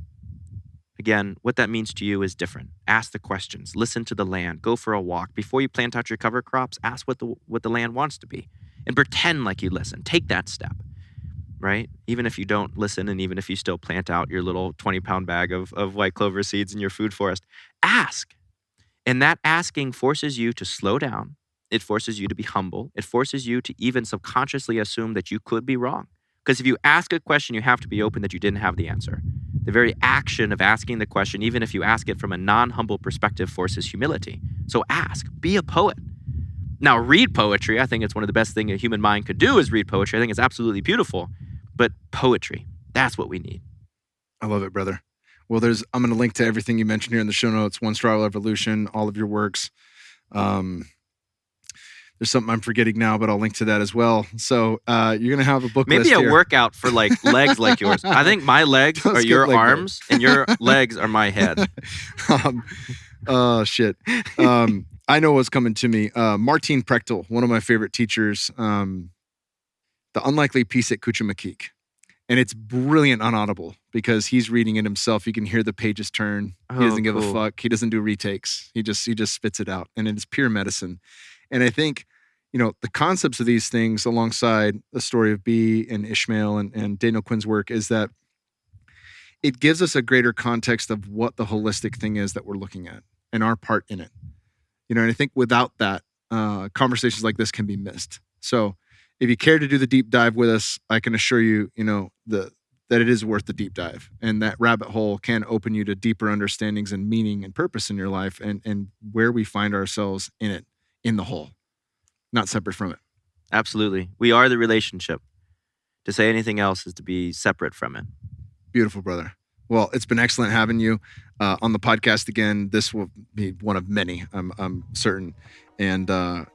Again, what that means to you is different. Ask the questions. Listen to the land. Go for a walk. Before you plant out your cover crops, ask what the land wants to be. And pretend like you listen. Take that step, right? Even if you don't listen, and even if you still plant out your little 20-pound bag of white clover seeds in your food forest, ask. And that asking forces you to slow down. It forces you to be humble. It forces you to even subconsciously assume that you could be wrong. Because if you ask a question, you have to be open that you didn't have the answer. The very action of asking the question, even if you ask it from a non-humble perspective, forces humility. So ask, be a poet. Now, read poetry. I think it's one of the best things a human mind could do is read poetry. I think it's absolutely beautiful. But poetry, that's what we need. I love it, brother. Well, I'm going to link to everything you mentioned here in the show notes, One Straw Revolution, all of your works. There's something I'm forgetting now, but I'll link to that as well. So you're going to have a book Maybe list a here. workout for like legs like yours. I think my legs are your arms and your legs are my head. Oh, shit. I know what's coming to me. Martin Prechtel, one of my favorite teachers, The Unlikely Piece at Cuchumaquic. And it's brilliant on Audible because he's reading it himself. You can hear the pages turn. He doesn't give a fuck. He doesn't do retakes. He just spits it out. And it's pure medicine. And I think, the concepts of these things alongside the story of B and Ishmael and Daniel Quinn's work is that it gives us a greater context of what the holistic thing is that we're looking at and our part in it. And I think without that, conversations like this can be missed. So if you care to do the deep dive with us, I can assure you, that it is worth the deep dive. And that rabbit hole can open you to deeper understandings and meaning and purpose in your life and where we find ourselves in it. In the whole, not separate from it. Absolutely. We are the relationship. To say anything else is to be separate from it. Beautiful, brother. Well, it's been excellent having you on the podcast again. This will be one of many, I'm certain. And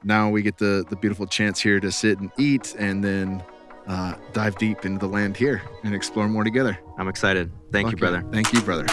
now we get the beautiful chance here to sit and eat and then dive deep into the land here and explore more together. I'm excited. Thank you, brother. Thank you, brother.